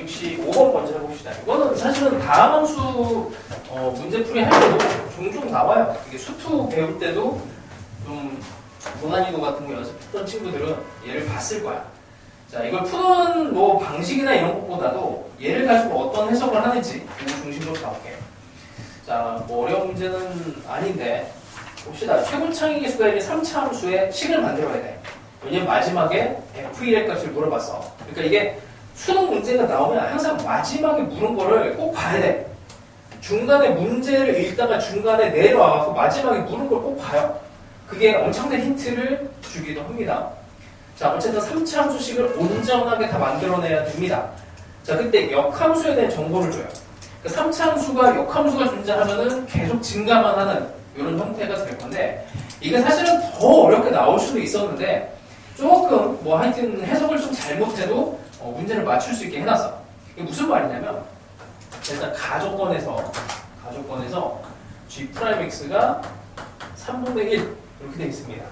즉시 5번 먼저 해봅시다. 이거는 사실은 다함함수 문제풀이 할 때도 종종 나와요. 이게 수투 배울 때도 좀 고난이도 같은 거 연습했던 친구들은 얘를 봤을 거야. 자, 이걸 푸는 뭐 방식이나 이런 것보다도 얘를 가지고 어떤 해석을 하는지 이거 중심으로 가볼게요. 자, 뭐 어려운 문제는 아닌데 봅시다. 최고창의 개수가 이제 3차 함수의 식을 만들어야 돼. 왜냐면 마지막에 f1의 값을 물어봤어. 그러니까 이게 수능 문제가 나오면 항상 마지막에 물은 거를 꼭 봐야 돼. 중간에 문제를 읽다가 중간에 내려와서 마지막에 물은 걸 꼭 봐요. 그게 엄청난 힌트를 주기도 합니다. 자, 어쨌든 3차 함수식을 온전하게 다 만들어내야 됩니다. 자, 그때 역함수에 대한 정보를 줘요. 그러니까 3차 함수가 역함수가 존재하면은 계속 증가만 하는 이런 형태가 될 건데, 이게 사실은 더 어렵게 나올 수도 있었는데, 조금 뭐 하여튼 해석을 좀 잘못해도 문제를 맞출 수 있게 해놨어. 이게 무슨 말이냐면, 일단 가조건에서 G'X가 3분의 1 이렇게 되어 있습니다.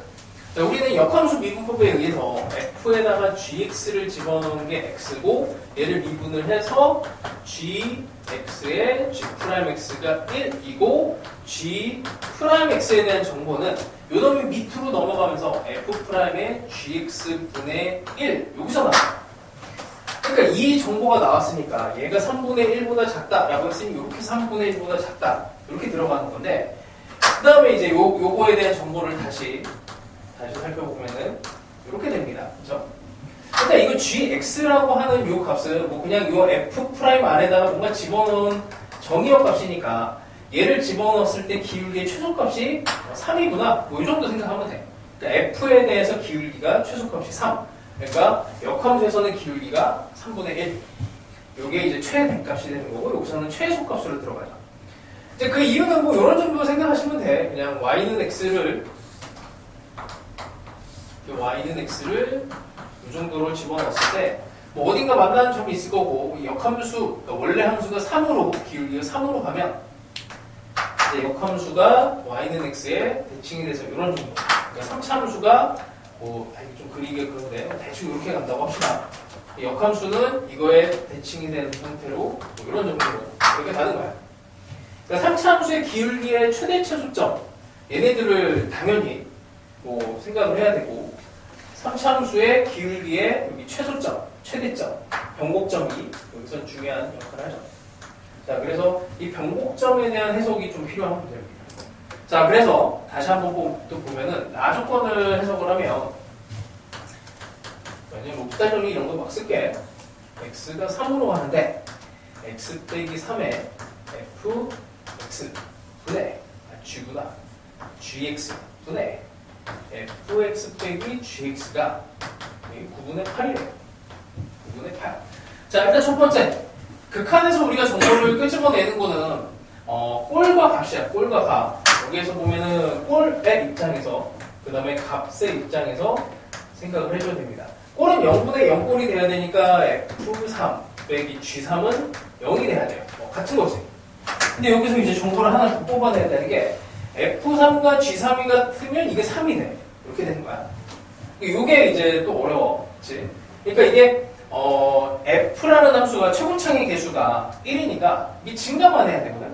자, 우리는 역함수 미분법에 의해서 F에다가 Gx를 집어넣은 게 X고 얘를 미분을 해서 Gx에 G'X가 1이고 G'X에 대한 정보는 요 놈이 밑으로 넘어가면서 F'의 Gx분의 1 여기서 나와요. 그러니까 이 정보가 나왔으니까 얘가 3분의 1보다 작다라고 했으니 이렇게 3분의 1보다 작다 이렇게 들어가는 건데, 그 다음에 이제 요거에 대한 정보를 다시 살펴보면은 이렇게 됩니다. 그죠? 근데 이거 gx라고 하는 요 값은 뭐 그냥 요 f 프라임 안에다가 뭔가 집어넣은 정의역 값이니까 얘를 집어넣었을 때 기울기의 최소값이 3이구나. 뭐 이 정도 생각하면 돼. 그러니까 f에 대해서 기울기가 최소값이 3. 그러니까 역함수에서는 기울기가 3분의 1. 요게 이제 최대값이 되는 거고 여기서는 최소값으로 들어가죠. 이제 그 이유는 뭐 이런 정도 생각하시면 돼. 그냥 y는 x를 이 정도로 집어넣었을 때 뭐 어딘가 만나는 점이 있을 거고, 역함수, 그러니까 원래 함수가 3으로 기울기가 3으로 가면 이제 역함수가 y는 x에 대칭이 돼서 이런 정도. 그러니까 3차 함수가 뭐 좀 그리기 그런데 대충 이렇게 간다고 합시다. 역함수는 이거에 대칭이 되는 형태로 뭐 이런 정도로 이렇게 가는 거야. 그러니까 3차 함수의 기울기의 최대 최소점, 얘네들을 당연히 뭐 생각을 해야 되고, 3차 함수의 기울기의 여기 최소점, 최대점, 변곡점이 여기서 중요한 역할을 하죠. 자, 그래서 이 변곡점에 대한 해석이 좀 필요한 문제입니다. 자, 그래서 다시 한번 또 보면은 나 조건을 해석을 하면, 왜냐면 롭달 정리 이런 거 막 쓸게. x가 3으로 가는데 x 빼기 3에 fx 분의 g구나. gx 분의 fx 빼기 gx가 9분의 8이래요. 9분의 8. 자, 일단 첫 번째. 극한에서 우리가 정보를 끄집어내는 거는 꼴과 값이야. 꼴과 값. 여기에서 보면은 꼴의 입장에서, 그 다음에 값의 입장에서 생각을 해줘야 됩니다. 꼴은 0분의 0꼴이 돼야 되니까 f3 빼기 g3은 0이 돼야 돼요. 같은 거지. 근데 여기서 이제 정보를 하나 더 뽑아내야 되는 게, f3과 g3이 같으면 이게 3이 돼. 이렇게 되는 거야. 이게 이제 또 어려워. 그치? 그러니까 이게 f라는 함수가 최고창의 개수가 1이니까 이 증가만 해야 되거든.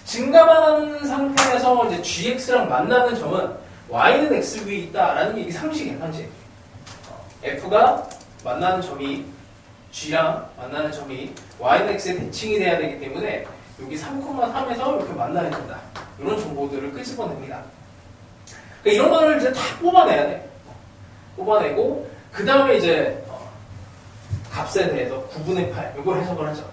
증가만 하는 상태에서 이제 gx랑 만나는 점은 y는 x 위에 있다라는 게 이게 상식이야, 상식. f가 만나는 점이 g랑 만나는 점이 y는 x에 대칭이 돼야 되기 때문에 여기 3,3에서 이렇게 만나야 된다. 이런 정보들을 끄집어냅니다. 그러니까 이런 거를 이제 다 뽑아내야 돼. 뽑아내고 그 다음에 이제 값에 대해서 9분의 8 이걸 해석을 하죠.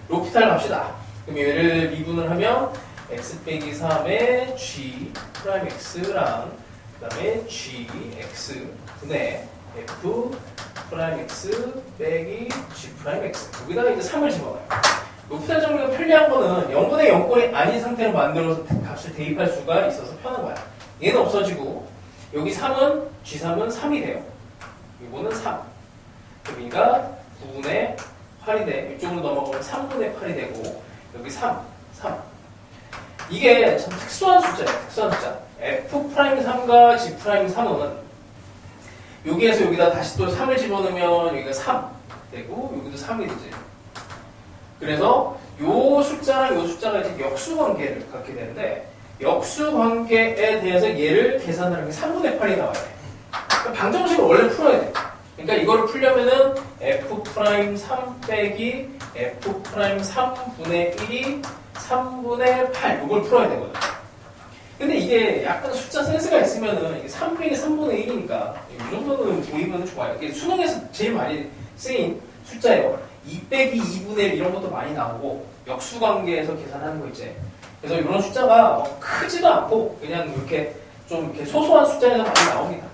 로피탈 갑시다. 그럼 얘를 미분을 하면 x 빼기 3의 g 프라임 x랑 그 다음에 gx 분의 f 프라임 x 빼기 g 프라임 x 여기다가 이제 3을 집어넣어요. 로피탈 정리가 편리한 거는 0분의 0꼴이 아닌 상태로 만들어서 값을 대입할 수가 있어서 편한 거야. 얘는 없어지고 여기 3은 g3은 3이 돼요. 이거는 3. 여기가 9분의 8이 돼. 이쪽으로 넘어가면 3분의 8이 되고 여기 3. 이게 참 특수한 숫자예요. 특수한 숫자. f'3과 g'3은 여기에서 여기다 다시 또 3을 집어넣으면 여기가 3 되고 여기도 3이 되지. 그래서 요 숫자랑 요 숫자가 이제 역수 관계를 갖게 되는데 역수 관계에 대해서 얘를 계산을 하면 3분의 8이 나와야 돼. 그러니까 방정식을 원래 풀어야 돼. 그러니까 이거를 풀려면은 f'3 빼기 f'3분의 1이 3분의 8 이걸 풀어야 되거든. 근데 이게 약간 숫자 센스가 있으면은 이게 3 빼기 3분의 1이니까 이 정도는 보이면 좋아요. 이게 수능에서 제일 많이 쓰인 숫자예요. 2 빼기 2분의 1 이런 것도 많이 나오고 역수 관계에서 계산하는 거 있지. 그래서 이런 숫자가 크지도 않고 그냥 이렇게 좀 이렇게 소소한 숫자에서 많이 나옵니다.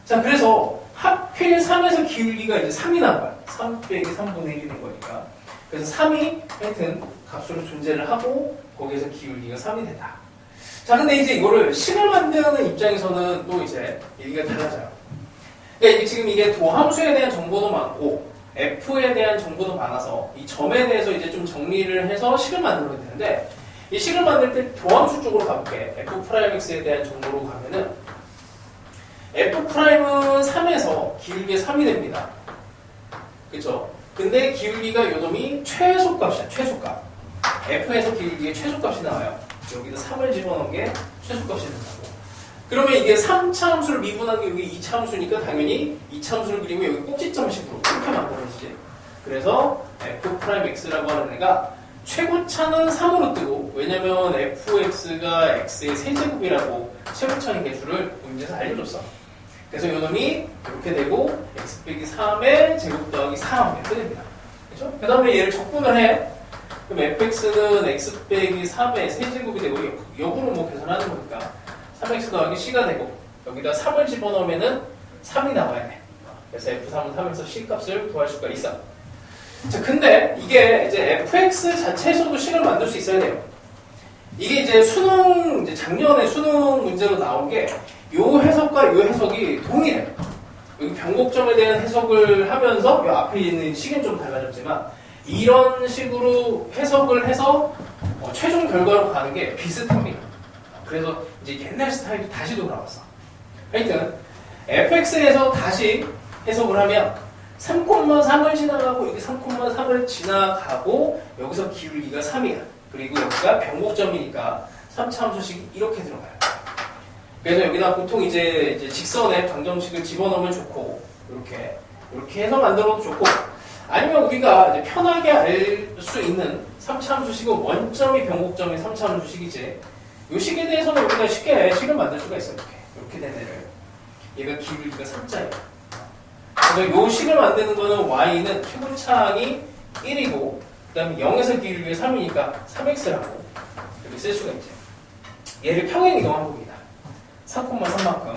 자, 그래서 하필 3에서 기울기가 이제 3이 나온 거야. 3 빼기 3분의 1이 된 거니까. 그래서 3이 하여튼 값으로 존재를 하고 거기에서 기울기가 3이 된다. 자, 근데 이제 이거를 식을 만드는 입장에서는 또 이제 얘기가 달라져요. 그러니까 이게 지금 이게 도함수에 대한 정보도 많고 F에 대한 정보도 많아서 이 점에 대해서 이제 좀 정리를 해서 식을 만들어야 되는데 이 식을 만들 때 도함수 쪽으로 가볼게. F'X에 대한 정보로 가면은 F'은 3에서 기울기가 3이 됩니다. 그쵸? 근데 기울기가 요놈이 최소값이야. 최소값. F에서 기울기의 최소값이 나와요. 여기다 3을 집어넣은 게 최소값이 된다고. 그러면 이게 3차 함수를 미분한 게 여기 2차 함수니까 당연히 2차 함수를 그리면 여기 꼭지점식으로 이렇게 만들어지지. 그래서 F'X라고 하는 애가 최고차는 3으로 뜨고 왜냐면 fx가 x의 세제곱이라고 최고차인 개수를 문제에서 알려줬어. 그래서 요놈이 이렇게 되고 x 빼기 3의 제곱 더하기 4하면 됩니다. 그렇죠? 그 다음에 얘를 적분을 해. 그럼 fx는 x 빼기 3의 세제곱이 되고 역으로 뭐 계산하는 거니까 3x 더하기 c가 되고 여기다 3을 집어넣으면은 3이 나와야 돼. 그래서 f3은 3에서 c 값을 구할 수가 있어. 자, 근데 이게 이제 fx 자체에서도 식을 만들 수 있어야 돼요. 이게 이제 수능, 이제 작년에 수능 문제로 나온 게 요 해석과 요 해석이 동일해요. 여기 변곡점에 대한 해석을 하면서 요 앞에 있는 식은 좀 달라졌지만 이런 식으로 해석을 해서 최종 결과로 가는 게 비슷합니다. 그래서 이제 옛날 스타일이 다시 돌아왔어. 하여튼 fx에서 다시 해석을 하면 3,3을 지나가고 여기 3,3을 지나가고 여기서 기울기가 3이야. 그리고 여기가 변곡점이니까 3차 함수식이 이렇게 들어가요. 그래서 여기다 보통 이제 직선에 방정식을 집어넣으면 좋고 이렇게 해서 만들어도 좋고 아니면 우리가 이제 편하게 알 수 있는 3차 함수식은 원점이 변곡점의 3차 함수식이지 이 식에 대해서는 우리가 쉽게 식을 만들 수가 있어요. 이렇게 된 애를 얘가 기울기가 3자예요. 그래서 이 식을 만드는 거는 y는 최고차항이 1이고 그 다음에 0에서 기울기가 3이니까 3x라고 이렇게 쓸 수가 있죠. 얘를 평행이동한 겁니다. 3,3만큼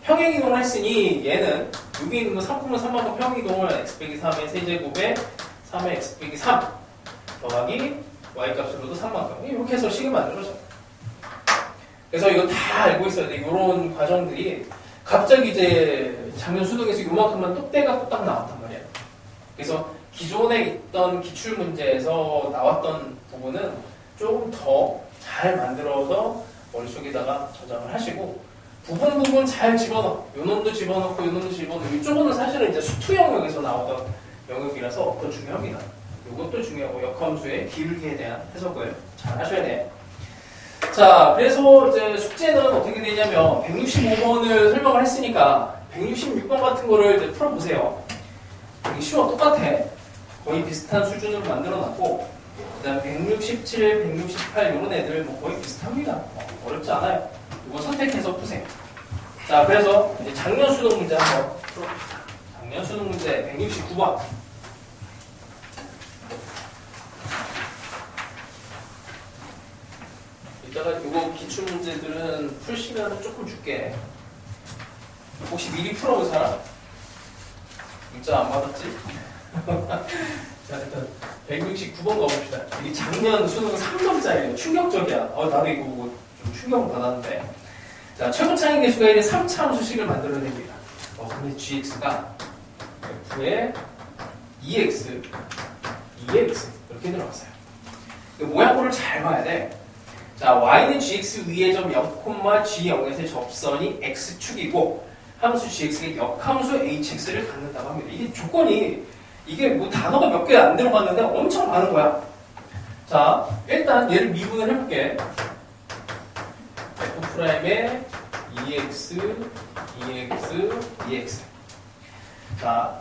평행이동을 했으니 얘는 여기 있는 거 3,3만큼 평행이동을 x 빼기 3의 세제곱에 3의 x 빼기 3 더하기 y값으로도 3만큼 이렇게 해서 식을 만들어져요. 그래서 이거 다 알고 있어야 돼. 이런 과정들이 갑자기 이제 작년 수능에서 요만큼만 똑대가 뚝딱 나왔단 말이야. 그래서 기존에 있던 기출문제에서 나왔던 부분은 조금 더 잘 만들어서 머릿속에다가 저장을 하시고 부분 잘 집어넣어. 요 놈도 집어넣고 요 놈도 집어넣고 이쪽은 사실은 이제 수투 영역에서 나오던 영역이라서 더 중요합니다. 이것도 중요하고 역함수의 기울기에 대한 해석을 잘 하셔야 돼. 자, 그래서 이제 숙제는 어떻게 되냐면 165번을 설명을 했으니까 166번 같은 거를 이제 풀어보세요. 되게 쉬워. 똑같아. 거의 비슷한 수준으로 만들어놨고 그 다음 167, 168 이런 애들 뭐 거의 비슷합니다. 어렵지 않아요. 이거 선택해서 푸세요. 자, 그래서 이제 작년 수능 문제 한번 풀어봅시다. 작년 수능 문제 169번. 이따가 이거 기출 문제들은 풀 시간은 조금 줄게. 혹시 미리 풀어본 사람? 문자 안 받았지? 자, 일단 169번 가봅시다. 이게 작년 수능 3점짜리예요. 충격적이야. 나도 이거 좀 충격을 받았는데. 자, 최고차항 개수가 1의 3차 함수식을 만들어야 됩니다. 근데 gx가 f의 2x, 2x 이렇게 들어갔어요. 모양꼴을 잘 봐야 돼. 자, y는 gx 위의 점 0, g0에서의 접선이 x축이고 함수 gx의 역함수 hx를 갖는다고 합니다. 이게 조건이 이게 뭐 단어가 몇 개 안 들어갔는데 엄청 많은 거야. 자, 일단 얘를 미분을 해볼게. F'의 EX, EX, EX. 자,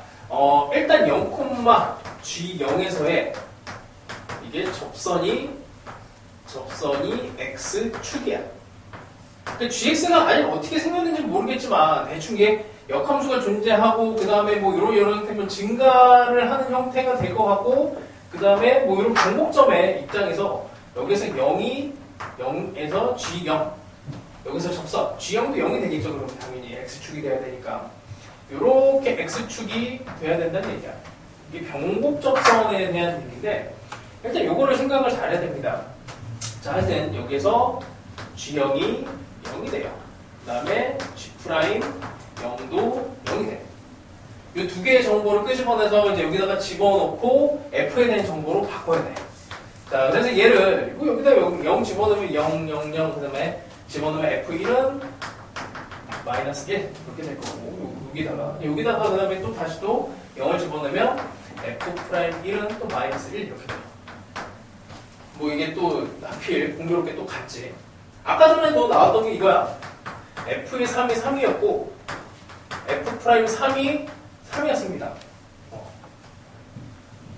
일단 0,G0에서의 이게 접선이 X축이야. GX가 아니 어떻게 생겼는지 모르겠지만 대충 이게 역함수가 존재하고 그 다음에 뭐 이런 형태면 증가를 하는 형태가 될 것 같고 그 다음에 뭐 이런 반복점의 입장에서 여기서 0에서 G0 여기서 접선 G0도 0이 되겠죠. 그럼 당연히 X축이 돼야 되니까 이렇게 X축이 돼야 된다는 얘기야. 이게 병곡접선에 대한 얘기인데 일단 요거를 생각을 잘해야 됩니다. 자, 하여튼 여기에서 G0이 0이 돼요. 그 다음에 G' 0도 0이 돼. 이 두 개의 정보를 끄집어내서 이제 여기다가 집어넣고 F에 대한 정보로 바꿔야 돼. 자, 그래서 얘를 여기다 0 집어넣으면 0, 0, 0, 그 다음에 집어넣으면 F1은 마이너스 1 이렇게 될 거고 여기다가 그 다음에 또 다시 또 0을 집어넣으면 F'1은 또 마이너스 1 이렇게 돼요. 뭐 이게 또 하필 공교롭게 또 같지. 아까 전에도 나왔던 게 이거야. F의 3이 3이었고 F'3이 3이었습니다.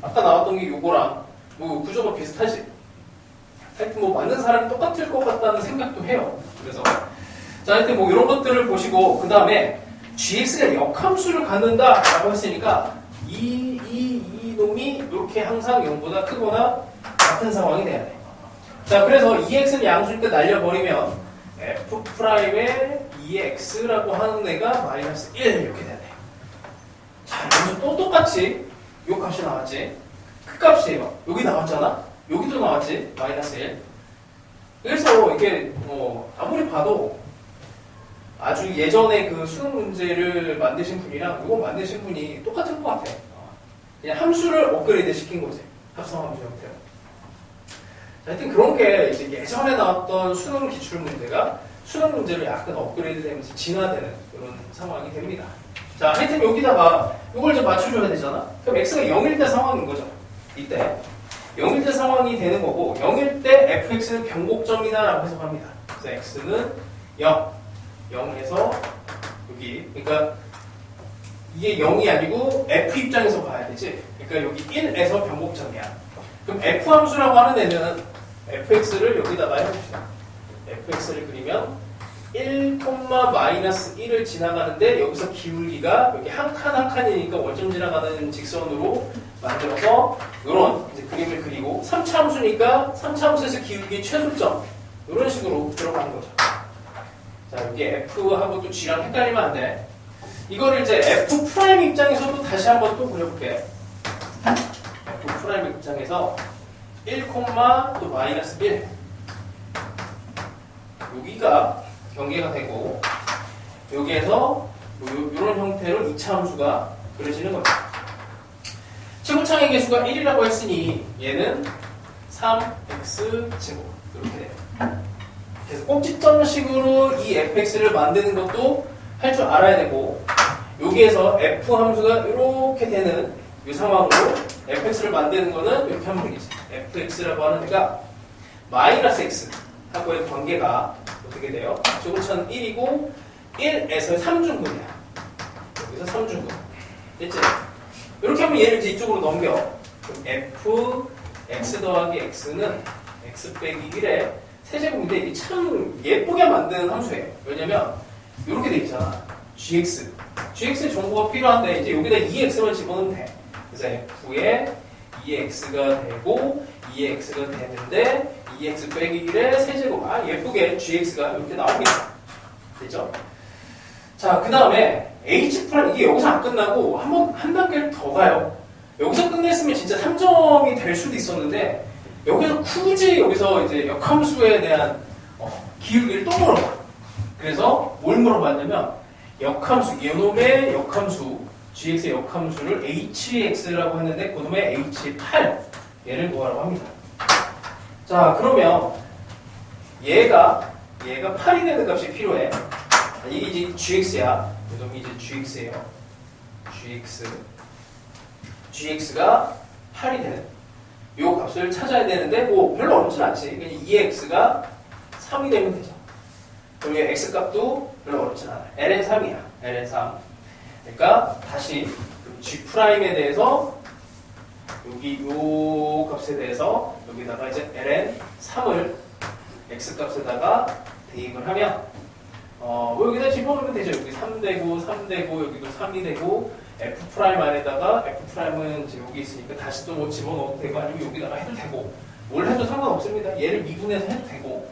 아까 나왔던 게 요거랑 뭐 구조가 비슷하지. 하여튼 뭐 맞는 사람이 똑같을 것 같다는 생각도 해요. 그래서 자, 하여튼 뭐 이런 것들을 보시고 그 다음에 GX가 역함수를 갖는다 라고 했으니까 이 놈이 이렇게 항상 0보다 크거나 같은 상황이 돼야 돼. 자, 그래서 EX는 양수니까 날려버리면 F'의 EX라고 하는 애가 마이너스 1 이렇게 돼야 돼. 자, 여기서 또 똑같이 요 값이 나왔지. 그 값이 여기 나왔잖아. 여기도 나왔지. 마이너스 1. 그래서 이게 아무리 봐도 아주 예전에 그 수능 문제를 만드신 분이랑 이거 만드신 분이 똑같은 것 같아. 그냥 함수를 업그레이드 시킨 거지. 합성함수 형태로. 하여튼 그런 게 이제 예전에 나왔던 수능 기출 문제가 수능 문제로 약간 업그레이드 되면서 진화되는 그런 상황이 됩니다. 자, 하여튼 여기다가 이걸 좀 맞춰줘야 되잖아. 그럼 x가 0일 때 상황인 거죠. 이때 0일 때 상황이 되는 거고 0일 때 fx는 변곡점이다라고 해석합니다. 그래서 x는 0, 0에서 여기 그러니까 이게 0이 아니고 f 입장에서 봐야 되지. 그러니까 여기 1에서 변곡점이야. 그럼 f 함수라고 하는 애는 fx를 여기다가 해봅시다. fx를 그리면 1,-1을 지나가는데 여기서 기울기가 여기 한 칸 한 칸이니까 원점 지나가는 직선으로 만들어서 이런 이제 그림을 그리고 3차 함수니까 3차 함수에서 기울기 최소점 이런 식으로 들어가는 거죠. 자, 여기 f하고 또 g랑 헷갈리면 안 돼. 이거를 이제 f' 입장에서도 다시 한번 또 그려볼게. f' 입장에서 1, 또 마이너스 1 여기가 경계가 되고 여기에서 뭐 이런 형태로 2차 함수가 그려지는 거죠. 최고창의 개수가 1이라고 했으니 얘는 3x제곱 이렇게 돼요. 그래서 꼭지점식으로 이 fx를 만드는 것도 할 줄 알아야 되고 여기에서 f 함수가 이렇게 되는 이 상황으로 fx를 만드는 거는 이렇게 하면 되겠지. fx라고 하는 애가 마이너스 x 하고의 관계가 어떻게 돼요? 최고차는 1이고 1에서 3중근이야. 여기서 3중근. 됐지? 이렇게 하면 얘를 이제 이쪽으로 넘겨. 그럼 f x 더하기 x는 x 빼기 1의 세제곱인데 이게 참 예쁘게 만드는 함수예요. 왜냐면 이렇게 돼 있잖아. gx의 정보가 필요한데 이제 여기다 2x만 집어넣으면 돼. 그래서 f에 2x가 되고 2x가 되는데 2x 빼기 1의 세제곱. 예쁘게 gx가 이렇게 나옵니다. 됐죠? 자, 그 다음에 h' 이게 여기서 안 끝나고 한 단계를 더 가요. 여기서 끝냈으면 진짜 3점이 될 수도 있었는데 여기서 굳이 여기서 이제 역함수에 대한 기울기를 또 물어봐. 그래서 뭘 물어봤냐면 역함수, 이놈의 역함수 gx의 역함수를 hx라고 했는데 그놈의 h8 얘를 구하라고 합니다. 자, 그러면 얘가 8이 되는 값이 필요해. 이게 이제 gx야. 이놈이 이제 gx예요. gx가 8이 되는 요 값을 찾아야 되는데 뭐 별로 어렵진 않지. 그냥 2x가 3이 되면 되죠. 그럼 x값도 별로 어렵진 않아요. ln 3이야. ln 3. 그러니까 다시 g'에 대해서 여기 요 값에 대해서 여기다가 이제 ln 3을 x값에다가 대입을 하면 뭐 여기다 집어넣으면 되죠. 여기 3 되고 3 되고 여기도 3이 되고 f' 안에다가 f'은 이제 여기 있으니까 다시 또 뭐 집어넣어도 되고 아니면 여기다가 해도 되고 뭘 해도 상관없습니다. 얘를 미분해서 해도 되고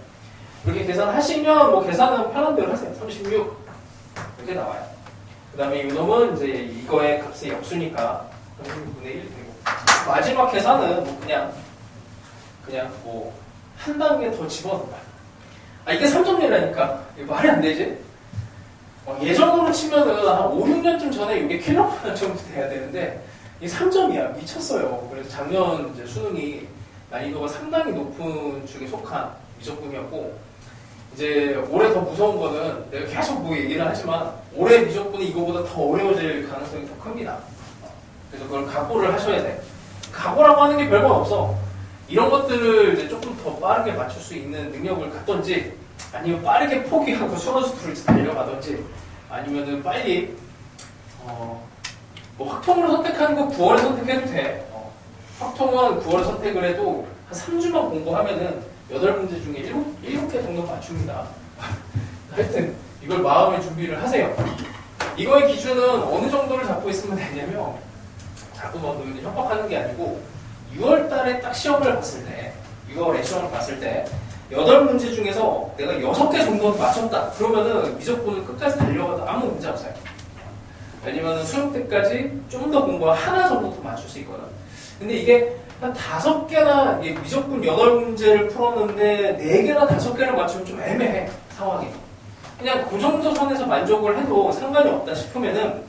이렇게 계산하시면 뭐 계산은 편한 대로 하세요. 36 이렇게 나와요. 그 다음에 이놈은 이제 이거의 값의 역수니까 36분의 1 되고 마지막 계산은 뭐 그냥 뭐 한 단계 더 집어넣는 거야. 아 이게 3점이라니까 말이 안 되지? 예전으로 치면은 한 5, 6년쯤 전에 이게 킬로그램 정도 돼야 되는데 이 3점이야. 미쳤어요. 그래서 작년 이제 수능이 난이도가 상당히 높은 중에 속한 미적분이었고 이제 올해 더 무서운 거는 내가 계속 뭐 얘기를 하지만 올해 미적분이 이거보다 더 어려워질 가능성이 더 큽니다. 그래서 그걸 각오를 하셔야 돼. 각오라고 하는 게 별건 없어. 이런 것들을 이제 조금 더 빠르게 맞출 수 있는 능력을 갖던지 아니면 빠르게 포기하고 수어수투를 달려가던지 아니면은 빨리 뭐 확통으로 선택하는 거 9월에 선택해도 돼. 확통은 9월에 선택을 해도 한 3주만 공부하면은 8문제 중에 7개 정도 맞춥니다. 하여튼 이걸 마음의 준비를 하세요. 이거의 기준은 어느 정도를 잡고 있으면 되냐면 자꾸 뭐 너희들 협박하는 게 아니고 6월 달에 딱 시험을 봤을 때 6월에 시험을 봤을 때 8문제 중에서 내가 6개 정도는 맞췄다. 그러면은 미적분을 끝까지 달려가도 아무 문제 없어요. 왜냐면 수능 때까지 좀 더 공부가 하나 정도 더 맞출 수 있거든. 근데 이게 한 5개나 미적분 8문제를 풀었는데 4개나 5개를 맞추면 좀 애매해 상황이. 그냥 그 정도 선에서 만족을 해도 상관이 없다 싶으면은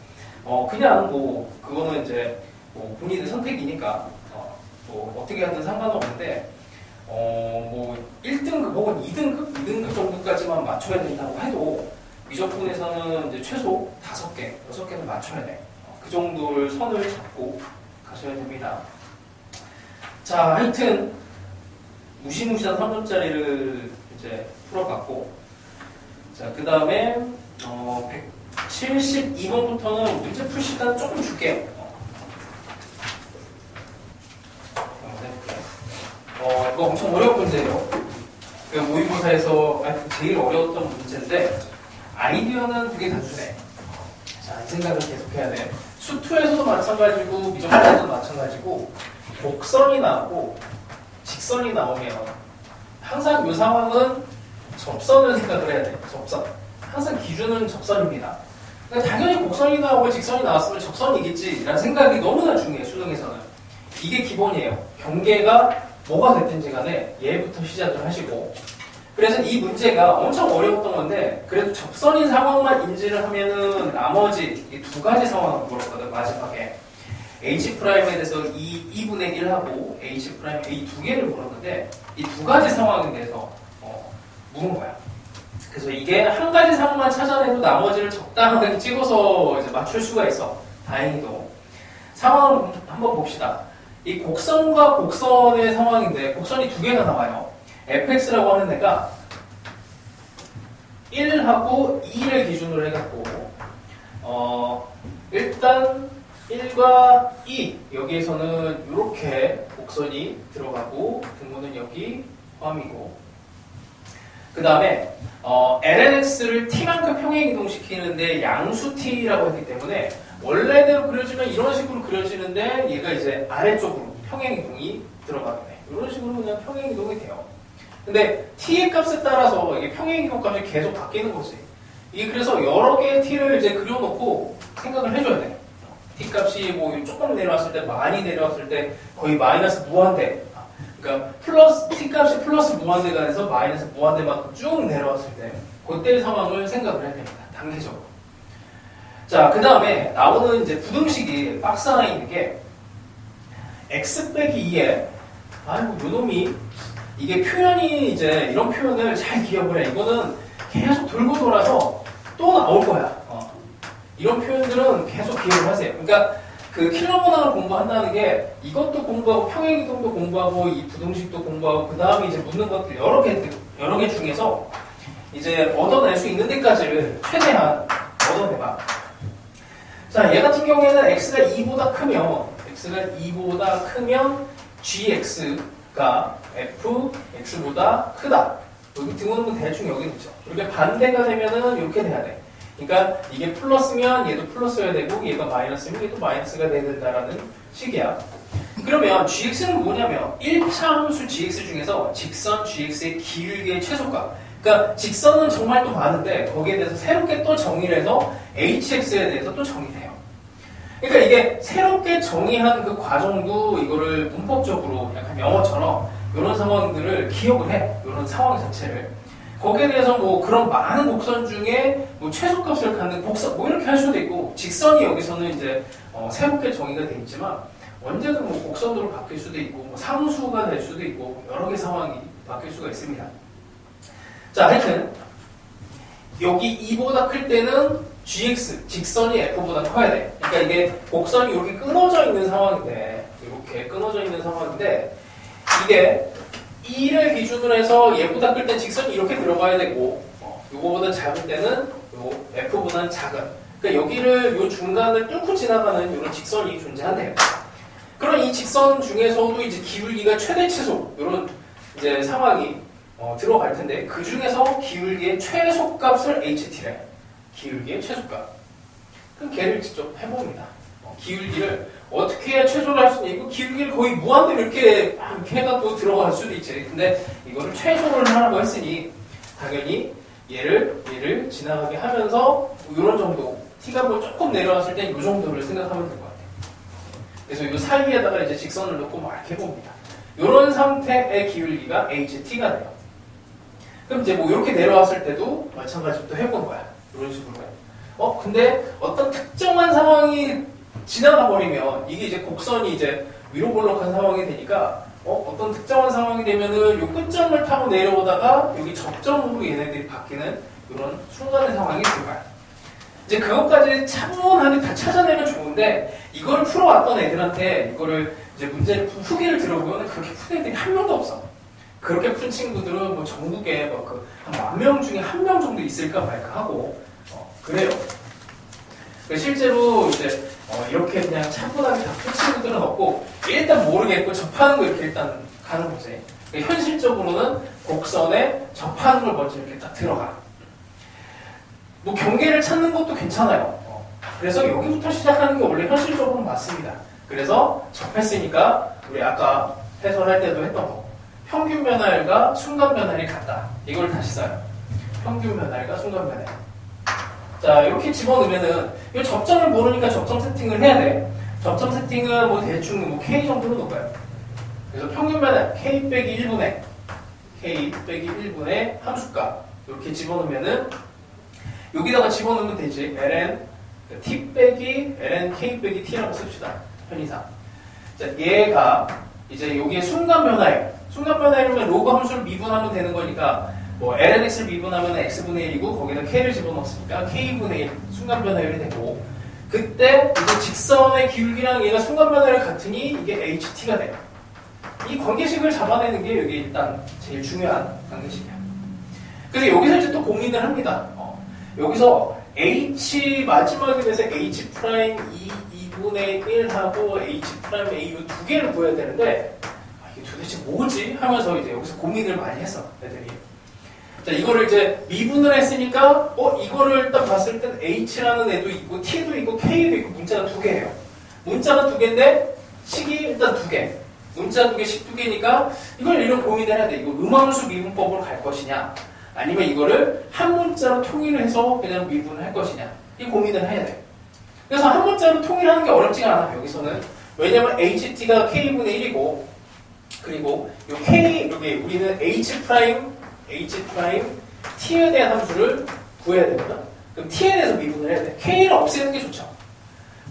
그냥 뭐 그거는 이제 뭐 본인의 선택이니까 뭐 어떻게 하든 상관없는데 뭐 1등급 혹은 2등급 정도까지만 맞춰야 된다고 해도 미적분에서는 이제 최소 5개, 6개는 맞춰야 돼. 그 정도를 선을 잡고 가셔야 됩니다. 자, 하여튼 무시무시한 3점짜리를 이제 풀어봤고 자, 그 다음에 172번부터는 문제 풀 시간 조금 줄게요. 이거 엄청 어려운 문제예요. 그 모의고사에서 제일 어려웠던 문제인데 아이디어는 되게 단순해. 자, 이 생각을 계속해야 돼. 수투에서도 마찬가지고 미적분에서도 마찬가지고 곡선이 나오고 직선이 나오면 항상 이 상황은 접선을 생각을 해야 돼. 접선. 항상 기준은 접선입니다. 그러니까 당연히 곡선이 나오고 직선이 나왔으면 접선이겠지라는 생각이 너무나 중요해. 수능에서는. 이게 기본이에요. 경계가 뭐가 됐든지 간에 얘부터 시작을 하시고 그래서 이 문제가 엄청 어려웠던 건데 그래도 접선인 상황만 인지를 하면은 나머지 이 2가지 상황을 물었거든. 마지막에 H'에 대해서 2분의 1하고 H'A 이 2개를 물었는데 이 2가지 상황에 대해서 물은 거야. 그래서 이게 한 가지 상황만 찾아내도 나머지를 적당하게 찍어서 이제 맞출 수가 있어. 다행히도. 상황을 한번 봅시다. 이 곡선과 곡선의 상황인데 곡선이 2개가 나와요. fx라고 하는 애가 1하고 2를 기준으로 해갖고 일단 1과 2 여기에서는 이렇게 곡선이 들어가고 등호는 여기 포함이고 그 다음에 lnx를 t만큼 평행이동시키는데 양수 t라고 했기 때문에 원래대로 그려지면 이런 식으로 그려지는데 얘가 이제 아래쪽으로 평행이동이 들어가게 돼. 이런 식으로 그냥 평행이동이 돼요. 근데 t의 값에 따라서 이게 평행이동 값이 계속 바뀌는 거지. 이게 그래서 여러 개의 t를 이제 그려놓고 생각을 해줘야 돼. t 값이 뭐 조금 내려왔을 때 많이 내려왔을 때 거의 마이너스 무한대. 그러니까 플러스 t 값이 플러스 무한대가 돼서 마이너스 무한대만큼 쭉 내려왔을 때 그때 상황을 생각을 해야 됩니다. 단계적으로. 자, 그 다음에 나오는 이제 부등식이 박스 하나 있는 게 x 빼기 2에 아이고 요놈이 이게 표현이 이제 이런 표현을 잘 기억을 해. 이거는 계속 돌고 돌아서 또 나올 거야. 이런 표현들은 계속 기억을 하세요. 그러니까 그 킬러 문항을 공부한다는 게 이것도 공부하고 평행이동도 공부하고 이 부등식도 공부하고 그 다음에 이제 묻는 것들 여러 개 중에서 이제 얻어낼 수 있는 데까지를 최대한 얻어내봐. 자, 얘 같은 경우에는 x가 2보다 크면 gx가 fx보다 크다. 여기 등호는 대충 여기 있죠. 이렇게 반대가 되면은 이렇게 돼야 돼. 그러니까 이게 플러스면 얘도 플러스여야 되고 얘가 마이너스면 얘도 마이너스가 돼야 된다라는 식이야. 그러면 gx는 뭐냐면 1차 함수 gx 중에서 직선 gx의 기울기의 최소값. 그러니까 직선은 정말 또 많은데 거기에 대해서 새롭게 또 정의를 해서 hx에 대해서 또 정의해요. 그러니까 이게 새롭게 정의한 그 과정도 이거를 문법적으로 약간 영어처럼 이런 상황들을 기억을 해. 이런 상황 자체를. 거기에 대해서 뭐 그런 많은 곡선 중에 뭐 최소값을 갖는 곡선 뭐 이렇게 할 수도 있고 직선이 여기서는 이제 새롭게 정의가 돼 있지만 언제든 뭐 곡선으로 바뀔 수도 있고 뭐 상수가 될 수도 있고 여러 개 상황이 바뀔 수가 있습니다. 자, 하여튼 여기 2보다 클 때는 gx, 직선이 f보다 커야 돼. 그러니까 이게 곡선이 이렇게 끊어져 있는 상황인데 이렇게 끊어져 있는 상황인데 이게 2를 기준으로 해서 얘보다 클 땐 직선이 이렇게 들어가야 되고 요거보다 작을 때는 요 f보다는 작은 그러니까 여기를 요 중간을 뚫고 지나가는 이런 직선이 존재한대요. 그럼 이 직선 중에서도 이제 기울기가 최대 최소 이런 이제 상황이 들어갈 텐데 그 중에서 기울기의 최소값을 ht래. 기울기의 최소값. 그럼 걔를 직접 해봅니다. 기울기를 어떻게 해야 최소를 할 수 있냐. 이거 기울기를 거의 무한대로 이렇게 해갖고 들어갈 수도 있지. 근데 이거를 최소를 하라고 했으니 당연히 얘를 지나가게 하면서 이런 정도 t가 뭐 조금 내려왔을 땐 이 정도를 생각하면 될 것 같아요. 그래서 이 사이에다가 이제 직선을 넣고 막 이렇게 해봅니다. 이런 상태의 기울기가 ht가 돼요. 그럼 이제 뭐 이렇게 내려왔을 때도 마찬가지로 또 해보는 거야. 이런 식으로. 근데 어떤 특정한 상황이 지나가 버리면 이게 이제 곡선이 이제 위로 볼록한 상황이 되니까 어떤 특정한 상황이 되면은 요 끝점을 타고 내려오다가 여기 접점으로 얘네들이 바뀌는 이런 순간의 상황이 들어가요. 이제 그것까지 차분하게 다 찾아내면 좋은데 이거를 풀어왔던 애들한테 이거를 이제 문제를 후기를 들어보면 그렇게 푼 애들이 한 명도 없어. 그렇게 푼 친구들은 뭐 전국에 뭐 한 10,000명 중에 1명 정도 있을까 말까 하고 그래요. 실제로 이제 이렇게 그냥 차분하게 다 푼 친구들은 없고 일단 모르겠고 접하는 거 이렇게 일단 가는 거지. 현실적으로는 곡선에 접하는 걸 먼저 이렇게 딱 들어가. 뭐 경계를 찾는 것도 괜찮아요. 그래서 여기부터 시작하는 게 원래 현실적으로 맞습니다. 그래서 접했으니까 우리 아까 해설할 때도 했던 거. 평균 변화율과 순간 변화율이 같다. 이걸 다시 써요. 평균 변화율과 순간 변화율. 자, 이렇게 집어넣으면은 이 접점을 모르니까 접점 세팅을 해야 돼. 접점 세팅은 뭐 대충 뭐 k 정도로 놓을까요? 그래서 평균 변화율 k 빼기 1분의 함수값 이렇게 집어넣으면은 여기다가 집어넣으면 되지. ln t 빼기 ln k 빼기 t라고 씁시다. 편의상. 자, 얘가 이제 여기에 순간 변화율이면 로그 함수를 미분하면 되는 거니까 뭐 lnx를 미분하면 x분의 1이고 거기다 k를 집어넣었으니까 k분의 1 순간 변화율이 되고 그때 이제 직선의 기울기랑 얘가 순간 변화율 같으니 이게 ht가 돼요. 이 관계식을 잡아내는 게 여기 일단 제일 중요한 관계식이야. 그래서 여기서 이제 또 고민을 합니다. 여기서 h 마지막에 대해서 h 프라임 2분의 1하고 h 프라임 a 두 개를 구해야 되는데 이게 도대체 뭐지? 하면서 이제 여기서 고민을 많이 했어, 애들이. 자, 이거를 이제 미분을 했으니까, 이거를 딱 봤을 땐 h라는 애도 있고, t도 있고, k도 있고, 문자가 두 개예요. 문자가 두 개인데, 식이 일단 두 개. 문자 두 개, 식 두 개니까, 이걸 이런 고민을 해야 돼. 이거 음함수 미분법으로 갈 것이냐, 아니면 이거를 한 문자로 통일을 해서 그냥 미분을 할 것이냐, 이 고민을 해야 돼. 그래서 한 문자로 통일하는 게 어렵지가 않아, 여기서는. 왜냐면 ht가 k분의 1이고, 그리고 요 k, 여기 우리는 h 프라임 t에 대한 함수를 구해야 되거든. 그럼 t에 대해서 미분을 해야 돼. k를 없애는 게 좋죠.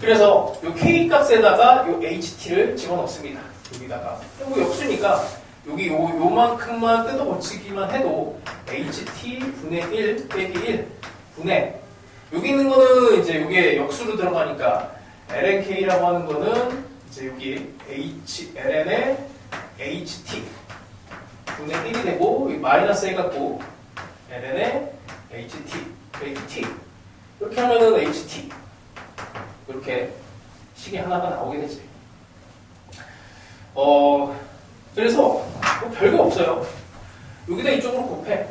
그래서 요 k 값에다가 요 ht를 집어넣습니다. 여기다가. 뭐 역수니까 여기 요만큼만 뜯어고치기만 해도 ht 분의 1 빼기 1 분의 여기 있는 거는 이제 요게 역수로 들어가니까 lnk라고 하는 거는 이제 여기 ln의 ht 분의 1이 되고 마이너스 해갖고 ln의 ht 빼기 t 이렇게 하면은 ht 이렇게 식이 하나가 나오게 되지. 그래서 뭐 별거 없어요. 여기다 이쪽으로 곱해.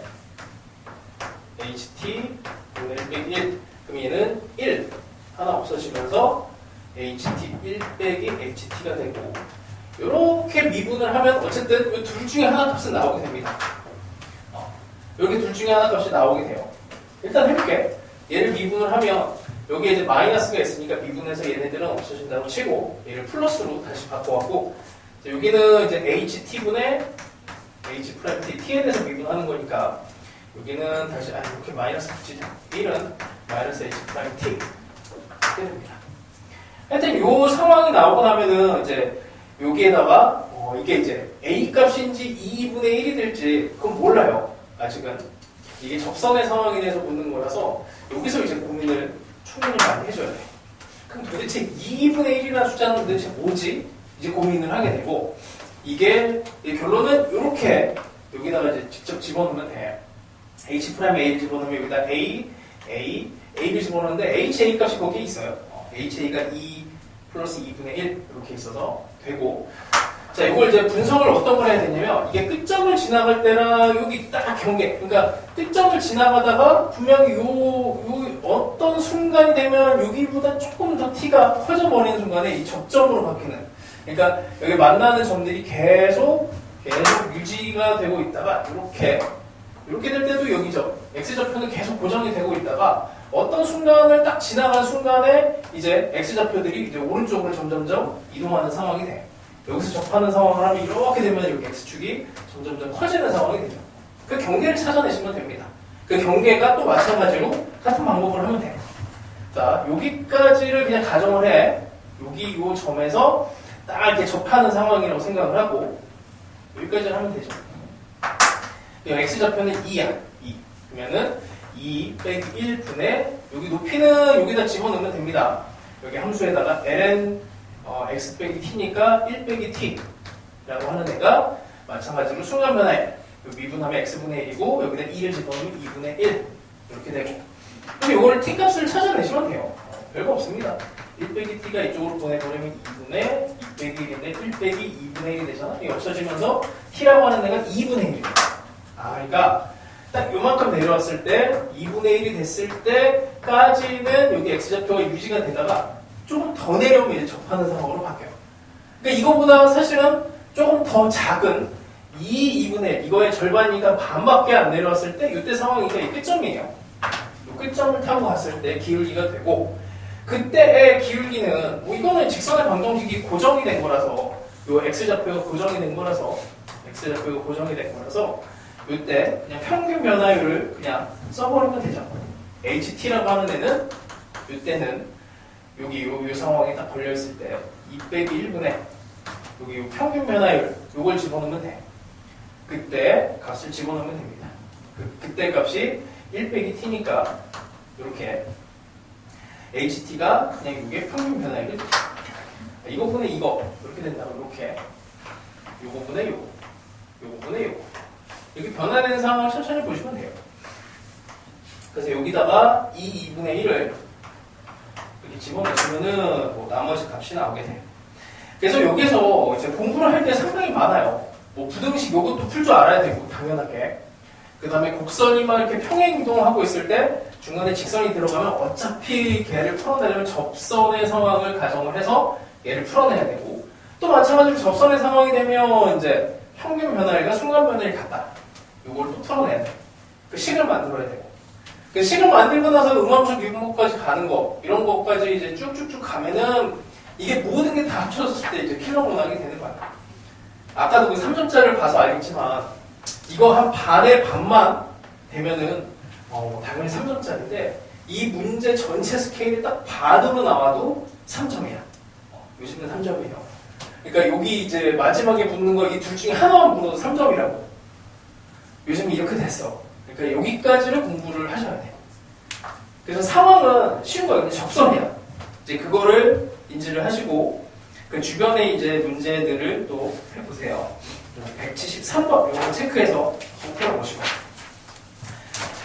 ht 분의 1 빼기 1 그럼 얘는 1 하나 없어지면서 ht 1 빼기 ht가 되고 이렇게 미분을 하면 어쨌든 이 둘 중에 하나 값은 나오게 됩니다. 여기 둘 중에 하나 값이 나오게 돼요. 일단 해볼게. 얘를 미분을 하면 여기에 이제 마이너스가 있으니까 미분해서 얘네들은 없어진다고 치고 얘를 플러스로 다시 바꿔갖고 여기는 이제 ht분의 h'ｔ t에 대해서 미분하는 거니까 여기는 다시 이렇게 마이너스 붙이자. 1은 마이너스 h't 이렇게 됩니다. 하여튼 요 상황이 나오고 나면은 이제 여기에다가 이게 이제 a 값인지 2분의 1이 될지 그건 몰라요. 아직은 이게 접선의 상황에 대해서 묻는 거라서 여기서 이제 고민을 충분히 많이 해줘야 돼. 그럼 도대체 2분의 1이라는 숫자는 도대체 뭐지? 이제 고민을 하게 되고 이게 결론은 이렇게 여기다가 이제 직접 집어넣으면 돼. h'a를 집어넣으면 여기다 a를 집어넣는데 ha 값이 거기에 있어요. ha가 2 플러스 2분의 1 이렇게 있어서 되고 자 이걸 이제 분석을 어떤 걸 해야 되냐면 이게 끝점을 지나갈 때랑 여기 딱 경계 그러니까 끝점을 지나가다가 분명히 요 어떤 순간이 되면 여기보다 조금 더 t가 커져버리는 순간에 이 접점으로 바뀌는 그러니까 여기 만나는 점들이 계속 유지가 되고 있다가 이렇게 될 때도 여기죠. x좌표는 계속 고정이 되고 있다가 어떤 순간을 딱 지나간 순간에 이제 x좌표들이 이제 오른쪽으로 점점점 이동하는 상황이 돼. 여기서 접하는 상황을 하면 이렇게 되면 여기 x축이 점점점 커지는 상황이 되죠. 그 경계를 찾아내시면 됩니다. 그 경계가 또 마찬가지로 같은 방법을 하면 돼요. 자, 여기까지를 그냥 가정을 해. 여기 요 점에서 딱 이렇게 접하는 상황이라고 생각을 하고 여기까지를 하면 되죠. x좌표는 2야. 2. 그러면은 2 빼기 1분의 여기 높이는 여기다 집어넣으면 됩니다. 여기 함수에다가 ln x 빼기 t니까 1 빼기 t라고 하는 애가 마찬가지로 순간변화에 미분하면 x분의 1이고 여기다 2를 집어넣으면 2분의 1 이렇게 되고 그럼 이걸 t값을 찾아내시면 돼요. 별거 없습니다. 1 빼기 t가 이쪽으로 보내버리면 2분의 2 빼기 1인데 1 빼기 2분의 1이 되잖아. 이게 없어지면서 t라고 하는 애가 2분의 1이에요. 그러니까 딱 요만큼 내려왔을 때 2분의 1이 됐을 때까지는 여기 x좌표가 유지가 되다가 조금 더 내려오면 이제 접하는 상황으로 바뀌어요. 그러니까 이거보다 사실은 조금 더 작은 2분의 1 이거의 절반이니까 반밖에 안 내려왔을 때 이때 상황이니까 이 끝점이에요. 이 끝점을 타고 갔을 때 기울기가 되고 그때의 기울기는 뭐 이거는 직선의 방정식이 고정이 된 거라서 요 x좌표가 고정이 된 거라서 이때 그냥 평균 변화율을 그냥 써버리면 되죠. ht라고 하는 애는 이때는 여기 요 상황에 딱 걸려있을 때 2 빼기 1분의 여기 요 평균 변화율 요걸 집어넣으면 돼. 그때 값을 집어넣으면 됩니다. 그때 값이 1 빼기 t니까 이렇게 ht가 그냥 이게 평균 변화율이 이거분의 이거 이렇게 된다고 이렇게 요거분의 요거 요거분의 요거 이렇게 변화되는 상황을 천천히 보시면 돼요. 그래서 여기다가 2분의 1을 이렇게 집어넣으면은 뭐 나머지 값이 나오게 돼요. 그래서 여기서 이제 공부를 할 때 상당히 많아요. 뭐 부등식 요것도 풀 줄 알아야 되고 당연하게. 그 다음에 곡선이 막 이렇게 평행 이동하고 있을 때 중간에 직선이 들어가면 어차피 걔를 풀어내려면 접선의 상황을 가정을 해서 얘를 풀어내야 되고 또 마찬가지로 접선의 상황이 되면 이제 평균 변화율과 순간 변화율이 같다. 요걸 또 풀어내야 돼. 그 식을 만들어야 되고. 그 식을 만들고 나서 음함수 유분법까지 가는 거, 이런 것까지 이제 쭉쭉쭉 가면은 이게 모든 게 다 합쳐졌을 때 이제 킬러 문항이 되는 거야. 아까도 그 3점짜리를 봐서 알겠지만, 이거 한 반의 반만 되면은, 당연히 3점짜리인데, 이 문제 전체 스케일이 딱 반으로 나와도 3점이야. 요즘은 3점이에요. 그러니까 여기 이제 마지막에 붙는 거 이 둘 중에 하나만 물어도 3점이라고. 요즘 이렇게 됐어. 그러니까 여기까지를 공부를 하셔야 돼요. 그래서 상황은 쉬운 거예요. 접선이야. 이제 그거를 인지를 하시고 그 주변에 이제 문제들을 또 해보세요. 173번 이거 체크해서 꼭 풀어보시고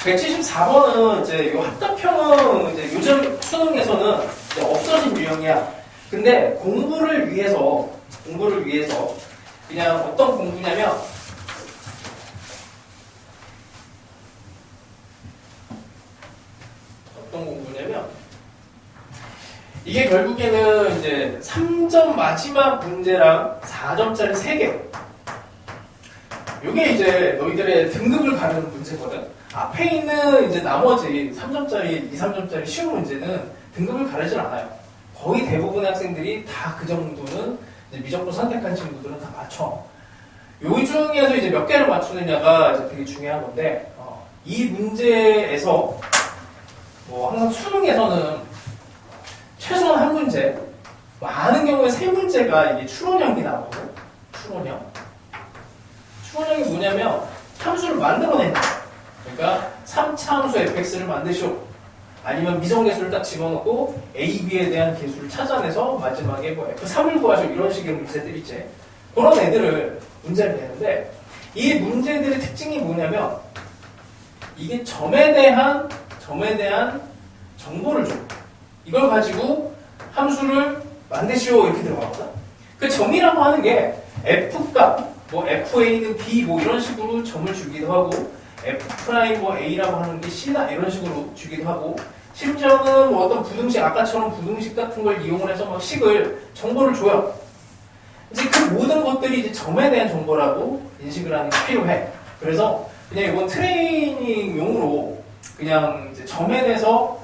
174번은 이제 요 합답형은 이제 요즘 수능에서는 이제 없어진 유형이야. 근데 공부를 위해서 그냥 어떤 공부냐면 이게 결국에는 이제 3점 마지막 문제랑 4점짜리 3개. 요게 이제 너희들의 등급을 가르는 문제거든. 앞에 있는 이제 나머지 3점짜리, 2, 3점짜리 쉬운 문제는 등급을 가르질 않아요. 거의 대부분의 학생들이 다 그 정도는 이제 미적분 선택한 친구들은 다 맞춰. 요 중에서 이제 몇 개를 맞추느냐가 이제 되게 중요한 건데, 이 문제에서 뭐 항상 수능에서는 최소한 한 문제, 많은 경우에 3문제가 이게 추론형이 나오거든. 추론형이 뭐냐면 함수를 만들어낸다. 그러니까 3차 함수 fx를 만드시오. 아니면 미정계수를 딱 집어넣고 a, b에 대한 계수를 찾아내서 마지막에 뭐 f3을 구하시오. 이런 식의 문제들 있지. 그런 애들을 문제를 내는데 이 문제들의 특징이 뭐냐면 이게 점에 대한 정보를 줘. 이걸 가지고 함수를 만드시오 이렇게 들어가거든. 그 점이라고 하는 게 f값, 뭐 fa는 b 뭐 이런 식으로 점을 주기도 하고 f' 뭐 a라고 하는 게 c다 이런 식으로 주기도 하고 심지어는 뭐 어떤 부등식 아까처럼 부등식 같은 걸 이용을 해서 막 식을 정보를 줘요. 이제 그 모든 것들이 이제 점에 대한 정보라고 인식을 하는 게 필요해. 그래서 그냥 이건 트레이닝용으로 그냥 이제 점에 대해서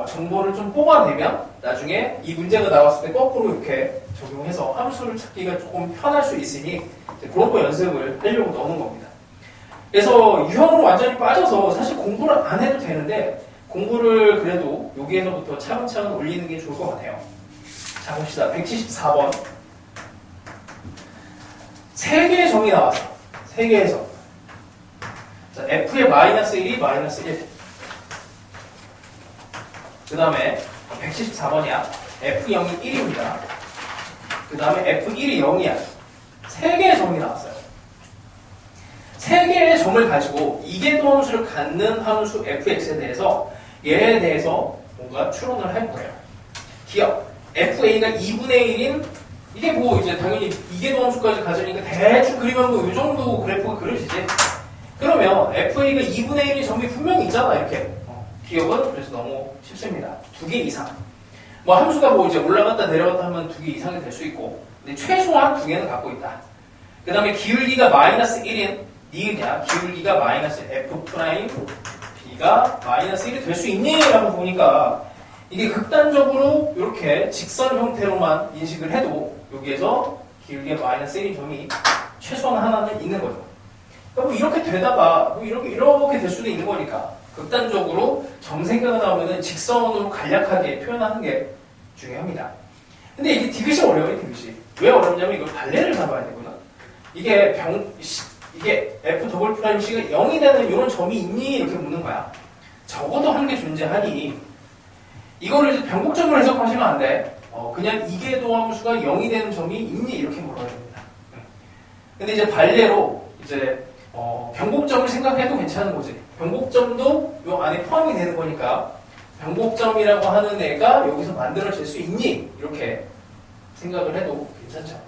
정보를 좀 뽑아내면 나중에 이 문제가 나왔을 때 거꾸로 이렇게 적용해서 함수를 찾기가 조금 편할 수 있으니 그런 거 연습을 하려고 넣는 겁니다. 그래서 유형으로 완전히 빠져서 사실 공부를 안 해도 되는데 공부를 그래도 여기에서부터 차근차근 올리는 게 좋을 것 같아요. 자 봅시다. 174번 3개의 점이 나왔어. 3개의 점. 자, f의 마이너스 1이 마이너스 1. 그 다음에 174번이야. F0이 1입니다. 그 다음에 F1이 0이야. 3개의 점이 나왔어요. 3개의 점을 가지고 이계도 함수를 갖는 함수 fx에 대해서 얘에 대해서 뭔가 추론을 할 거예요. 기억. fa가 2분의 1인 이게 뭐 이제 당연히 이계도 함수까지 가지니까 대충 그리면 뭐 이 정도 그래프가 그려지지. 그러면 fa가 2분의 1인 점이 분명히 있잖아 이렇게. 기억은 그래서 너무 쉽습니다. 2개 이상. 뭐 함수가 뭐 이제 올라갔다 내려갔다 하면 2개 이상이 될 수 있고, 근데 최소한 2개는 갖고 있다. 그 다음에 기울기가 마이너스 1인 니은이야. 기울기가 마이너스 F'B가 마이너스 1이 될 수 있니? 라고 보니까 이게 극단적으로 이렇게 직선 형태로만 인식을 해도 여기에서 기울기가 마이너스 1인 점이 최소한 하나는 있는 거죠. 그러니까 뭐 이렇게 되다가 뭐 이렇게 될 수도 있는 거니까 극단적으로 점생각이 나오면은 직선으로 간략하게 표현하는 게 중요합니다. 근데 이게 디귿이 어려워요, 디귿이. 왜 어렵냐면 이걸 발레를 잡아야 되구나. 이게 F''C가 0이 되는 이런 점이 있니? 이렇게 묻는 거야. 적어도 한 개 존재하니 이거를 이제 변곡점을 해석하시면 안 돼. 그냥 이계도 함수가 0이 되는 점이 있니? 이렇게 물어야 됩니다. 근데 이제 발레로 이제 변곡점을 생각해도 괜찮은 거지. 변곡점도 요 안에 포함이 되는 거니까 변곡점이라고 하는 애가 여기서 만들어질 수 있니? 이렇게 생각을 해도 괜찮죠.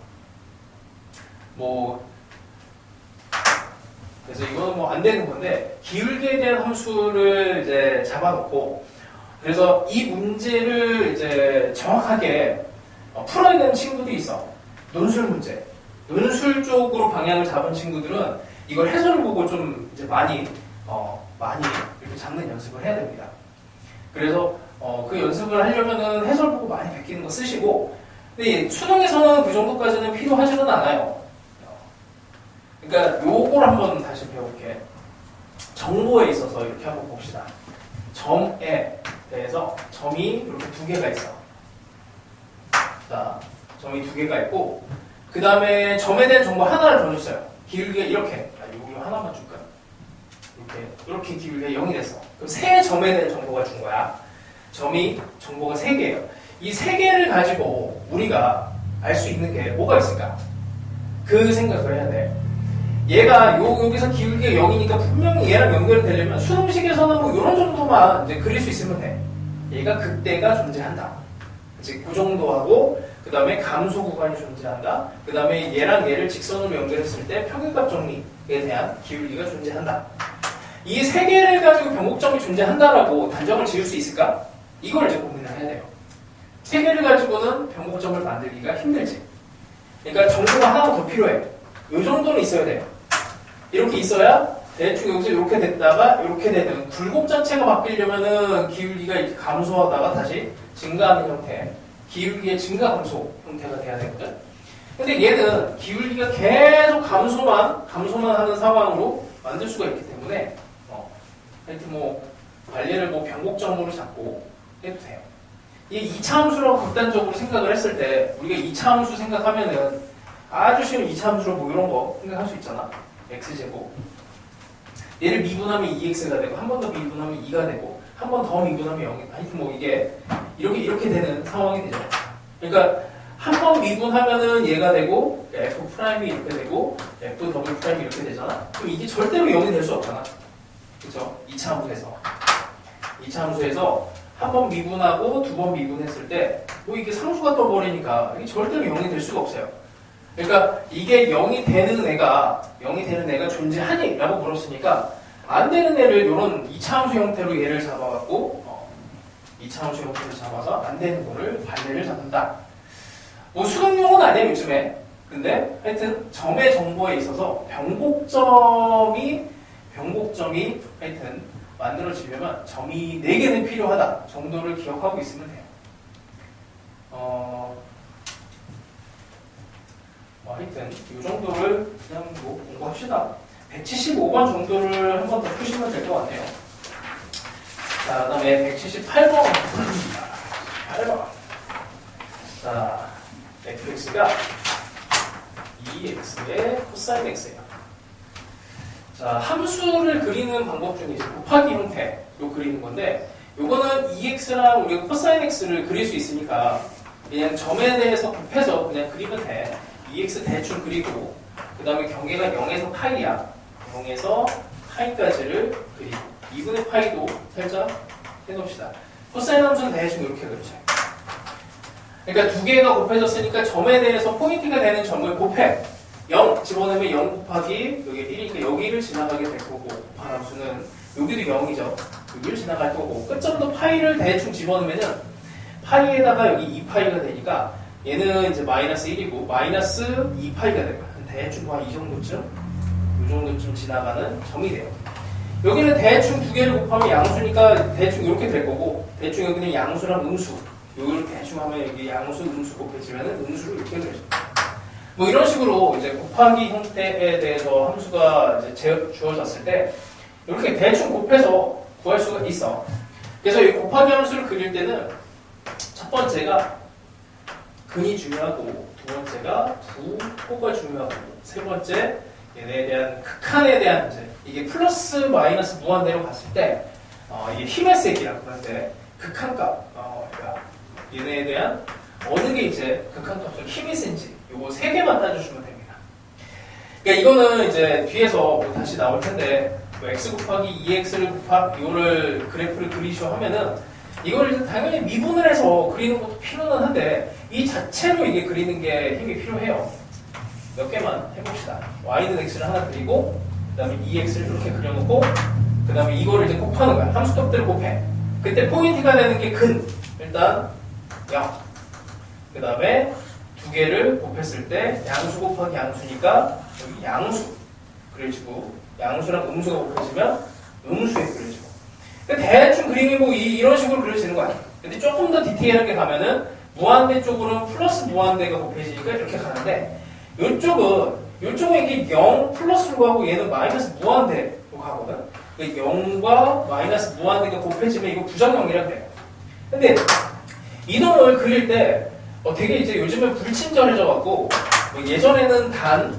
그래서 이거는 뭐 안 되는 건데 기울기에 대한 함수를 이제 잡아놓고 그래서 이 문제를 이제 정확하게 풀어야 되는 친구들이 있어. 논술 문제. 논술 쪽으로 방향을 잡은 친구들은 이걸 해설을 보고 좀 이제 많이 이렇게 잡는 연습을 해야 됩니다. 그래서 그 연습을 하려면은 해설 보고 많이 베끼는 거 쓰시고, 근데 수능에서는 그 정도까지는 필요하지는 않아요. 그러니까 요걸 한번 다시 배워볼게. 정보에 있어서 이렇게 한번 봅시다. 점에 대해서 점이 이렇게 2개가 있어. 자, 점이 2개가 있고, 그 다음에 점에 대한 정보 하나를 더 줬어요. 기울기가 이렇게. 이거 하나만 줄까? 이렇게 기울기가 0이 됐어. 그럼 세 점에 대한 정보가 준 거야. 정보가 3개예요. 이 세 개를 가지고 우리가 알 수 있는 게 뭐가 있을까? 그 생각을 해야 돼. 얘가 여기서 기울기가 0이니까 분명히 얘랑 연결이 되려면 수능식에서는 뭐 이런 정도만 이제 그릴 수 있으면 돼. 얘가 극대가 존재한다. 이제 그 정도 하고, 그 다음에 감소 구간이 존재한다. 그 다음에 얘랑 얘를 직선으로 연결했을 때 평균값 정리에 대한 기울기가 존재한다. 이 세 개를 가지고 변곡점이 존재한다라고 단정을 지을 수 있을까? 이걸 이제 고민을 해야 돼요. 세 개를 가지고는 변곡점을 만들기가 힘들지. 그러니까 정보가 하나가 더 필요해. 이 정도는 있어야 돼요. 이렇게 있어야 대충 여기서 이렇게 됐다가 이렇게 되는 굴곡 자체가 바뀌려면은 기울기가 이렇게 감소하다가 다시 증가하는 형태, 기울기의 증가 감소 형태가 돼야 되거든. 근데 얘는 기울기가 계속 감소만 하는 상황으로 만들 수가 있기 때문에 하여튼 뭐 관례를 뭐 변곡점으로 잡고 해도 돼요. 이 2차 함수라고 극단적으로 생각을 했을 때 우리가 2차 함수 생각하면은 아주 쉬운 2차 함수로 뭐 이런 거 생각할 수 있잖아. x제곱. 얘를 미분하면 2x가 되고 한 번 더 미분하면 2가 되고 한 번 더 미분하면 0이. 하여튼 뭐 이게 이렇게 되는 상황이 되죠. 그러니까 한 번 미분하면은 얘가 되고 f 프라임이 이렇게 되고 f 더블 프라임이 이렇게 되잖아. 그럼 이게 절대로 0이 될 수 없잖아. 그렇죠? 2차 함수에서. 2차 함수에서 한 번 미분하고 두 번 미분했을 때 뭐 이게 상수가 떠버리니까 이게 절대로 0이 될 수가 없어요. 그러니까 이게 0이 되는 애가 존재하니? 라고 물었으니까 안 되는 애를 이런 2차 함수 형태로 얘를 잡아갖고 2차 함수 형태로 잡아서 안 되는 거를 반대를 잡는다. 뭐 수능용은 아니에요 요즘에. 근데 하여튼 점의 정보에 있어서 변곡점이 하여튼 만들어지려면 점이 4개는 필요하다 정도를 기억하고 있으면 돼요. 하여튼 이 정도를 그냥 뭐 공부합시다. 175번 정도를 한 번 더 푸시면 될 것 같네요. 자, 그 다음에 178번. 8번. 자, fx가 2x의 코사인 x예요. 자, 함수를 그리는 방법 중에 이제 곱하기 형태로 그리는 건데, 요거는 2x랑 우리가 코사인 x를 그릴 수 있으니까 그냥 점에 대해서 곱해서 그냥 그리면 돼. 2x 대충 그리고 그 다음에 경계가 0에서 파이야. 0에서 파이까지를 그리고 2분의 파이도 살짝 해놓읍시다. 코사인 함수는 대충 이렇게 그리죠. 그러니까 두 개가 곱해졌으니까 점에 대해서 포인트가 되는 점을 곱해. 0 집어넣으면 0 곱하기 여기 1이니까 여기를 지나가게 될 거고 곱한 함수는 여기도 0이죠. 여기를 지나갈 거고 끝점도 파이를 대충 집어넣으면은 파이에다가 여기 2파이가 되니까 얘는 이제 마이너스 1이고 마이너스 2파이가 돼요. 대충 한 이 정도쯤 이 정도쯤 지나가는 점이 돼요. 여기는 대충 두 개를 곱하면 양수니까 대충 이렇게 될 거고 대충 여기는 양수랑 음수 이걸 대충 하면 여기 양수 음수 곱해지면은 음수를 이렇게 되죠. 뭐 이런 식으로 이제 곱하기 형태에 대해서 함수가 이제 주어졌을 때 이렇게 대충 곱해서 구할 수가 있어. 그래서 이 곱하기 함수를 그릴 때는 첫 번째가 근이 중요하고 두 번째가 부호가 중요하고 세 번째 얘네에 대한 극한에 대한 이제 이게 플러스 마이너스 무한대로 갔을 때 이게 힘의 세기라고 하는데 극한값 그러니까 얘네에 대한 어느 게 이제 극한값으로 힘이 센지 요거 세 개만 따주시면 됩니다. 그러니까 이거는 이제 뒤에서 뭐 다시 나올 텐데 뭐 x 곱하기 2x를 이거를 그래프를 그리시오 하면은 이걸 당연히 미분을 해서 그리는 것도 필요는 한데 이 자체로 이게 그리는 게 힘이 필요해요. 몇 개만 해봅시다. y는 x를 하나 그리고 그 다음에 2x를 이렇게 그려놓고 그 다음에 이거를 이제 곱하는 거야. 함수값들을 곱해. 그때 포인트가 되는 게 근. 일단 0. 그 다음에 두 개를 곱했을 때 양수 곱하기 양수니까 여기 양수 그려지고 양수랑 음수가 곱해지면 음수에 그려지고 대충 그림이 뭐 이런 식으로 그려지는 거야. 근데 조금 더 디테일하게 가면은 무한대 쪽으로는 플러스 무한대가 곱해지니까 이렇게 가는데 이쪽은 이게 0 플러스로 가고 얘는 마이너스 무한대로 가거든. 0과 마이너스 무한대가 곱해지면 이거 부정형이라고 해요. 근데 이놈을 그릴 때 되게 이제 요즘에 불친절해져갖고 예전에는 단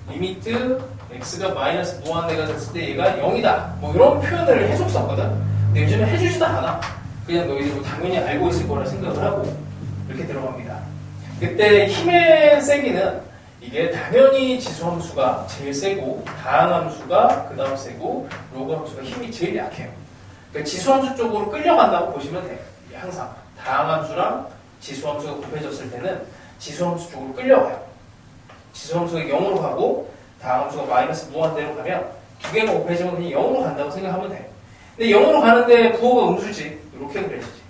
리미트 x가 마이너스 무한대가 됐을 때 얘가 0이다 뭐 이런 표현을 해줬었거든. 근데 요즘에 해주지도 않아. 그냥 너희들 뭐 당연히 알고 있을 거라 생각을 하고 이렇게 들어갑니다. 그때 힘의 세기는 이게 당연히 지수함수가 제일 세고 다항함수가 그 다음 세고 로그함수가 힘이 제일 약해요. 그러니까 지수함수 쪽으로 끌려간다고 보시면 돼요. 항상 다항함수랑 지수함수가 곱해졌을 때는 지수함수 쪽으로 끌려가요. 지수함수가 0으로 가고 다항함수가 마이너스 무한대로 가면 두 개가 곱해지면 그냥 0으로 간다고 생각하면 돼요. 근데 0으로 가는데 부호가 음수지. 이렇게 그려지지.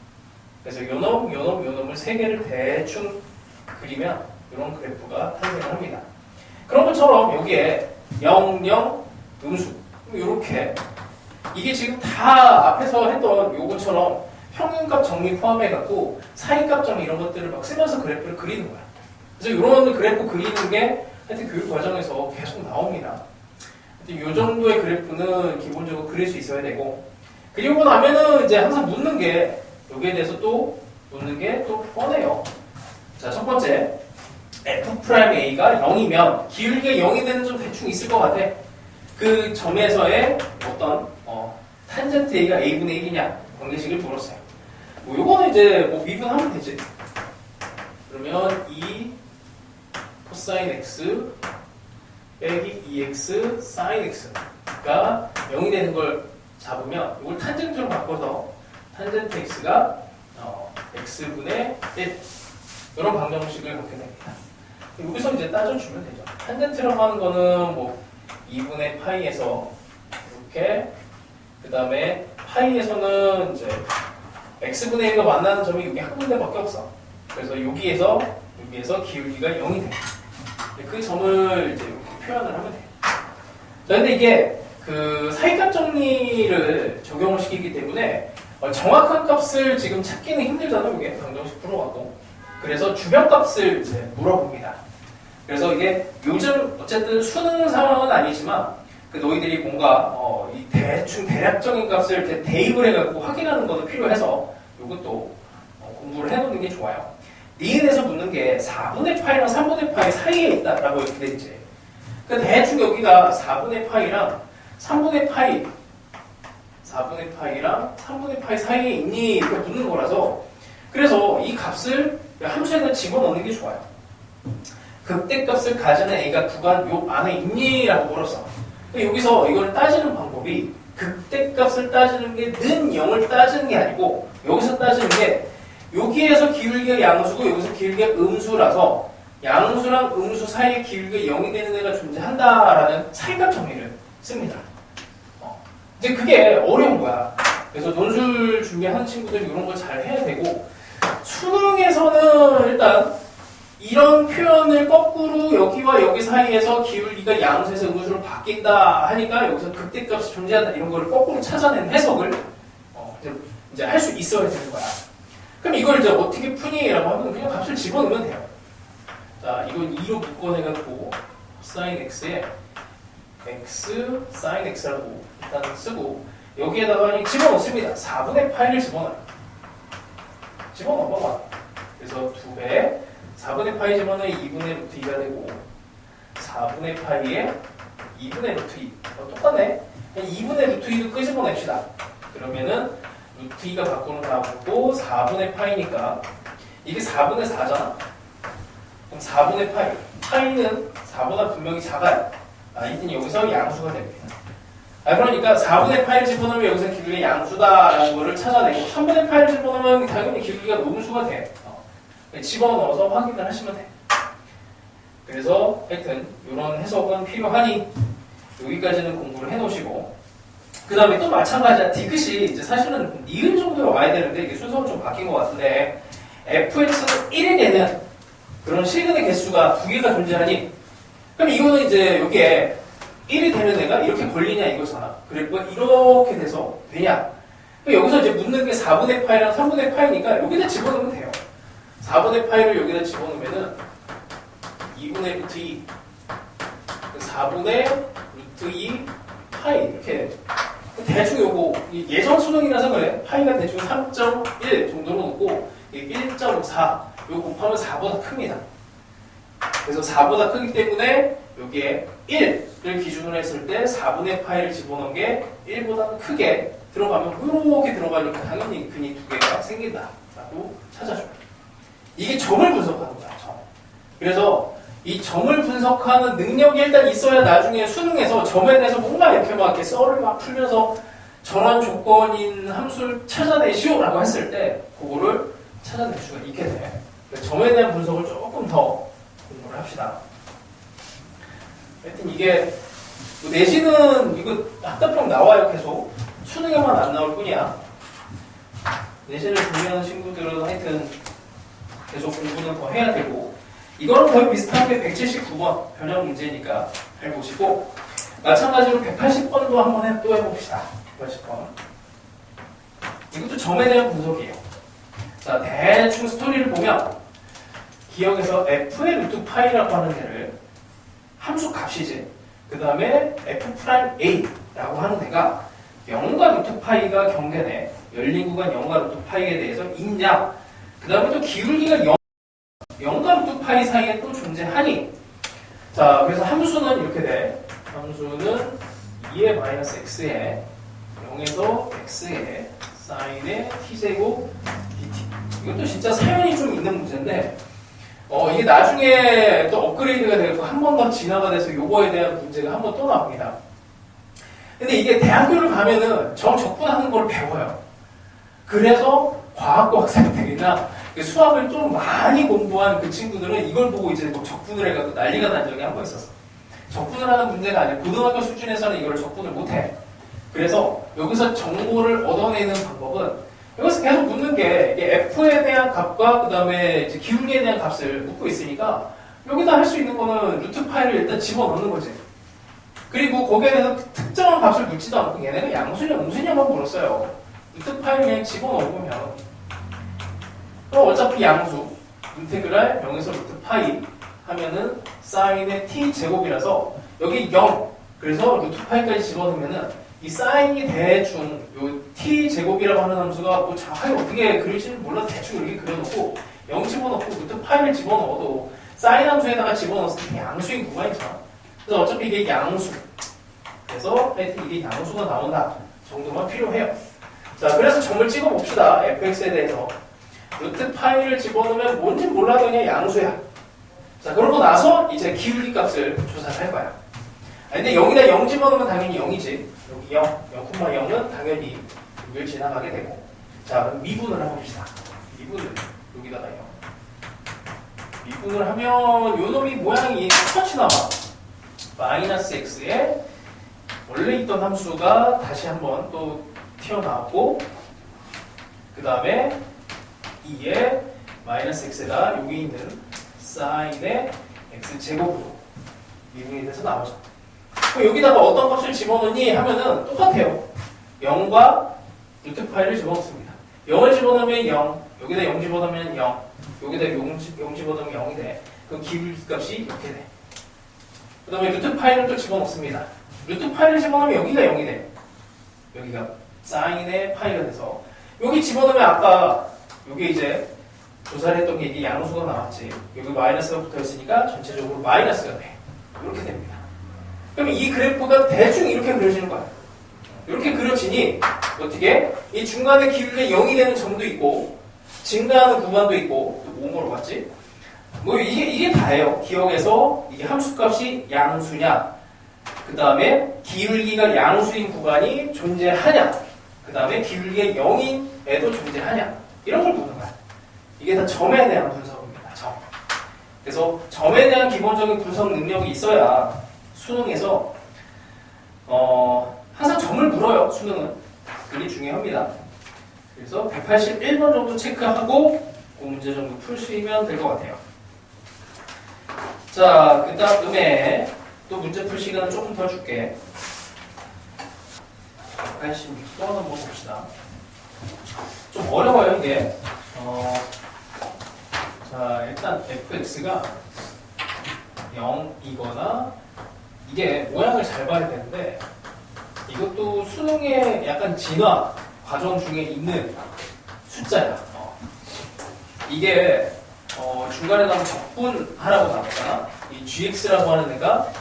그래서 요놈을 세 개를 대충 그리면 이런 그래프가 탄생을 합니다. 그런 것처럼 여기에 0, 0, 음수 이렇게 이게 지금 다 앞에서 했던 요거처럼 평균값 정리 포함해갖고 사이값 정리 이런 것들을 막 쓰면서 그래프를 그리는 거야. 그래서 이런 그래프 그리는 게 하여튼 교육 과정에서 계속 나옵니다. 이 정도의 그래프는 기본적으로 그릴 수 있어야 되고 그리고 나면은 이제 항상 묻는 게 여기에 대해서 또 묻는 게 또 뻔해요. 자, 첫 번째 F'A가 0이면 기울기가 0이 되는 좀 대충 있을 것 같아. 그 점에서의 어떤 탄젠트 A가 A분의 1이냐 관계식을 물었어요. 뭐 요거는 이제 뭐 미분하면 되지. 그러면 2 코사인 X 빼기 2X 사인 X가 0이 되는 걸 잡으면 이걸 탄젠트로 바꿔서 탄젠트 X가 X분의 1 이런 방정식을 갖게 됩니다. 여기서 이제 따져주면 되죠. 탄젠트라고 하는 거는 뭐 2분의 파이에서 이렇게 그 다음에 파이에서는 이제 X분의 1과 만나는 점이 여기 한 군데밖에 없어. 그래서 여기에서 기울기가 0이 돼. 그 점을 이제 이렇게 표현을 하면 돼요. 자, 근데 이게 그 사이값 정리를 적용을 시키기 때문에 정확한 값을 지금 찾기는 힘들잖아요. 이게 방정식 풀어갖고. 그래서 주변값을 이제 물어봅니다. 그래서 이게 요즘 어쨌든 수능 상황은 아니지만 그 너희들이 뭔가 이 대충 대략적인 값을 이렇게 대입을 해갖고 확인하는 것도 필요해서 이것도 공부를 해놓는 게 좋아요. 니은에서 묻는 게 4분의 파이랑 3분의 파이 사이에 있다라고 이렇게 돼 있지. 그 대충 여기가 4분의 파이랑 3분의 파이 4분의 파이랑 3분의 파이 사이에 있니? 이렇게 묻는 거라서 그래서 이 값을 함수에다 집어넣는 게 좋아요. 극대값을 가지는 A가 구간 요 안에 있니? 라고 물었어. 여기서 이걸 따지는 방법이 극대값을 따지는 게 는 0을 따지는 게 아니고 여기서 따지는 게 여기에서 기울기가 양수고 여기서 기울기가 음수라서 양수랑 음수 사이에 기울기가 0이 되는 애가 존재한다라는 사이값 정리를 씁니다. 이제 그게 어려운 거야. 그래서 논술 준비하는 친구들이 이런 걸 잘 해야 되고 수능에서는 일단 이런 표현을 거꾸로 여기와 여기 사이에서 기울기가 양수에서 음수로 바뀐다 하니까 여기서 극대값이 존재한다 이런 거를 거꾸로 찾아낸 해석을 이제 할 수 있어야 되는 거야. 그럼 이걸 이제 어떻게 푸니라고 하면 그냥 값을 집어넣으면 돼요. 자, 이건 2로 묶어내갖고 사인 x에 x 사인 x라고 일단 쓰고 여기에다가 그냥 집어넣습니다. 4분의 파이를 집어넣어요. 집어넣어봐. 그래서 2배 4분의 파이 집어넣으면 2분의 루트 2가 되고 4분의 파이에 2분의 루트 2 똑같네. 2분의 루트 2도 끄집어냅시다. 그러면은 루트 2가 밖으로 나오고 4분의 파이니까 이게 4분의 4잖아. 그럼 4분의 파이 파이는 4보다 분명히 작아요. 이땐 여기서 양수가 됩니다. 그러니까 4분의 파이를 집어넣으면 여기서 기울기가 양수다라는 거를 찾아내고 3분의 파이를 집어넣으면 당연히 기울기가 음수가 돼. 집어넣어서 확인을 하시면 돼. 그래서 하여튼 이런 해석은 필요하니 여기까지는 공부를 해놓으시고 그 다음에 또 마찬가지야. 디귿이 이제 사실은 니은 정도로 와야 되는데 이게 순서가 좀 바뀐 것 같은데 fx는 1이 되는 그런 실근의 개수가 두 개가 존재하니 그럼 이거는 이제 여기에 1이 되는 애가 이렇게 걸리냐 이거잖아. 그리고 이렇게 돼서 되냐. 여기서 이제 묻는 게 4분의 파이랑 3분의 파이니까 여기다 집어넣으면 돼요. 4분의 파이를 여기다 집어넣으면은 2분의 루트 2 4분의 루트 2 파이 이렇게 대충 요거 예전 수능이라서 그래. 파이가 대충 3.1 정도로 놓고 1.4 요거 곱하면 4보다 큽니다. 그래서 4보다 크기 때문에 여기에 1을 기준으로 했을 때 4분의 파이를 집어넣은 게 1보다 크게 들어가면 이렇게 들어가니까 당연히 근이 두 개가 생긴다라고 찾아줘요. 이게 점을 분석하는 거야. 점. 그래서 이 점을 분석하는 능력이 일단 있어야 나중에 수능에서 점에 대해서 뭔가 이렇게 막 이렇게 썰을 막 풀면서 저런 조건인 함수를 찾아내시오라고 했을 때 그거를 찾아낼 수가 있게 돼. 점에 대한 분석을 조금 더 공부를 합시다. 하여튼 이게 내신은 이거 학답형 나와요. 계속 수능에만 안 나올 뿐이야. 내신을 준비하는 친구들은 하여튼 계속 공부는 더 해야 되고, 이거는 거의 비슷한 게 179번 변형 문제니까 잘 보시고, 마찬가지로 180번도 한번 또 해봅시다. 180번. 이것도 점에 대한 분석이에요. 자, 대충 스토리를 보면 기억에서 f의 루트 파이라고 하는 데를 함수 값이지. 그 다음에 f'A라고 하는 데가 0과 루트 파이가 경계네. 열린 구간 0과 루트 파이에 대해서 있냐. 그 다음에 또 기울기가 0과 루트 파이 사이에 또 존재하니. 자, 그래서 함수는 이렇게 돼. 함수는 2의 마이너스 x에 0에서 x에 사인의 t제곱 dt. 이것도 진짜 사연이 좀 있는 문제인데, 이게 나중에 또 업그레이드가 되고 한 번 더 진화가 돼서 요거에 대한 문제가 한 번 또 나옵니다. 근데 이게 대학교를 가면은 적분하는 걸 배워요. 그래서 과학고 학생들이나 수학을 좀 많이 공부한 그 친구들은 이걸 보고 이제 뭐 적분을 해가지고 난리가 난 적이 한 번 있었어. 적분을 하는 문제가 아니라 고등학교 수준에서는 이걸 적분을 못해. 그래서 여기서 정보를 얻어내는 방법은 여기서 계속 묻는 게 f에 대한 값과 그 다음에 기울기에 대한 값을 묻고 있으니까 여기다 할 수 있는 거는 루트 파이를 일단 집어넣는 거지. 그리고 거기에 대해서 특정한 값을 묻지도 않고 얘네가 양수냐 음수냐만 물었어요. 루트 파이를 그냥 집어넣으면 그럼 어차피 양수 인테그랄 0에서 루트 파이 하면은 사인의 t 제곱이라서 여기 0 그래서 루트 파이까지 집어넣으면은 이 사인이 대충 요 t 제곱이라고 하는 함수가 뭐 정확하게 어떻게 그릴지는 몰라도 대충 이렇게 그려놓고 0 집어넣고 루트 파이를 집어넣어도 사인 함수에다가 집어넣었을 때 양수인 구간이잖아. 그래서 어차피 이게 양수. 그래서 하여튼 이게 양수가 나온다 정도만 필요해요. 자, 그래서 점을 찍어봅시다. fx에 대해서. 루트 파이를 집어넣으면 뭔지 몰라도 그냥 양수야. 자, 그러고 나서 이제 기울기 값을 조사를 할 거야. 근데 0에다 0 집어넣으면 당연히 0이지. 여기 0, 0,0은 당연히 여기를 지나가게 되고. 자, 그럼 미분을 해봅시다. 미분을 여기다가 0. 미분을 하면 요 놈이 모양이 똑같이 나와. 마이너스 x에 원래 있던 함수가 다시 한번 또 튀어나왔고, 그 다음에 2에 마이너스 x에다 여기 있는 사인의 x제곱으로 미분이 돼서 나오죠. 그럼 여기다가 어떤 값을 집어넣니 하면은 똑같아요. 0과 루트 파이를 집어넣습니다. 0을 집어넣으면 0, 여기다 0 집어넣으면 0, 여기다 0 집어넣으면 0이 돼. 그럼 기울기 값이 이렇게 돼. 그 다음에 루트 파이를 또 집어넣습니다. 루트 파이를 집어넣으면 여기가 0이 돼. 여기가 사인의 파이가 돼서 여기 집어넣으면 아까 여기 이제 조사를 했던 게 이게 양수가 나왔지. 여기 마이너스가 붙어 있으니까 전체적으로 마이너스가 돼. 이렇게 됩니다. 그럼 이 그래프가 대충 이렇게 그려지는 거야. 이렇게 그려지니 어떻게? 이 중간에 기울기가 0이 되는 점도 있고 증가하는 구간도 있고 또 뭐로 봤지? 뭐 이게 다예요. 기억에서 이게 함수값이 양수냐, 그 다음에 기울기가 양수인 구간이 존재하냐, 그 다음에 기울기가 0인 애도 존재하냐, 이런 걸 보는 거야. 이게 다 점에 대한 분석입니다. 점. 그래서 점에 대한 기본적인 분석 능력이 있어야 수능에서 항상 점을 물어요. 수능은. 그게 중요합니다. 그래서 181번 정도 체크하고 그 문제 정도 풀시면 될 것 같아요. 자, 그 다음에 또 문제 풀 시간을 조금 더 줄게. 186번 한번 봅시다. 좀 어려워요, 이게. 자, 일단 fx가 0이거나 이게 모양을 잘 봐야 되는데 이것도 수능의 약간 진화 과정 중에 있는 숫자야. 이게 중간에 나오면 적분하라고 나왔잖아. 이 gx라고 하는 애가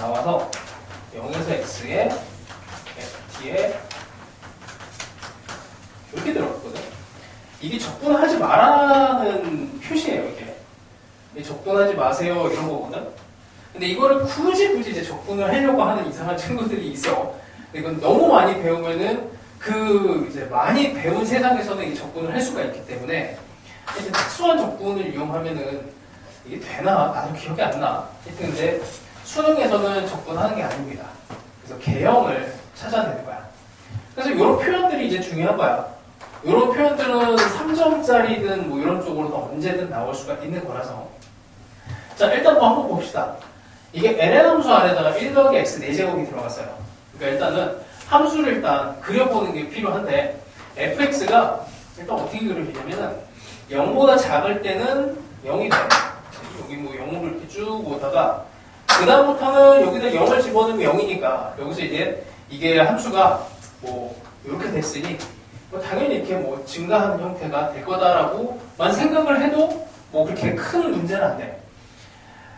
나와서 0에서 x에 ft에 이렇게 들어갔거든. 이게 적분하지 말라는 표시예요. 이게 적분하지 마세요 이런 거거든. 근데 이거를 굳이 이제 적분을 하려고 하는 이상한 친구들이 있어. 근데 이건 너무 많이 배우면은 이제 많이 배운 세상에서는 이 적분을 할 수가 있기 때문에 이제 특수한 적분을 이용하면은 이게 되나? 나도 기억이 안 나. 하여튼 근데 수능에서는 적분하는 게 아닙니다. 그래서 개형을 찾아내는 거야. 그래서 이런 표현들이 이제 중요한 거야. 이런 표현들은 3점짜리든 뭐 이런 쪽으로도 언제든 나올 수가 있는 거라서. 자, 일단 뭐 한번 봅시다. 이게 ln 함수 안에다가 1 더하기 x 4제곱이 들어갔어요. 그러니까 일단은 함수를 일단 그려보는 게 필요한데 fx가 일단 어떻게 그려지냐면은 0보다 작을 때는 0이 돼. 여기 뭐 0으로 이렇게 쭉 오다가 그 다음부터는 여기다 0을 집어넣으면 0이니까 여기서 이제 이게 함수가 뭐 이렇게 됐으니 뭐 당연히 이렇게 뭐 증가하는 형태가 될 거다라고만 생각을 해도 뭐 그렇게 큰 문제는 안 돼.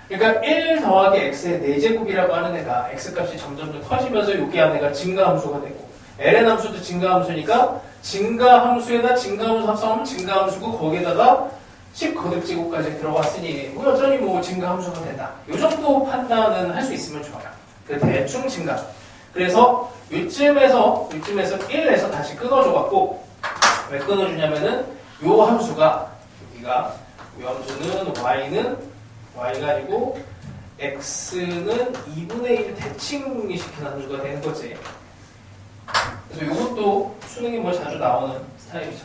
그러니까 1 더하기 x의 4제곱이라고 하는 애가 x값이 점점 커지면서 여기 안에가 증가함수가 되고 ln 함수도 증가함수니까 증가함수에다 증가함수 합성하면 증가함수고 거기에다가 10거듭제곱까지 들어갔으니 뭐 여전히 뭐 증가함수가 된다. 이 정도 판단은 할 수 있으면 좋아요. 그 대충 증가. 그래서 이쯤에서 1에서 다시 끊어줘갖고 왜 끊어주냐면은 요 함수가 여기가 이 함수는 y가 아니고 x는 2분의 1 대칭이 시키는 함수가 되는 거지. 그래서 이것도 수능에 뭐 자주 나오는 스타일이죠.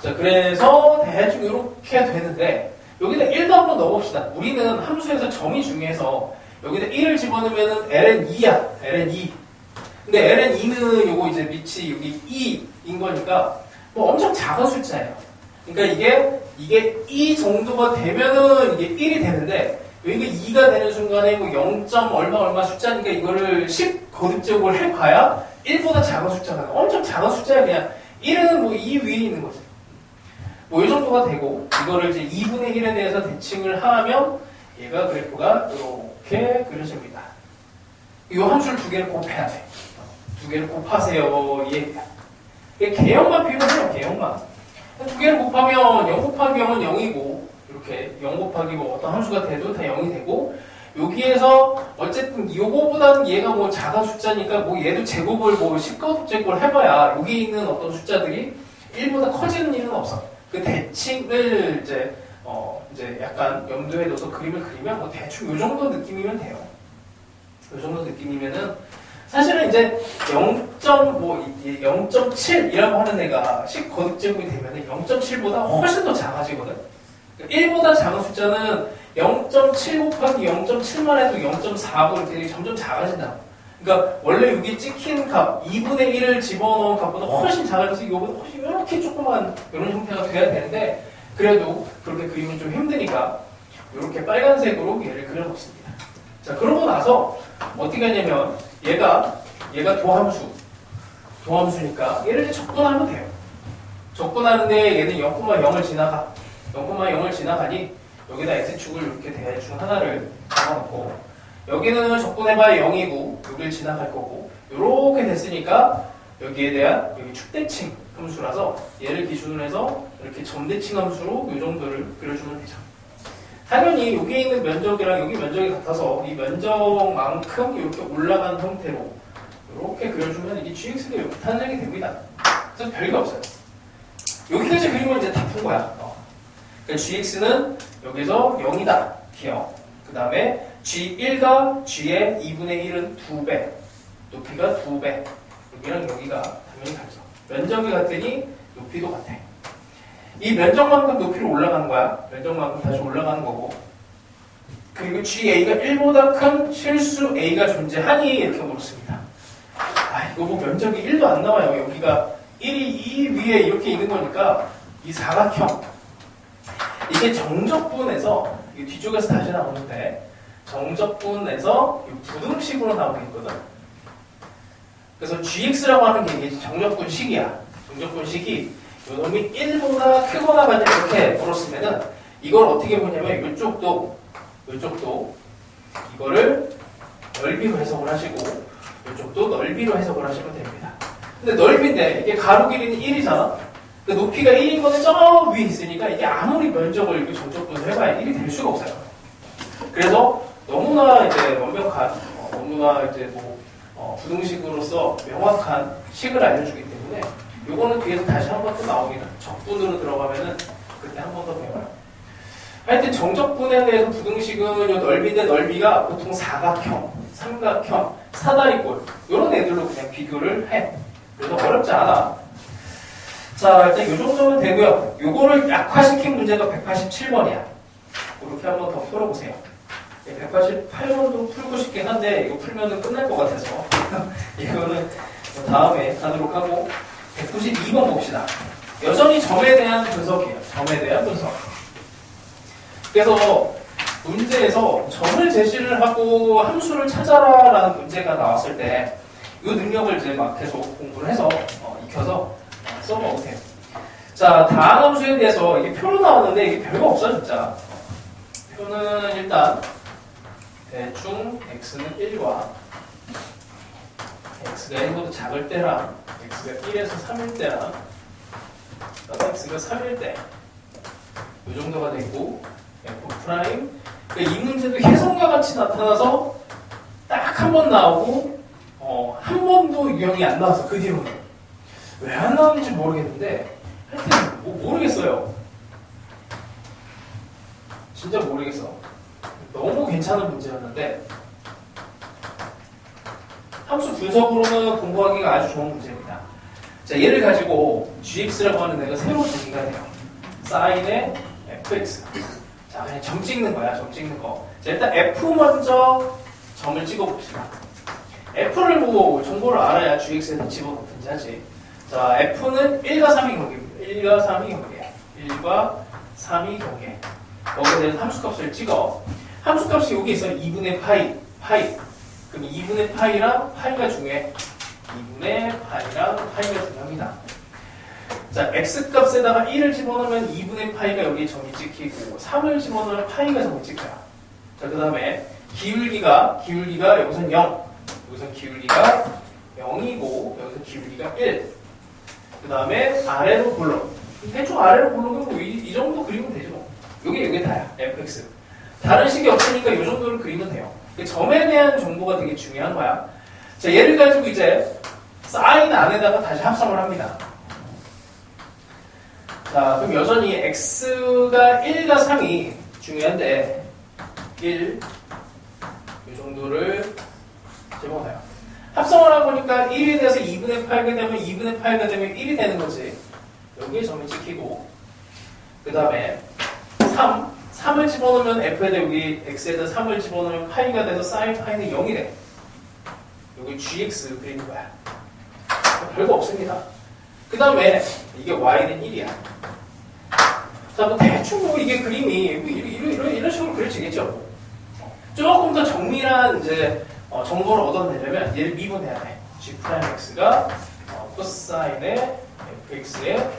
자, 그래서 대충 이렇게 되는데 여기다 1도 한번 넣어봅시다. 우리는 함수에서 점이 중요해서 여기다 1을 집어넣으면 ln2야. ln2. 근데 ln2는 요거 이제 밑이 여기 2인 거니까 뭐 엄청 작은 숫자예요. 그러니까 이게 2 정도가 되면은 이게 1이 되는데 여기가 2가 되는 순간에 뭐 0. 얼마 숫자니까 이거를 10 거듭제곱을 해봐야 1보다 작은 숫자가 나와. 엄청 작은 숫자야. 그냥 1은 뭐 2 위에 있는 거지. 뭐 이 정도가 되고 이거를 이제 2분의 1에 대해서 대칭을 하면 얘가 그래프가 이렇게 그려집니다. 이 함수를 두 개를 곱해야 돼. 두 개를 곱하세요. 이 얘기야. 개형만 필요해요. 개형만. 두 개를 곱하면 0 곱하기 0은 0이고 이렇게 0 곱하기 뭐 어떤 함수가 돼도 다 0이 되고 여기에서 어쨌든 요거보다는 얘가 뭐 작은 숫자니까 뭐 얘도 제곱을 뭐 10거듭제곱을 해봐야 여기 있는 어떤 숫자들이 1보다 커지는 일은 없어. 그 대칭을 이제 약간 염두에 둬서 그림을 그리면 뭐 대충 요 정도 느낌이면 돼요. 요 정도 느낌이면은 사실은 이제 0.7이라고 하는 애가 10거듭제곱이 되면 0.7보다 훨씬 더 작아지거든. 1보다 작은 숫자는 0.7 곱하기 0.7만 해도 0.4로 되게 점점 작아진다. 그러니까 원래 여기 찍힌 값 2분의 1을 집어넣은 값보다 훨씬 작아져서 이거보다 훨씬 이렇게 조그만 이런 형태가 돼야 되는데 그래도 그렇게 그리면 좀 힘드니까 이렇게 빨간색으로 얘를 그려놓습니다. 자, 그러고 나서 어떻게 하냐면 얘가 도함수니까 얘를 이제 적분하면 돼요. 적분하는데 얘는 0,0을 지나가. 0,0을 지나가니 여기다 x축을 이렇게 대충 하나를 잡아놓고 여기는 적분해봐야 0이고 여기를 지나갈 거고 이렇게 됐으니까 여기에 대한 여기 축대칭 함수라서 얘를 기준으로 해서 이렇게 점대칭 함수로 이 정도를 그려주면 되죠. 당연히 여기 있는 면적이랑 여기 면적이 같아서 이 면적만큼 이렇게 올라가는 형태로 이렇게 그려주면 이게 gx가 이렇게 탄생이 됩니다. 그래서 별게 없어요. 여기까지 그리면 이제 다 푼 거야. 그러니까 gx는 여기서 0이다. 기억. 그 다음에 g1과 g의 2분의 1은 2배. 높이가 2배. 여기랑 여기가 당연히 같죠. 면적이 같으니 높이도 같아. 이 면적만큼 높이로 올라가는 거야. 면적만큼 다시 올라가는 거고. 그리고 GA가 1보다 큰 실수 A가 존재하니 이렇게 물었습니다. 아, 이거 뭐 면적이 1도 안 나와요. 여기가 1이 이 위에 이렇게 있는 거니까 이 사각형. 이게 정적분에서 뒤쪽에서 다시 나오는데 정적분에서 부등식으로 나오겠거든. 그래서 GX라고 하는 게 이게 정적분식이야. 정적분식이 요 놈이 1보다 크거나 같냐 이렇게 물었으면은 이걸 어떻게 보냐면 이쪽도 이거를 넓이로 해석을 하시고 이쪽도 넓이로 해석을 하시면 됩니다. 근데 넓이인데 이게 가로 길이는 1이잖아. 근데 높이가 1인 거는 저 위에 있으니까 이게 아무리 면적을 이렇게 정적분을 해봐야 1이 될 수가 없어요. 그래서 너무나 이제 완벽한, 너무나 이제 부등식으로서 명확한 식을 알려주기 때문에 요거는 뒤에서 다시 한 번 또 나옵니다. 적분으로 들어가면은 그때 한 번 더 배워요. 하여튼 정적분에 대해서 부등식은 요 넓이인데 넓이가 보통 사각형, 삼각형, 사다리꼴 이런 애들로 그냥 비교를 해. 그래서 어렵지 않아. 자, 일단 요 정도면 되고요. 요거를 약화시킨 문제가 187번이야. 이렇게 한번 더 풀어보세요. 188번도 풀고 싶긴 한데 이거 풀면은 끝날 것 같아서 이거는 다음에 하도록 하고 192번 봅시다. 여전히 점에 대한 분석이에요. 점에 대한 분석. 그래서 문제에서 점을 제시를 하고 함수를 찾아라 라는 문제가 나왔을 때 이 능력을 이제 막 계속 공부를 해서 익혀서 써먹으세요. 자, 다항함수에 대해서 이게 표로 나왔는데 이게 별거 없어 진짜. 표는 일단 대충 x는 1과 x가 1보다 작을 때랑 x가 1에서 3일 때랑 x가 3일 때 이 정도가 되고 f 프라임 이 문제도 혜성과 같이 나타나서 딱 한 번 나오고 한 번도 유형이 안 나와서 그 뒤로는 왜 안 나오는지 모르겠는데 하여튼 모르겠어요. 진짜 모르겠어. 너무 괜찮은 문제였는데 함수 분석으로는 공부하기가 아주 좋은 문제입니다. 자, 얘를 가지고 gx라고 하는 애가 새로 정의가 돼요. 사인의 fx. 자, 그냥 점 찍는 거야, 점 찍는 거. 자, 일단 f 먼저 점을 찍어봅시다. f를 보고 정보를 알아야 gx에서 집어넣든지 하지. 자, f는 1과 3이 경계입니다. 1과 3이 경계야. 1과 3이 경계. 여기에 대해서 함수값을 찍어. 함수값이 여기 있어요. 2분의 파이. 그럼 2분의 파이랑 파이가 중요해. 2분의 파이랑 파이가 중요합니다. 자, x값에다가 1을 집어넣으면 2분의 파이가 여기 점이 찍히고 3을 집어넣으면 파이가 점이 찍혀요. 자, 그 다음에 기울기가 여기선 0. 여기선 기울기가 0이고 여기서 기울기가 1. 그 다음에 아래로 볼록. 대충 아래로 볼록은 뭐 이 정도 그리면 되죠. 뭐. 요게 다야. fx. 다른 식이 없으니까 이 정도를 그리면 돼요. 점에 대한 정보가 되게 중요한 거야. 자, 얘를 가지고 이제 사인 안에다가 다시 합성을 합니다. 자, 그럼 여전히 x가 1과 3이 중요한데 1, 이 정도를 집어넣어요. 합성을 하고 보니까 1에 대해서 2분의 8가 되면 2분의 8가 되면 1이 되는 거지. 여기에 점이 찍히고 그 다음에 3을 집어넣으면 f에다 여기 x에다 3을 집어넣으면 파이가 돼서 사인 파이는 0이 돼. 여기 gx 그리는 거야. 별거 없습니다. 그 다음에 이게 y는 1이야. 자, 뭐 대충 뭐 이게 그림이 뭐 이런 식으로 그려지겠죠. 조금 더 정밀한 이제 정보를 얻어내려면 얘를 미분해야 돼. g'x가 코사인의 fx의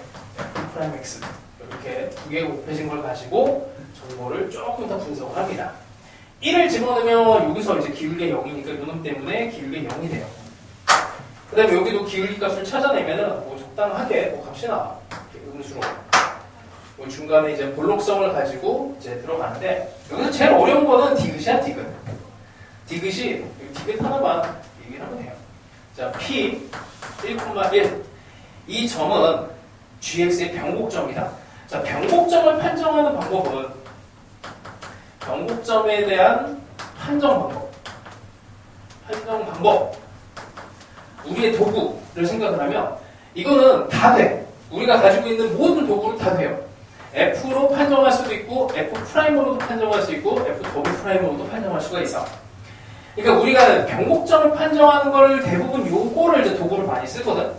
f'x 이렇게 두 개가 곱해진 걸 가지고 정보를 조금 더 분석을 합니다. 1을 집어넣으면 여기서 이제 기울기가 0이니까 이놈 때문에 기울기가 0이 돼요. 그 다음에 여기도 기울기 값을 찾아내면은 뭐 적당하게 뭐 값이 나와. 음수로. 뭐 중간에 이제 볼록성을 가지고 이제 들어가는데 여기서 제일 어려운 거는 디귿이야, 디귿. 디귿이 디귿 하나만 얘기를 하면 돼요. 자, P 1,1 이 점은 gx의 변곡점이다. 자, 변곡점을 판정하는 방법은 변곡점에 대한 판정 방법. 우리의 도구를 생각을 하면 이거는 다 돼. 우리가 가지고 있는 모든 도구를 다 돼요. F로 판정할 수도 있고 F'으로도 판정할 수 있고 F'으로도 판정할 수가 있어. 그러니까 우리가 변곡점을 판정하는 걸 대부분 요거를 이제 도구를 많이 쓰거든.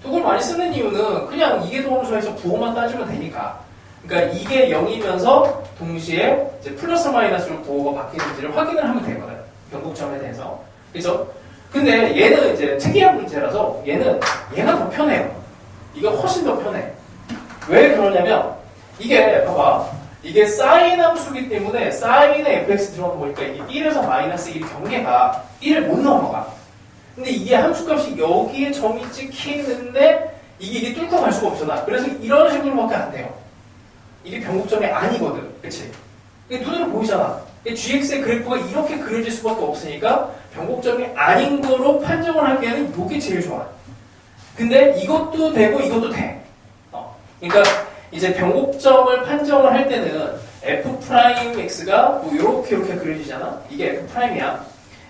도구를 많이 쓰는 이유는 그냥 이계도함수에서 부호만 따지면 되니까. 그러니까 이게 0이면서 동시에 이제 플러스 마이너스로 부호가 바뀌는지를 확인을 하면 되거든. 변곡점에 대해서. 그죠? 근데 얘는 이제 특이한 문제라서 얘가 더 편해요. 이게 훨씬 더 편해. 왜 그러냐면 이게 봐봐. 이게 사인 함수기 때문에 사인에 fx 들어가면 보니까 이게 1에서 마이너스 1 경계가 1을 못 넘어가. 근데 이게 함수값이 여기에 점이 찍히는데 이게 뚫고 갈 수가 없어 나. 그래서 이런 식으로밖에 안 돼요. 이게 변곡점이 아니거든. 그치? 이게 눈으로 보이잖아. gx의 그래프가 이렇게 그려질 수밖에 없으니까 변곡점이 아닌 거로 판정을 하기에는 이게 제일 좋아. 근데 이것도 되고 이것도 돼. 그러니까 이제 변곡점을 판정을 할 때는 f'x가 뭐 이렇게 그려지잖아. 이게 f'이야.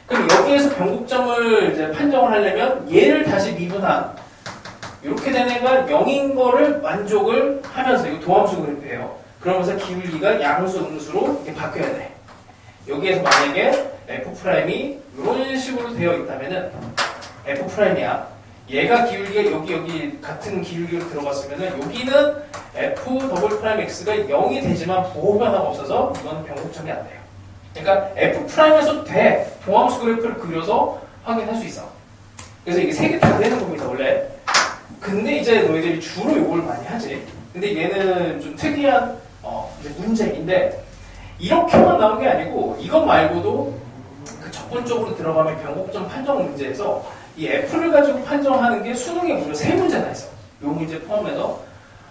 그럼 여기에서 변곡점을 이제 판정을 하려면 얘를 다시 미분한 이렇게 된 애가 0인 거를 만족을 하면서 이거 도함수 그래프예요. 그러면서 기울기가 양수, 음수로 이렇게 바뀌어야 돼. 여기에서 만약에 f'이 이런 식으로 되어 있다면은 f'이야. 얘가 기울기가 여기 같은 기울기로 들어갔으면은 여기는 f'(x가 0이 되지만 보호 변화가 없어서 이건 변곡점이 안 돼요. 그러니까 f'에서도 돼. 도함수 그래프를 그려서 확인할 수 있어. 그래서 이게 세 개 다 되는 겁니다, 원래. 근데 이제 너희들이 주로 이걸 많이 하지. 근데 얘는 좀 특이한 문제인데 이렇게만 나온 게 아니고 이것 말고도 그 접근적으로 들어가면 변곡점 판정 문제에서 이 f를 가지고 판정하는 게 수능에 무려 3문제나 있어. 이 문제 포함해서.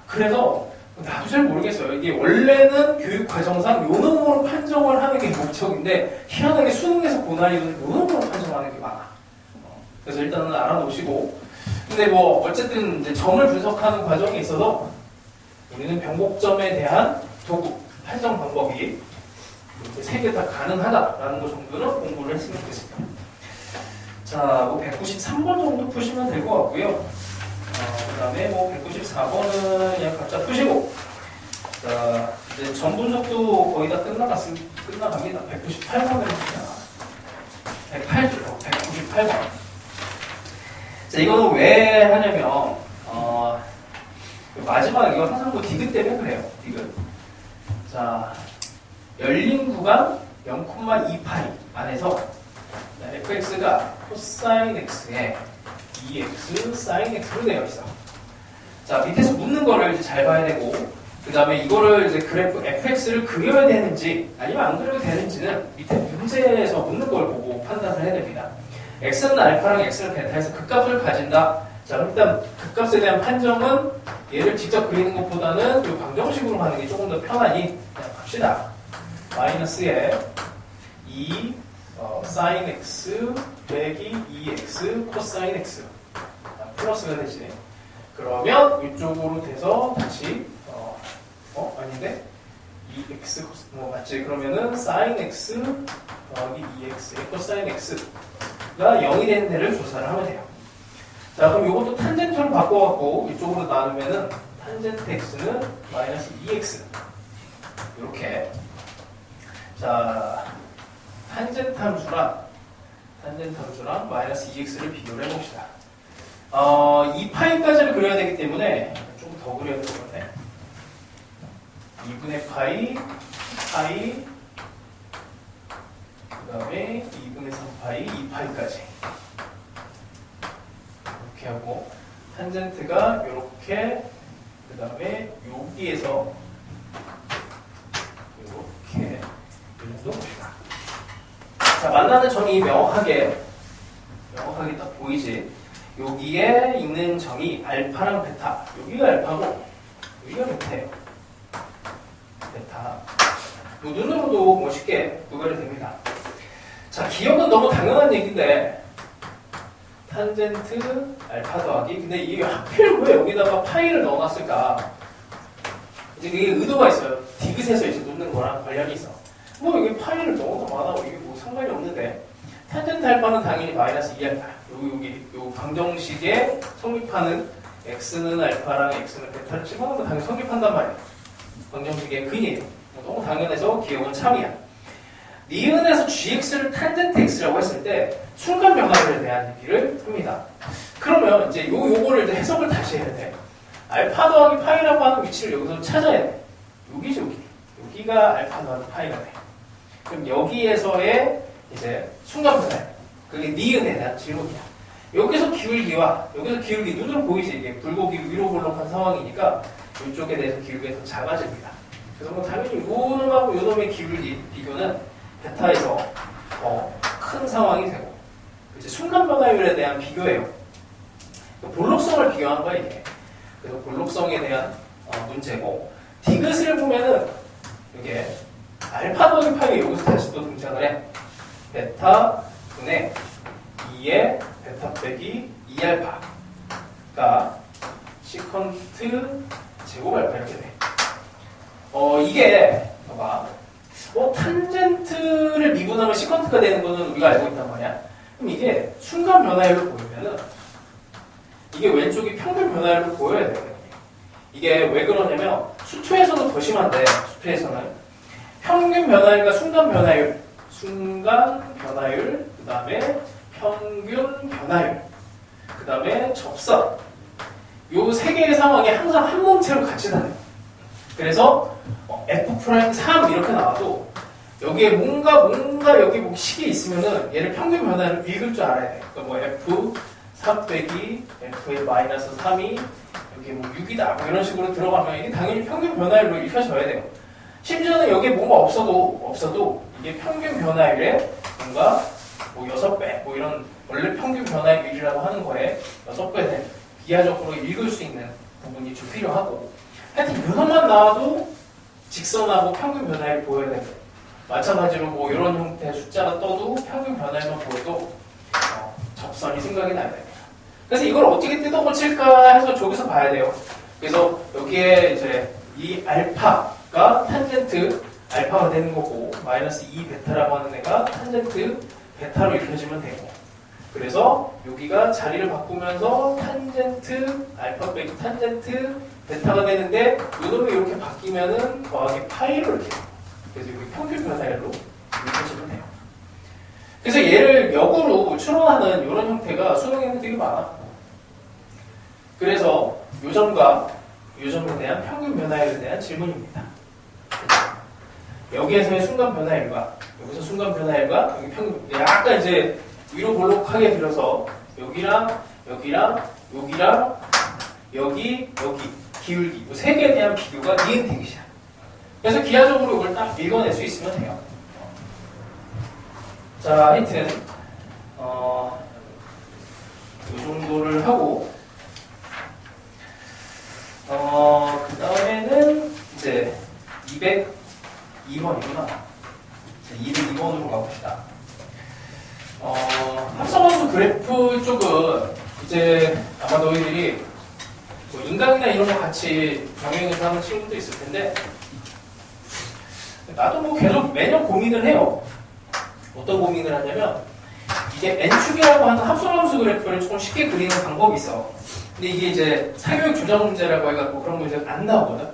그래서 나도 잘 모르겠어요. 이게 원래는 교육 과정상 요 놈으로 판정을 하는 게 목적인데 희한하게 수능에서 고난이도는 요 놈으로 판정하는 게 많아. 그래서 일단은 알아놓으시고. 근데 뭐 어쨌든 이제 점을 분석하는 과정에 있어서 우리는 변곡점에 대한 도구, 판정 방법이 이렇게 3개 다 가능하다라는 거 정도는 공부를 했으면 좋겠습니다. 자, 뭐 193번 정도 푸시면 될 것 같고요. 그 다음에 뭐 194번은 그냥 각자 푸시고, 자, 이제 점 분석도 거의 다 끝나갑니다. 198번을 봅시다. 198번. 자, 이거는 왜 하냐면, 마지막 이거 항상 뭐 디귿 때문에 그래요. 디귿. 자, 열린 구간 0,2파이 안에서 fx가 코사인 x에 2x 사인 x로 되어 있어. 자, 밑에서 묻는 거를 이제 잘 봐야 되고, 그 다음에 이거를 이제 그래프 fx를 그려야 되는지 아니면 안 그려도 되는지는 밑에 문제에서 묻는 걸 보고 판단을 해야 됩니다. x는 알파랑 x는 베타에서 극값을 가진다. 자, 그럼 일단 극값에 대한 판정은 얘를 직접 그리는 것보다는 이 방정식으로 하는 게 조금 더 편하니 그냥 갑시다. 마이너스에 2 sin x 빼기 2x 코사인 x 플러스가 되지. 그러면 이쪽으로 돼서 다시 아닌데 2x 맞지? 그러면은 sin x 더하기 2x 코사인 x가 0이 되는 데를 조사를 하면 돼요. 자, 그럼 이것도 탄젠트로 바꿔갖고 이쪽으로 나누면은 탄젠트 x는 마이너스 2x 이렇게. 자, 탄젠트 함수랑 마이너스 2x를 비교를 해봅시다. 2파이까지를 그려야 되기 때문에 조금 더 그려야 될 것 같네. 2분의 파이, 그 다음에 2분의 3파이, 2파이까지. 이렇게 하고, 탄젠트가 이렇게, 그 다음에 여기에서 이렇게, 이 정도 봅시다. 자, 만나는 점이 명확하게 딱 보이지. 여기에 있는 점이 알파랑 베타. 여기가 알파고, 여기가 베타예요. 베타. 눈으로도 멋있게 구별이 됩니다. 자, 기억은 너무 당연한 얘기인데, 탄젠트 알파 더하기. 근데 이게 하필 왜 여기다가 파이를 넣어놨을까? 이제 이게 의도가 있어요. 디귿에서 이제 놓는 거랑 관련이 있어. 뭐 이게 파이를 넣어도 많아. 이게 뭐 상관이 없는데. 탄젠트 알파는 당연히 마이너스 2알파. 요 방정식에 성립하는 x는 알파랑 x는 베타를 집어넣으면 당연히 성립한단 말이야. 방정식의 근이에요. 너무 당연해서 기억은 참이야. 니은에서 gx를 탄젠트 x라고 했을 때 순간 변화에 대한 얘기를 합니다. 그러면 이제 요거를 이제 해석을 다시 해야 돼. 알파 더하기 파이라고 하는 위치를 여기서 찾아야 돼. 여기죠, 여기. 여기가 알파 더하기 파이가 돼. 그럼 여기에서의 이제 순간 변화. 그게 니은에 대한 질문이야. 여기서 기울기 눈으로 보이지. 이게 굴곡이 위로 볼록한 상황이니까 이쪽에 대해서 기울기가 더 작아집니다. 그래서 뭐 당연히 요 놈하고 요 놈의 기울기 비교는 베타에서 더 큰 상황이 되고, 이제 순간 변화율에 대한 비교예요. 볼록성을 비교한 거야 이게. 그래서 볼록성에 대한 문제고, 디귿을 보면은 이게 알파 더하기 파이 여기서 다시 또 등장을 해. 베타 분의 2의 베타 빼기 2알파가 시컨트 제곱 알파 이렇게 돼. 이게 봐봐. 탄젠트를 미분하면 시컨트가 되는 거는 우리가 알고 있단 말이야. 그럼 이게 순간 변화율로 보이면은 이게 왼쪽이 평균 변화율로 보여야 돼요. 이게 왜 그러냐면 수투에서도 더 심한데, 수투에서는 평균 변화율과 순간 변화율, 그 다음에 평균 변화율, 그 다음에 접선, 요 세 개의 상황이 항상 한 몸체로 같이 다녀요. 그래서 F'3 이렇게 나와도 여기에 뭔가 여기 뭐 식이 있으면은 얘를 평균 변화를 읽을 줄 알아야 돼. 그러니까 뭐 F3 빼기 F의 마이너스 3이 여기 뭐 6이다 뭐 이런 식으로 들어가면 이게 당연히 평균 변화율로 읽혀져야 돼요. 심지어는 여기에 뭔가 없어도 이게 평균 변화율에 뭔가 뭐 6배 뭐 이런 원래 평균 변화율이라고 하는 거에 6배는 비하적으로 읽을 수 있는 부분이 좀 필요하고, 하여튼 이것만 나와도 직선하고 평균 변화율 보여야 돼요. 마찬가지로 뭐 이런 형태의 숫자가 떠도 평균 변화율만 보여도 접선이 생각이 나야 됩니다. 그래서 이걸 어떻게 뜯어고칠까 해서 저기서 봐야 돼요. 그래서 여기에 이제 이 알파가 탄젠트 알파가 되는 거고, 마이너스 2 베타라고 하는 애가 탄젠트 베타로 읽혀지면 되고, 그래서 여기가 자리를 바꾸면서 탄젠트 알파 빼기 탄젠트 베타가 되는데 요놈이 이렇게 바뀌면은 더하기 파이로 이렇게 돼요. 그래서 여기 평균 변화율로 읽혀지면 돼요. 그래서 얘를 역으로 추론하는 이런 형태가 수능에는 되게 많아. 그래서 요점과 요점에 대한 평균 변화율에 대한 질문입니다. 여기에서의 순간 변화율과 여기서 순간 변화율과 여기 평균, 약간 이제 위로 볼록하게 들어서 여기랑 여기 기울기 이 세 개에 대한 비교가 니은 디귿이야. 그래서 기하적으로 이걸 딱 읽어낼 수 있으면 돼요. 자, 하여튼 이 정도를 하고 그 다음에는 이제 202번이구나. 202번으로 가봅시다. 합성함수 그래프 쪽은 이제 아마 너희들이 뭐 인강이나 이런 거 같이 병행해서 하는 친구도 있을 텐데, 나도 뭐 계속 매년 고민을 해요. 어떤 고민을 하냐면, 이게 N축이라고 하는 합성함수 그래프를 조금 쉽게 그리는 방법이 있어. 근데 이게 이제 사교육 조정 문제라고 해갖고 그런 거 이제 안 나오거든.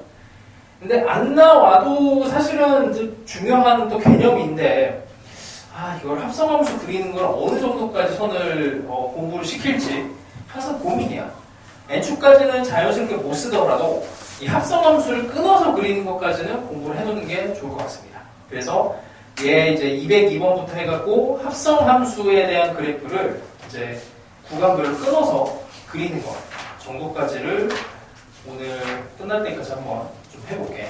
근데 안 나와도 사실은 이제 중요한 또 개념인데, 이걸 합성함수 그리는 걸 어느 정도까지 선을 공부를 시킬지 항상 고민이야. N축까지는 자연스럽게 못 쓰더라도 이 합성함수를 끊어서 그리는 것까지는 공부를 해놓는 게 좋을 것 같습니다. 그래서 얘 이제 202번부터 해갖고 합성함수에 대한 그래프를 이제 구간별로 끊어서 그리는 것 정도까지를 오늘 끝날 때까지 한번 좀 해볼게.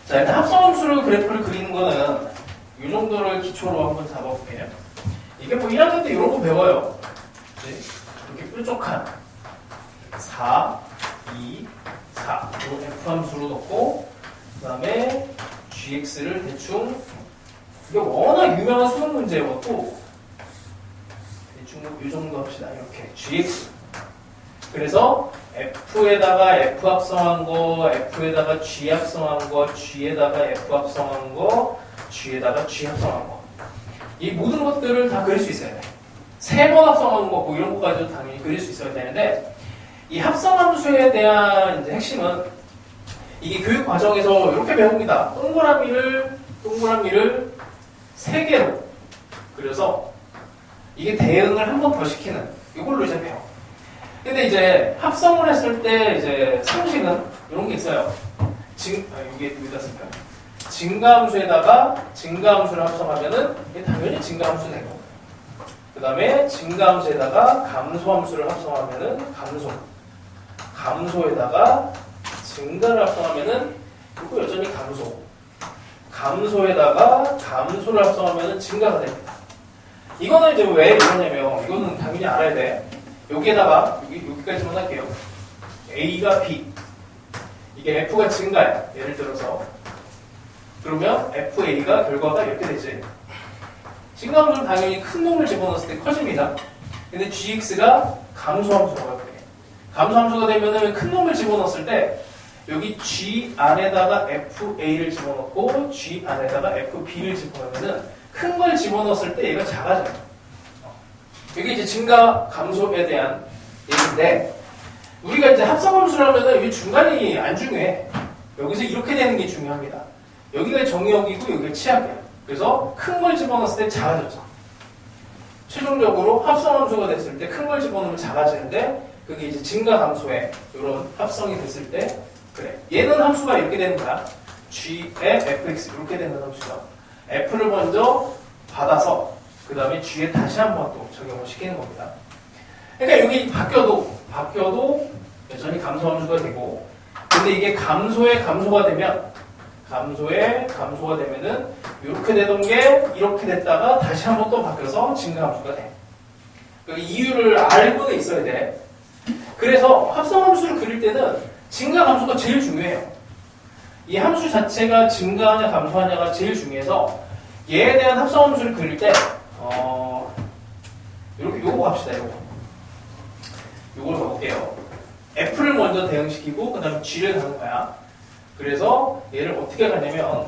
자, 일단 합성함수를 그래프를 그리는 거는 이 정도를 기초로 한번 잡아볼게요. 이게 뭐 1학년 때 이런 거 배워요. 이렇게 뾰족한 4, 2, 4 이 F함수로 넣고, 그 다음에 GX를 대충, 이게 워낙 유명한 수능 문제였고, 대충 이 정도 합시다. 이렇게 GX. 그래서 F에다가 F 합성한 거, F에다가 G 합성한 거, G에다가 F 합성한 거, G에다가 G 합성한 거. 이 모든 것들을 다 그릴 수 있어야 돼. 세 번 합성한 거, 뭐 이런 것까지도 당연히 그릴 수 있어야 되는데, 이 합성함수에 대한 이제 핵심은 이게 교육 과정에서 이렇게 배웁니다. 동그라미를 3개로 그려서 이게 대응을 한 번 더 시키는 이걸로 이제 배워. 근데 이제 합성을 했을 때 이제 상식은 이런 게 있어요. 이게 여기다 쓸까요? 증가함수에다가 증가함수를 합성하면은 이게 당연히 증가함수 되고, 그 다음에 증가함수에다가 감소함수를 합성하면은 감소에다가 증가를 합성하면은 그리고 여전히 감소. 감소에다가 감소를 합성하면 증가가 됩니다. 이거는 이제 왜 이러냐면, 이거는 당연히 알아야 돼. 여기에다가, 여기까지만 할게요. A가 B. 이게 F가 증가해. 예를 들어서. 그러면 FA가 결과가 이렇게 되지. 증가함수는 당연히 큰 놈을 집어넣었을 때 커집니다. 근데 GX가 감소함수가 돼. 감소함수가 되면은 큰 놈을 집어넣었을 때 여기 G 안에다가 FA를 집어넣고 G 안에다가 FB를 집어넣으면은 큰 걸 집어넣었을 때 얘가 작아져요. 이게 이제 증가 감소에 대한 얘기인데 우리가 이제 합성함수라면은 이 중간이 안 중요해. 여기서 이렇게 되는 게 중요합니다. 여기가 정의역이고 여기가 치역이야. 그래서 큰 걸 집어넣었을 때 작아졌죠. 최종적으로 합성함수가 됐을 때 큰 걸 집어넣으면 작아지는데 그게 이제 증가 감소에 이런 합성이 됐을 때 그래. 얘는 함수가 이렇게 되는 거야. G에 fx 이렇게 되는 함수가 f를 먼저 받아서 그 다음에 G에 다시 한번 또 적용을 시키는 겁니다. 그러니까 여기 바뀌어도 여전히 감소함수가 되고 근데 이게 감소에 감소가 되면은 이렇게 되던 게 이렇게 됐다가 다시 한번 또 바뀌어서 증가함수가 돼. 그러니까 이유를 알고는 있어야 돼. 그래서 합성함수를 그릴 때는 증가함수가 제일 중요해요. 이 함수 자체가 증가하냐 감소하냐가 제일 중요해서 얘에 대한 합성함수를 그릴 때 이렇게 요거 합시다. 요걸 가볼게요. F를 먼저 대응시키고 그 다음에 G를 가는 거야. 그래서 얘를 어떻게 가냐면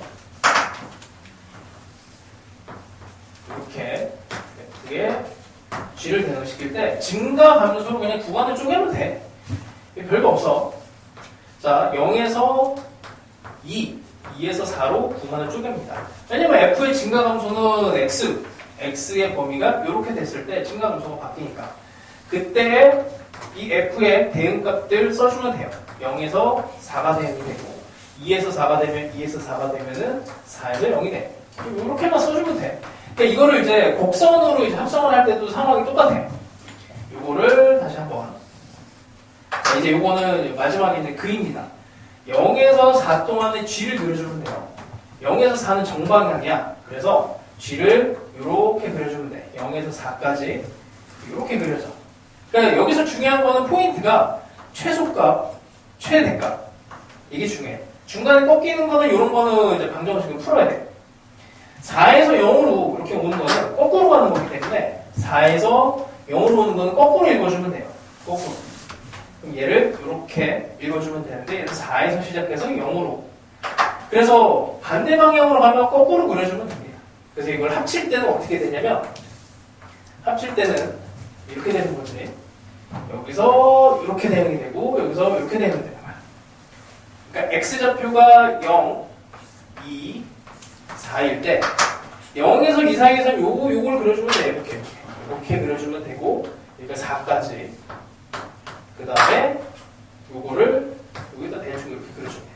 이렇게 F에 G를 대응시킬 때 증가 감소로 그냥 구간을 쪼개면 돼. 별거 없어. 자, 0에서 2에서 4로 구간을 쪼갭니다. 왜냐면 F의 증가 감소는 X의 범위가 이렇게 됐을 때 증가 감소가 바뀌니까. 그때 이 F의 대응값들 써주면 돼요. 0에서 4가 대응이 되고 2에서 4가 되면 2에서 4가 되면은 4에서 0이 돼. 이렇게만 써주면 돼. 그러니까 이거를 이제 곡선으로 이제 합성을 할 때도 상황이 똑같아요. 요거를 다시 한번. 자, 이제 요거는 마지막에 이제 그립니다. 0에서 4 동안에 G를 그려주면 돼요. 0에서 4는 정방향이야. 그래서 G를 이렇게 그려주면 돼. 0에서 4까지 이렇게 그려져. 그러니까 여기서 중요한 거는 포인트가 최소값, 최대값. 이게 중요해. 중간에 꺾이는 거는 이런 거는 이제 방정식을 풀어야 돼. 4에서 0으로 이렇게 오는 거는 거꾸로 가는 거기 때문에 4에서 0으로 오는 거는 거꾸로 읽어주면 돼요. 거꾸로. 그럼 얘를 이렇게 읽어주면 되는데 얘는 4에서 시작해서 0으로. 그래서 반대 방향으로 가면 거꾸로 그려주면 됩니다. 그래서 이걸 합칠 때는 어떻게 되냐면 합칠 때는 이렇게 되는 거지. 여기서 이렇게 대응이 되고 여기서 이렇게 대응이 되는 거야. 그러니까 x좌표가 0, 2, 4일 때 0에서 2 사이에서는 요걸 그려주면 돼. 이렇게 그려주면 되고 그러니까 4까지 그 다음에 요거를 여기다 대충 이렇게 그려줍니다.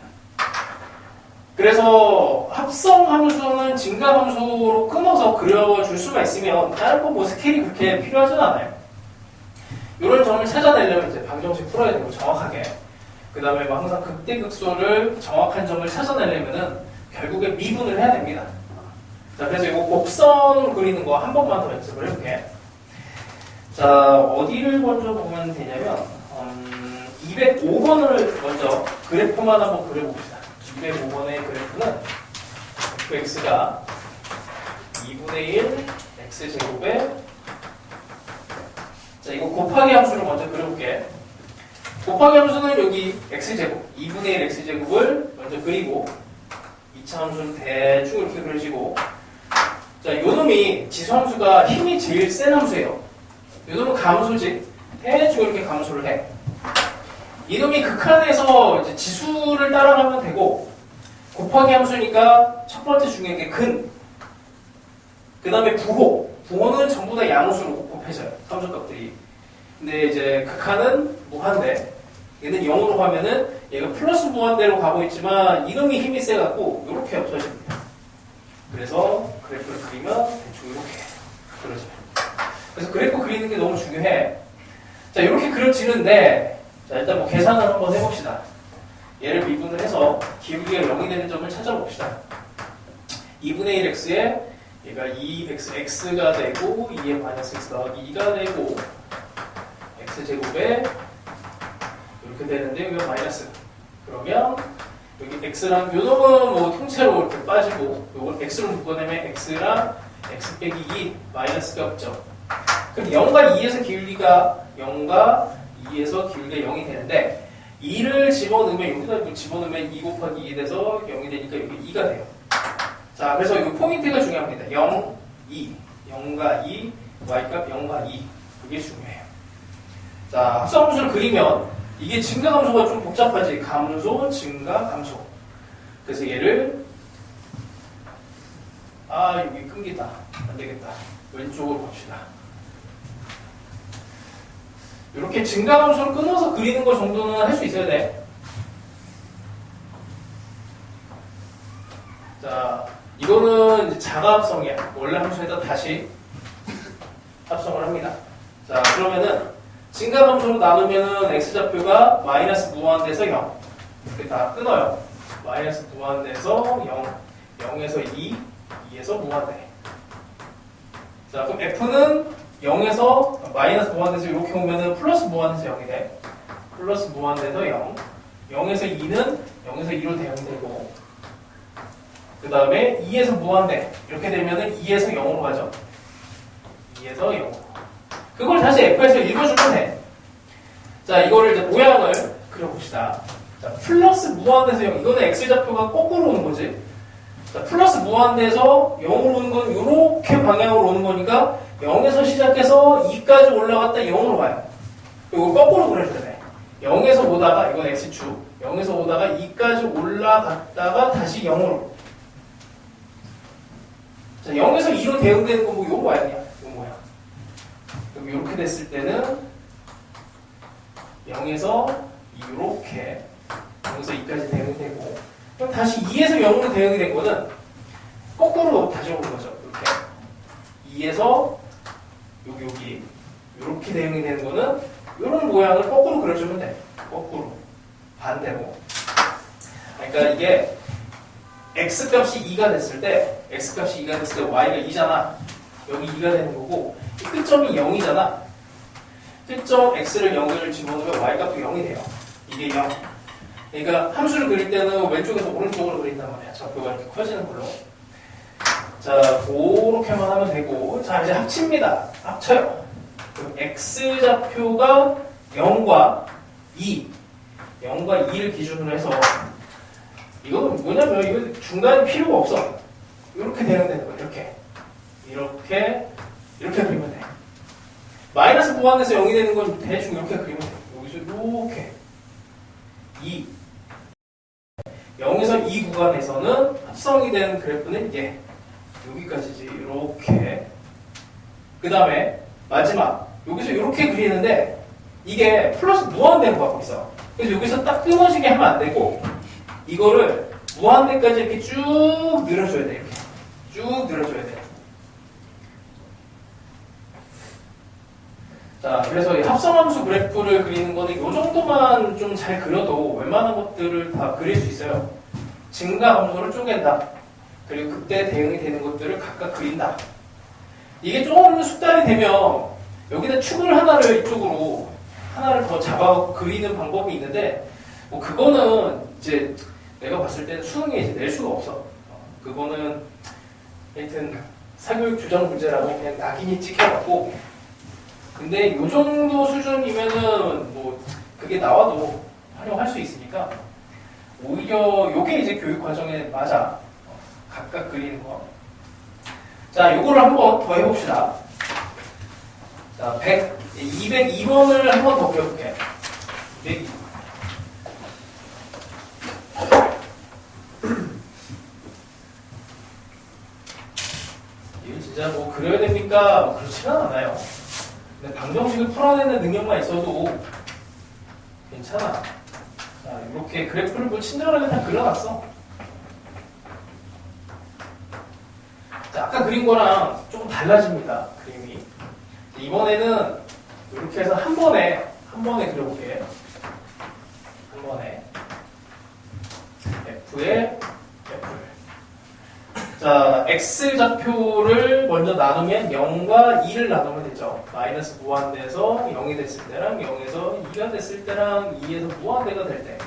그래서 합성함수는 증가함수로 끊어서 그려줄 수가 있으면 다른 거 뭐 스케일이 그렇게 필요하진 않아요. 이런 점을 찾아내려면 이제 방정식 풀어야 되고 정확하게 그 다음에 뭐 항상 극대극소를 정확한 점을 찾아내려면은 결국에 미분을 해야 됩니다. 자, 그래서 이거 곡선 그리는 거 한 번만 더 연습을 해볼게. 자, 어디를 먼저 보면 되냐면 205번을 먼저 그래프만 한번 그려봅시다. 205번의 그래프는 fx가 2분의 1 x제곱에 자, 이거 곱하기 함수를 먼저 그려볼게. 곱하기 함수는 여기 x제곱 2분의 1 x제곱을 먼저 그리고 2차 함수는 대충 이렇게 그려지고 자, 요놈이 지수함수가 힘이 제일 센 함수예요. 요놈은 감소지. 대충 이렇게 감소를 해. 이놈이 극한에서 이제 지수를 따라가면 되고 곱하기 함수니까 첫 번째 중요한 게 근. 그 다음에 부호. 부호는 전부 다 양수로 곱해져요. 함수값들이. 근데 이제 극한은 무한대. 얘는 0으로 가면은 얘가 플러스 무한대로 가고 있지만 이놈이 힘이 세갖고 이렇게 없어집니다. 그래서 그래프를 그리면 대충 이렇게 그려져요. 그래서 그래프 그리는 게 너무 중요해. 자, 이렇게 그려지는데 자, 일단 뭐 계산을 한번 해봅시다. 얘를 미분을 해서 기울기가 0이 되는 점을 찾아봅시다. 2분의 1x에 얘가 2x가 되고 2에 마이너스 x 더하기 2가 되고 x제곱에 이렇게 되는데 여기가 마이너스. 그러면 여기 x랑 요 놈은 뭐 통째로 이렇게 빠지고 요걸 x로 묶어내면 x랑 x 빼기 2 마이너스가 없죠. 그럼 0과 2에서 기울기가 0과 2에서 기울기가 0이 되는데 2를 집어넣으면 여기다 집어넣으면 2 곱하기 2 돼서 0이 되니까 여기 2가 돼요. 자, 그래서 이 포인트가 중요합니다. 0, 2, 0과 2, y값 0과 2 그게 중요해요. 자, 합성함수를 그리면 이게 증가함수가 좀 복잡하지. 감소, 증가, 감소. 그래서 얘를 여기 끊기다. 안 되겠다. 왼쪽으로 갑시다. 이렇게 증가함수를 끊어서 그리는 거 정도는 할 수 있어야 돼. 자, 이거는 이제 자가합성이야. 원래 함수에다 다시 합성을 합니다. 자, 그러면은 증가함수로 나누면은 x좌표가 마이너스 무한대에서 0 이렇게 다 끊어요. 마이너스 무한대에서 0, 0에서 2, 2에서 무한대. 자, 그럼 f는 0에서 마이너스 무한대에서 이렇게 오면은 플러스 무한대에서 0이 돼. 플러스 무한대에서 0, 0에서 2는 0에서 2로 대응되고 그 다음에 2에서 무한대 이렇게 되면은 2에서 0으로 가죠. 2에서 0으로. 그걸 다시 f에서 읽어주면 돼. 자, 이거를 이제 모양을 그려봅시다. 자, 플러스 무한대에서 0. 이거는 x좌표가 거꾸로 오는 거지. 자, 플러스 무한대에서 0으로 오는 건 이렇게 방향으로 오는 거니까 0에서 시작해서 2까지 올라갔다 0으로 가요. 이거 거꾸로 그려줘야 돼. 0에서 오다가 이건 x축. 0에서 오다가 2까지 올라갔다가 다시 0으로. 자, 0에서 2로 대응되는 건 뭐 요 모양이야. 요 모양. 그럼 이렇게 됐을 때는 0에서 이렇게 0에서 2까지 대응되고 그럼 다시 2에서 0으로 대응이 된 거는 거꾸로 다시 오는 거죠. 이렇게 2에서 여기 이렇게 대응이 되는 거는 이런 모양을 거꾸로 그려주면 돼. 거꾸로 반대로. 그러니까 이게 x값이 2가 됐을 때 x값이 2가 됐을 때 y가 2잖아. 여기 2가 되는 거고 끝점이 0이잖아. 끝점 x를 0을 집어넣으면 y값도 0이 돼요. 이게 0. 그러니까 함수를 그릴 때는 왼쪽에서 오른쪽으로 그린단 말이야. 좌표가 이렇게 커지는 걸로. 자, 그렇게만 하면 되고 자, 이제 합칩니다. 합쳐요. 그럼 x좌표가 0과 2 0과 2를 기준으로 해서 이거는 뭐냐면 이거 중간에 필요가 없어. 이렇게 되는 거야. 이렇게 그리면 돼. 마이너스 무한대에서 0이 되는 건 대충 이렇게 그리면 돼. 여기서 이렇게 2 0에서 2 구간에서는 합성이 되는 그래프는 얘 여기까지지. 이렇게 그 다음에 마지막 여기서 이렇게 그리는데 이게 플러스 무한대로 가고 있어. 그래서 여기서 딱 끊어지게 하면 안 되고 이거를 무한대까지 이렇게 쭉 늘어줘야 돼. 이렇게 쭉 늘어줘야 돼. 자, 그래서 이 합성함수 그래프를 그리는 거는 이 정도만 좀 잘 그려도 웬만한 것들을 다 그릴 수 있어요. 증가함수를 쪼갠다. 그리고 그때 대응이 되는 것들을 각각 그린다. 이게 조금 숙달이 되면 여기다 축을 하나를 이쪽으로 하나를 더 잡아 그리는 방법이 있는데 뭐 그거는 이제 내가 봤을 때는 수능에 이제 낼 수가 없어. 그거는 하여튼 사교육 규정 문제라고 그냥 낙인이 찍혀갖고 근데 요 정도 수준이면은 뭐 그게 나와도 활용할 수 있으니까 오히려 요게 이제 교육 과정에 맞아. 각각 그리는 거. 자, 요거를 한번 더 해봅시다. 자, 202번을 한번 더 그려볼게. 202번. 이거 진짜 뭐 그려야 됩니까? 뭐 그렇지는 않아요. 근데 방정식을 풀어내는 능력만 있어도 괜찮아. 자, 이렇게 그래프를 뭐 친절하게 다 그려놨어. 자, 아까 그린 거랑 조금 달라집니다. 그림이. 이번에는 이렇게 해서 한 번에 그려볼게. 한 번에. F의 F를. 자, X좌표를 먼저 나누면 0과 2를 나누면 되죠. 마이너스 무한대에서 0이 됐을 때랑 0에서 2가 됐을 때랑 2에서 무한대가 될 때.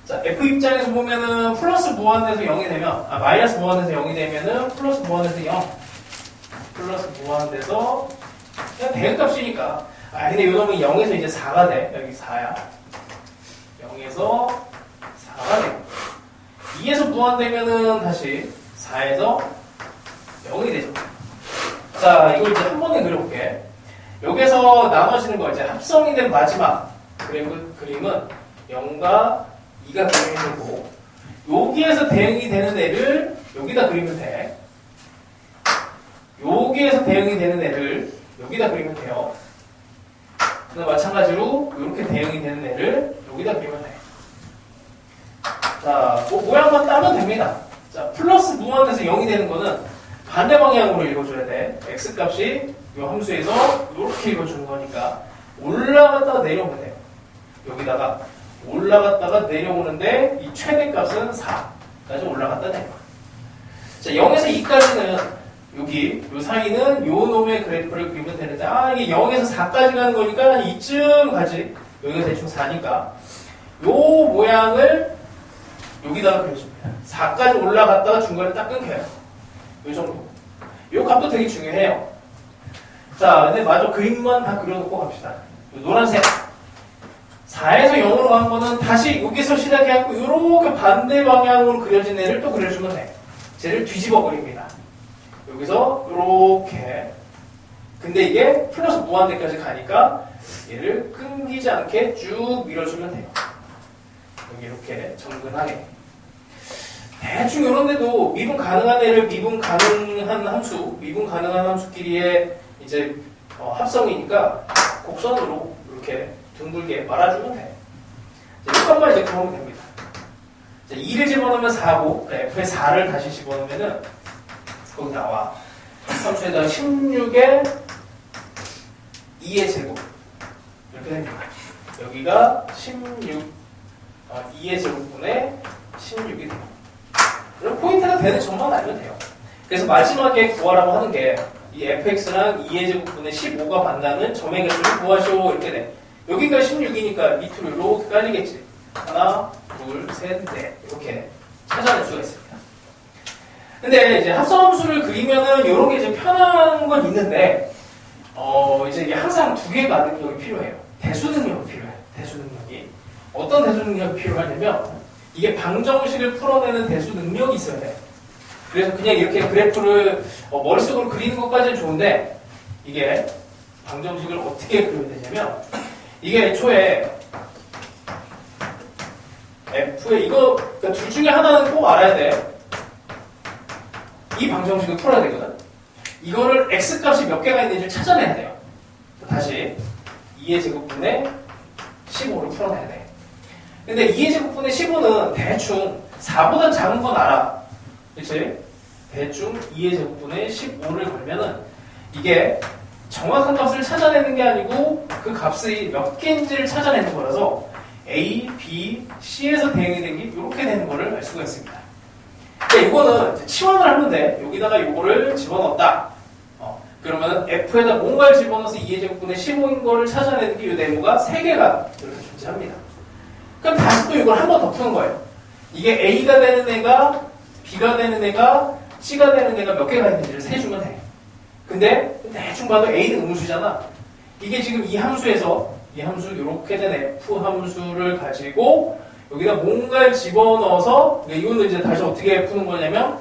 자, F 입장에서 보면은 플러스 무한대에서 0이 되면, 마이너스 무한대에서 0이 되면은 플러스 무한대에서 0. 플러스 무한대에서 그냥 대응값이니까. 근데 요놈은 0에서 이제 4가 돼. 여기 4야. 0에서 4가 돼. 2에서 무한되면은 다시 4에서 0이 되죠. 자, 이걸 이제 한 번에 그려볼게. 여기서 나눠지는 거 이제 합성이 된 마지막 그림은 0과 2가 그리는 거고, 여기에서 대응이 되는 애를 여기다 그리면 돼. 여기에서 대응이 되는 애를 여기다 그리면 돼요. 마찬가지로 이렇게 대응이 되는 애를 여기다 그리면 돼. 자, 모양만 따면 됩니다. 자, 플러스 무한에서 0이 되는 거는 반대 방향으로 읽어줘야 돼. x값이 이 함수에서 이렇게 읽어주는 거니까 올라갔다가 내려오면 돼요. 여기다가 올라갔다가 내려오는데 이 최대값은 4까지 올라갔다 내려와. 자, 0에서 2까지는 여기 요 사이는 요 놈의 그래프를 그리면 되는데, 이게 0에서 4까지 가는 거니까 한 이쯤 가지. 여기가 대충 4니까 요 모양을 여기다가 그려줍니다. 4까지 올라갔다가 중간에 딱 끊겨요. 요 정도. 요 값도 되게 중요해요. 자, 근데 마저 그림만 다 그려놓고 갑시다. 요 노란색 4에서 0으로 간 거는 다시 여기서 시작해갖고 요렇게 반대 방향으로 그려진 애를 또 그려주면 돼. 쟤를 뒤집어 그립니다. 여기서 이렇게. 근데 이게 플러스 무한대까지 가니까 얘를 끊기지 않게 쭉 밀어주면 돼요. 여기 이렇게 정근하게. 대충 이런 데도 미분 가능한 애를 미분 가능한 함수끼리의 이제 합성이니까 곡선으로 이렇게 둥글게 말아주면 돼. 이것만 이제 그러면 됩니다. 자, 2를 집어넣으면 4고, F에 4를 다시 집어넣으면은 거기 나와. 함수에다가 16에 2의 제곱. 이렇게 됩니다. 여기가 2의 제곱분의 16이 돼요. 그럼 포인트가 되는 점만 알면 돼요. 그래서 마지막에 구하라고 하는 게 이 fx랑 2의 제곱분의 15가 만나는 점의 개수를 구하시오 이렇게 돼. 여기가 16이니까 밑으로 이렇게 깔리겠지. 하나, 둘, 셋, 넷 이렇게 찾아낼 수가 있습니다. 근데 이제 합성함수를 그리면은 이런 게 이제 편한 건 있는데, 이제 이게 항상 두 개가 능력이 필요해요. 대수 능력이 필요해요. 대수 능력이. 어떤 대수 능력이 필요하냐면, 이게 방정식을 풀어내는 대수 능력이 있어야 돼. 그래서 그냥 이렇게 그래프를 머릿속으로 그리는 것까지는 좋은데, 이게 방정식을 어떻게 그려야 되냐면, 이게 애초에 F에 이거, 그러니까 둘 중에 하나는 꼭 알아야 돼. 이 방정식을 풀어야 되거든. 이거를 x값이 몇 개가 있는지를 찾아내야 돼요. 다시 2의 제곱분의 15를 풀어내야 돼. 근데 2의 제곱분의 15는 대충 4보다 작은 건 알아. 그치? 대충 2의 제곱분의 15를 걸면은 이게 정확한 값을 찾아내는 게 아니고 그 값이 몇 개인지를 찾아내는 거라서 A, B, C에서 대응이 된 게 이렇게 되는 거를 알 수가 있습니다. 근데 이거는 치환을 하면 돼. 여기다가 이거를 집어넣었다. 그러면 F에다 뭔가를 집어넣어서 2의 제곱분의 15인 거를 찾아내는 게 이 네모가 3개가 이렇게 존재합니다. 그럼 다시 또 이걸 한 번 더 푸는 거예요. 이게 A가 되는 애가, B가 되는 애가, C가 되는 애가 몇 개가 있는지를 세주면 돼. 근데 대충 봐도 A는 음수잖아. 이게 지금 이 함수에서 이 함수 이렇게 된 F 함수를 가지고 여기다 뭔가를 집어넣어서, 이거는 이제 다시 어떻게 푸는 거냐면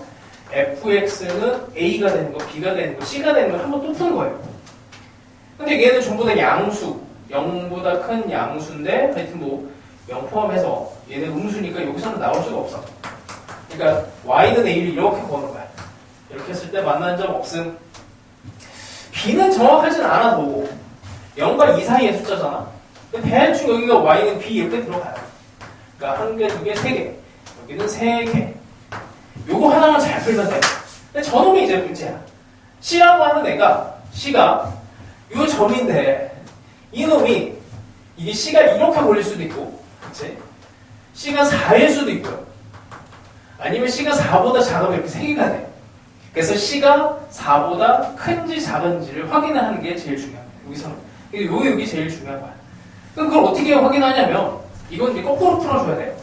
fx는 a가 되는 거, b가 되는 거, c가 되는 걸 한번 또 푸는 거예요. 근데 얘는 전부 다 양수, 0보다 큰 양수인데 하여튼 뭐 0 포함해서 얘는 음수니까 여기서는 나올 수가 없어. 그러니까 y는 a를 이렇게 거는 거야. 이렇게 했을 때 만난 점 없음. b는 정확하진 않아도 0과 2 사이의 숫자잖아. 대충 여기가 y는 b 이렇게 들어가요. 그러니까 한 개, 두 개, 세 개. 여기는 세 개. 요거 하나만 잘 풀면 돼. 근데 저놈이 이제 문제야. C라고 하는 애가, C가 요 점인데, 이놈이, 이게 C가 이렇게 걸릴 수도 있고, 그치? C가 4일 수도 있고요. 아니면 C가 4보다 작으면 이렇게 3개가 돼. 그래서 C가 4보다 큰지 작은지를 확인을 하는 게 제일 중요합니다. 여기서는. 여기 제일 중요한 거야. 그럼 그걸 어떻게 확인하냐면 이건 이제 거꾸로 풀어줘야 돼요.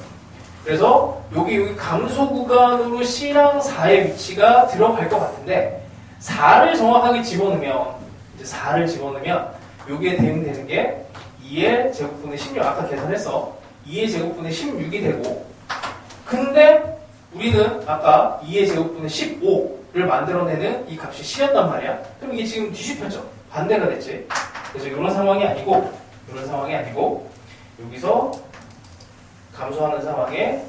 그래서 여기 감소 구간으로 C랑 4의 위치가 들어갈 것 같은데 4를 정확하게 집어넣으면 이제 4를 집어넣으면 여기에 대응되는 게 2의 제곱분의 16 아까 계산했어. 2의 제곱분의 16이 되고 근데 우리는 아까 2의 제곱분의 15를 만들어내는 이 값이 C였단 말이야. 그럼 이게 지금 뒤집혔죠. 반대가 됐지. 그래서 이런 상황이 아니고 여기서 감소하는 상황에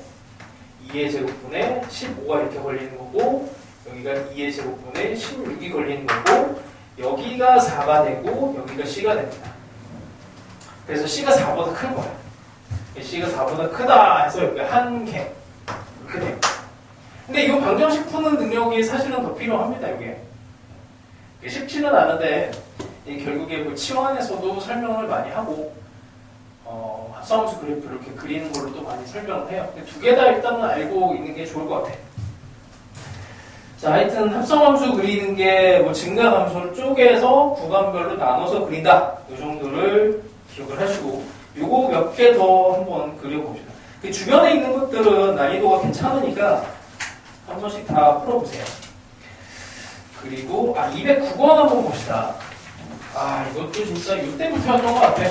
2의 제곱분의 15가 이렇게 걸리는 거고 여기가 2의 제곱분의 16이 걸리는 거고 여기가 4가 되고 여기가 C가 됩니다. 그래서 C가 4보다 큰 거야. C가 4보다 크다 해서 여기가 한 개 이렇게 돼요. 근데 이 방정식 푸는 능력이 사실은 더 필요합니다. 이게 쉽지는 않은데 결국에 뭐 치환에서도 설명을 많이 하고 합성함수 그래프를 이렇게 그리는 걸로 또 많이 설명을 해요. 두 개 다 일단은 알고 있는 게 좋을 것 같아요. 자, 하여튼 합성함수 그리는 게 뭐 증가 감소를 쪼개서 구간별로 나눠서 그린다. 이 정도를 기억을 하시고 요거 몇 개 더 한번 그려봅시다. 그 주변에 있는 것들은 난이도가 괜찮으니까 한 번씩 다 풀어보세요. 그리고 209번 한번 봅시다. 이것도 진짜 이때부터였던 것 같아.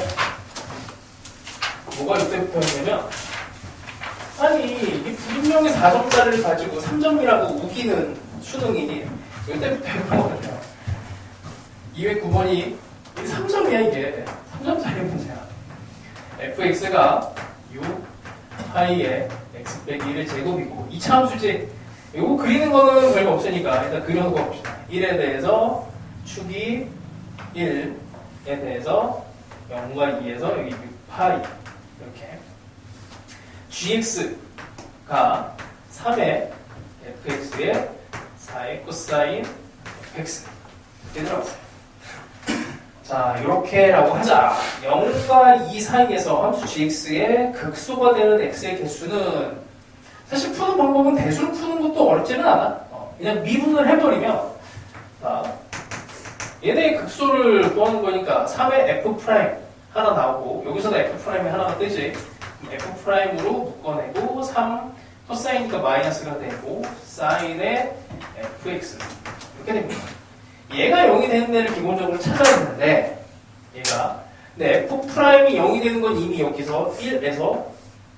뭐가 이때부터였냐면 이 불분명히 4점짜리를 가지고 3점이라고 우기는 수능이 이때부터였던 것 같아요. 209번이 이게 3점이야 이게. 3점짜리 문제야. fx가 6 파이의 x 빼기 1의 제곱이고 2차 함수지. 이거 그리는 거는 별거 없으니까 일단 그려놓고 봅시다. 1에 대해서 축이 1에 대해서 0과 2에서 여기 6파이 이렇게 gx가 3의 fx의 4의 코사인 fx 이렇게 들어갔어요. 자, 이렇게라고 하자. 0과 2 사이에서 함수 gx의 극소가 되는 x의 개수는 사실 푸는 방법은 대수를 푸는 것도 어렵지는 않아. 그냥 미분을 해버리면 얘네의 극소를 구하는 거니까 3의 f' 하나 나오고 여기서도 f' 하나가 뜨지. f'으로 묶어내고 3 코사인이니까 마이너스가 되고 사인의 fx 이렇게 됩니다. 얘가 0이 되는 데를 기본적으로 찾아야 되는데 근데 f'이 0이 되는 건 이미 여기서 1에서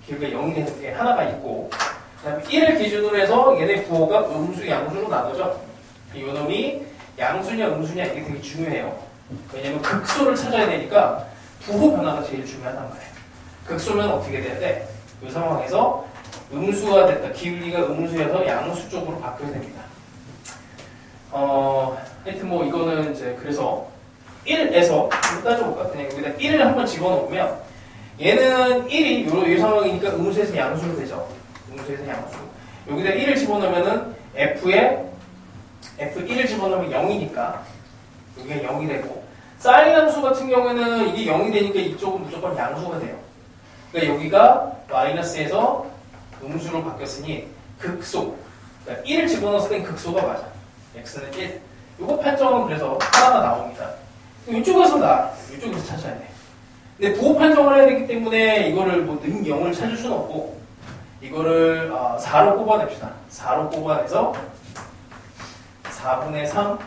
길게 0이 되는 게 하나가 있고 그 다음에 1을 기준으로 해서 얘네 부호가 음수, 양수로 나누죠. 이 놈이 양수냐 음수냐 이게 되게 중요해요. 왜냐면 극소를 찾아야 되니까 부호 변화가 제일 중요하단 말이에요. 극소면 어떻게 돼야 돼? 이 상황에서 음수가 됐다. 기울기가 음수에서 양수 쪽으로 바뀌어야 됩니다. 하여튼 뭐 이거는 이제 그래서 1에서 한번 따져볼까? 그냥 여기다 1을 한번 집어넣으면 얘는 1이 이 상황이니까 음수에서 양수로 되죠. 음수에서 양수. 여기다 1을 집어넣으면은 F1을 집어넣으면 0이니까 여기가 0이 되고 사인 함수 같은 경우에는 이게 0이 되니까 이쪽은 무조건 양수가 돼요. 그러니까 여기가 마이너스에서 음수로 바뀌었으니 극소. 그러니까 1을 집어넣었을 땐 극소가 맞아. x는 1. 이거 판정은 그래서 하나가 나옵니다. 이쪽에서 이쪽에서 찾아야 돼. 근데 부호 판정을 해야 되기 때문에 이거를 뭐 능 0을 찾을 수는 없고 이거를 4로 뽑아냅시다. 4로 뽑아내서 4분의 3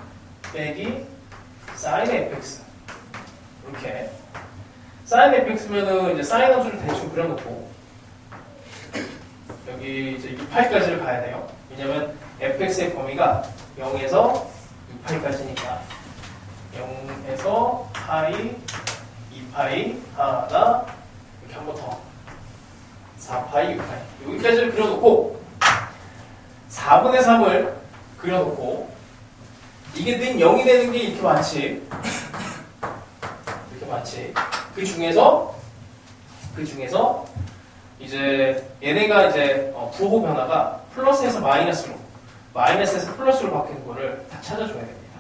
빼기 사인 fx 이렇게 사인 fx면은 이제 사인 함수를 대충 그려놓고 여기 이제 6파이까지를 가야 돼요. 왜냐면 fx의 범위가 0에서 6파이까지니까 0에서 파이 2파이 하나 이렇게 한 번 더 4파이 6파이 여기까지를 그려놓고 4분의 3을 그려놓고 이게 는 0이 되는 게 이렇게 많지. 그 중에서 이제 얘네가 이제 부호 변화가 플러스에서 마이너스로 마이너스에서 플러스로 바뀌는 거를 다 찾아줘야 됩니다.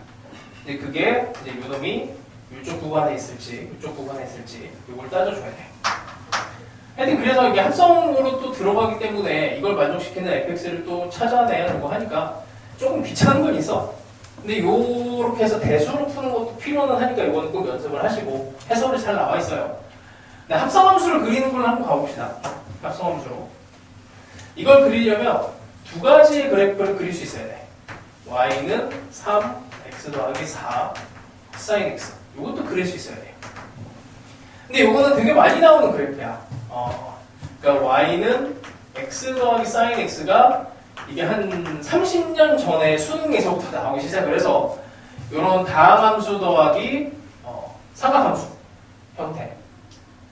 근데 그게 이제 요놈이 이쪽 구간에 있을지 이쪽 구간에 있을지 이걸 따져줘야 돼요. 하여튼 그래서 이게 합성으로 또 들어가기 때문에 이걸 만족시키는 fx를 또 찾아내야 되고 하니까 조금 귀찮은 건 있어. 근데 요렇게 해서 대수로 푸는 것도 필요는 하니까 이거는 꼭 연습을 하시고 해설이 잘 나와 있어요. 네, 합성함수를 그리는 걸로 한번 가봅시다. 합성함수로. 이걸 그리려면 두 가지의 그래프를 그릴 수 있어야 돼. y는 3, x 더하기 4, sin x. 이것도 그릴 수 있어야 돼요. 근데 이거는 되게 많이 나오는 그래프야. 그러니까 y는 x 더하기 sin x가 이게 한 30년 전에 수능에서부터 나오기 시작을 해서 이런 다항함수 더하기 삼각함수 형태.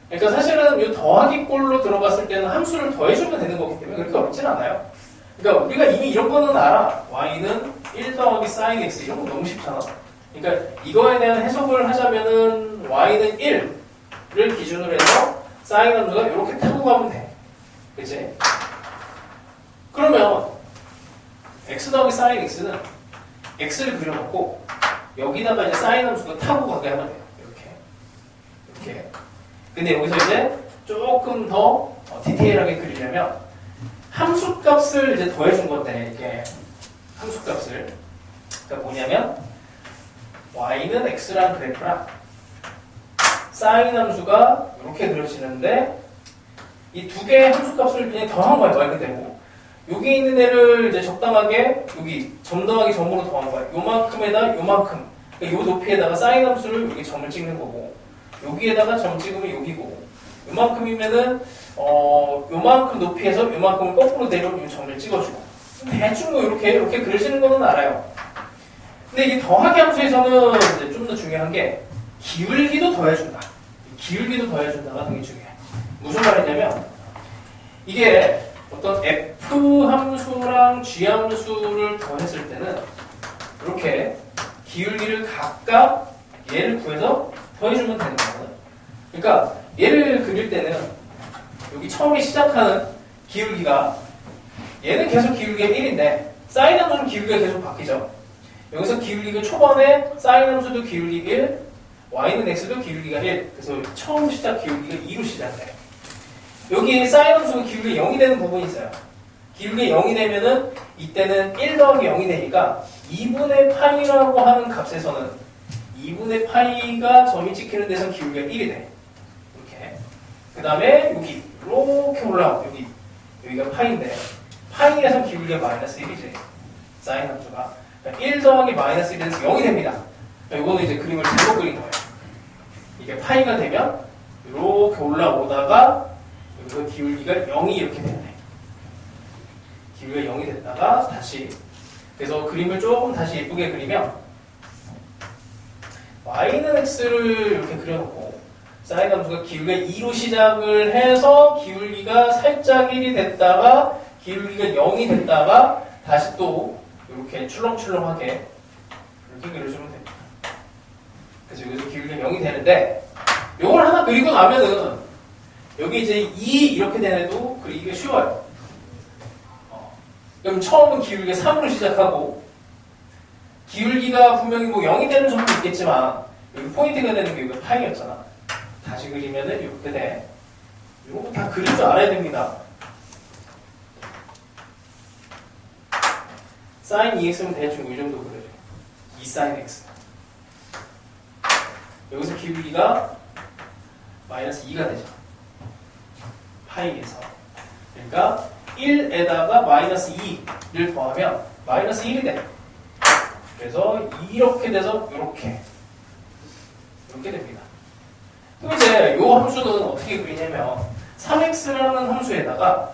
그러니까 사실은 이 더하기 꼴로 들어갔을 때는 함수를 더해주면 되는 거기 때문에 그렇게 어렵진 않아요. 그러니까 우리가 이미 이런 거는 알아. y는 1 더하기 sin x 이런 거 너무 쉽잖아. 그러니까 이거에 대한 해석을 하자면은 y는 1를 기준으로 해서 sin 함수가 이렇게 타고 가면 돼. 그치? 그러면 x 더하기 sin x는 x를 그려놓고 여기다가 이제 sin 함수가 타고 가게 하면 돼요. 이렇게. 근데 여기서 이제 조금 더 디테일하게 그리려면 함수값을 이제 더해준 건데 이렇게 함수값을 그러니까 뭐냐면 y는 x라는 그래프랑 sin 함수가 이렇게 그려지는데 이 두 개의 함수값을 그냥 더한 거야 말 그대로. 여기 있는 애를 이제 적당하게 여기 점 더하기 점으로 더한 거야. 요만큼에다 요만큼. 그러니까 요 높이에다가 sin 함수를 여기 점을 찍는 거고 여기에다가 점 찍으면 여기고 요만큼이면은 요만큼 높이에서 요만큼을 거꾸로 내려오면 점을 찍어주고 대충 뭐 이렇게 그려지는 거는 알아요. 근데 이게 더하기 함수에서는 이제 좀 더 중요한 게 기울기도 더해준다. 기울기도 더해준다가 되게 중요해. 무슨 말이냐면 이게 어떤 f 함수랑 g 함수를 더했을 때는 이렇게 기울기를 각각 얘를 구해서 더해주면 되는 거거든. 그러니까 얘를 그릴 때는 여기 처음에 시작하는 기울기가 얘는 계속 기울기가 1인데 sin 함수는 기울기가 계속 바뀌죠. 여기서 기울기가 초반에 sin 함수도 기울기 1, y는 x도 기울기가 1. 그래서 처음 시작 기울기가 2로 시작돼. 여기 sin 함수가 기울기가 0이 되는 부분이 있어요. 기울기가 0이 되면은 이때는 1 더하기 0이 되니까 2분의 파이라고 하는 값에서는 2분의 파이가 점이 찍히는 데서 기울기가 1이 돼. 이렇게. 그 다음에 여기 이렇게 올라오고 여기가 파이인데 파이에서 기울기가 마이너스 1이지. sin 함수가. 그러니까 1 더하기 마이너스 1에서 0이 됩니다. 이거는 이제 그림을 잘못 그린 거예요. 이게 파이가 되면 이렇게 올라오다가 여기서 기울기가 0이 이렇게 됐네. 기울기가 0이 됐다가 다시 그래서 그림을 조금 다시 예쁘게 그리면 y는 x를 이렇게 그려놓고 sin 함수가 기울기가 2로 시작을 해서 기울기가 살짝 1이 됐다가 기울기가 0이 됐다가 다시 또 이렇게 출렁출렁하게 이렇게 그려주면 됩니다. 그래서 여기서 기울기가 0이 되는데 이걸 하나 그리고 나면은 여기 이제 2 이렇게 된 애도 그리기가 쉬워요. 그럼 처음은 기울기가 3으로 시작하고 기울기가 분명히 뭐 0이 되는 점도 있겠지만 여기 포인트가 되는 게 여기가 파이였잖아. 다시 그리면은 이렇게 돼. 이거 다 그릴 줄 알아야 됩니다. sin 2x면 대충 이 정도 그려요. 2 sin x. 여기서 기울기가 마이너스 2가 되죠. 파이에서. 그러니까 1에다가 마이너스 2를 더하면 마이너스 1이 돼. 그래서 이렇게 돼서 이렇게 됩니다. 그럼 이제 이 함수는 어떻게 그리냐면 3x라는 함수에다가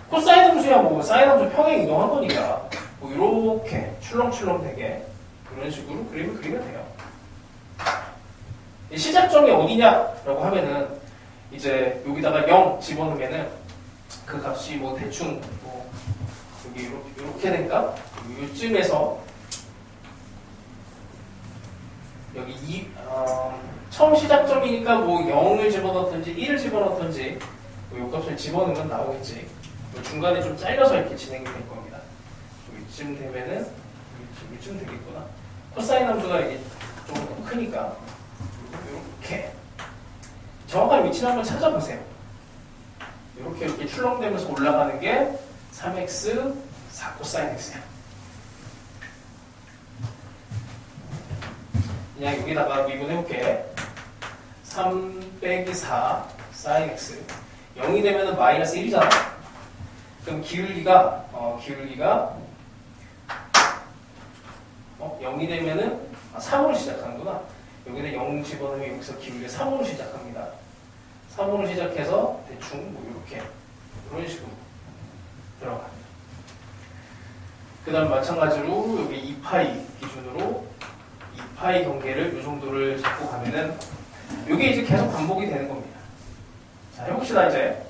코사인 함수야 뭐 사인 함수 평행 이동한 거니까 뭐 이렇게 출렁출렁 되게 이런 식으로 그림을 그리면 돼요. 시작점이 어디냐라고 하면은 이제 여기다가 0 집어넣으면은 그 값이 뭐 대충 뭐 여기 이렇게 된가? 요쯤에서 여기 처음 시작점이니까 뭐 0을 집어넣든지 1을 집어넣든지 뭐 요 값을 집어넣으면 나오겠지. 뭐 중간에 좀 잘려서 이렇게 진행이 될 겁니다. 이쯤 되면은 이쯤 되겠구나. 코사인 함수가 이게 좀 크니까 이렇게 정확한 위치를 한번 찾아보세요. 이렇게 출렁대면서 올라가는 게 3x 4 코사인 x야. 그냥 여기다가 미분해볼게. 3 빼기 4 사인 x 0이 되면은 마이너스 1이잖아. 그럼 기울기가 0이 되면은 3으로 시작하는구나. 여기는 0 집어넣으면 여기서 기울기가 3으로 시작합니다. 3으로 시작해서 대충 뭐 이렇게 이런 식으로 들어갑니다. 그 다음 마찬가지로 여기 2파이 기준으로 2파이 경계를 이 정도를 잡고 가면은 이게 이제 계속 반복이 되는 겁니다. 자, 해봅시다. 이제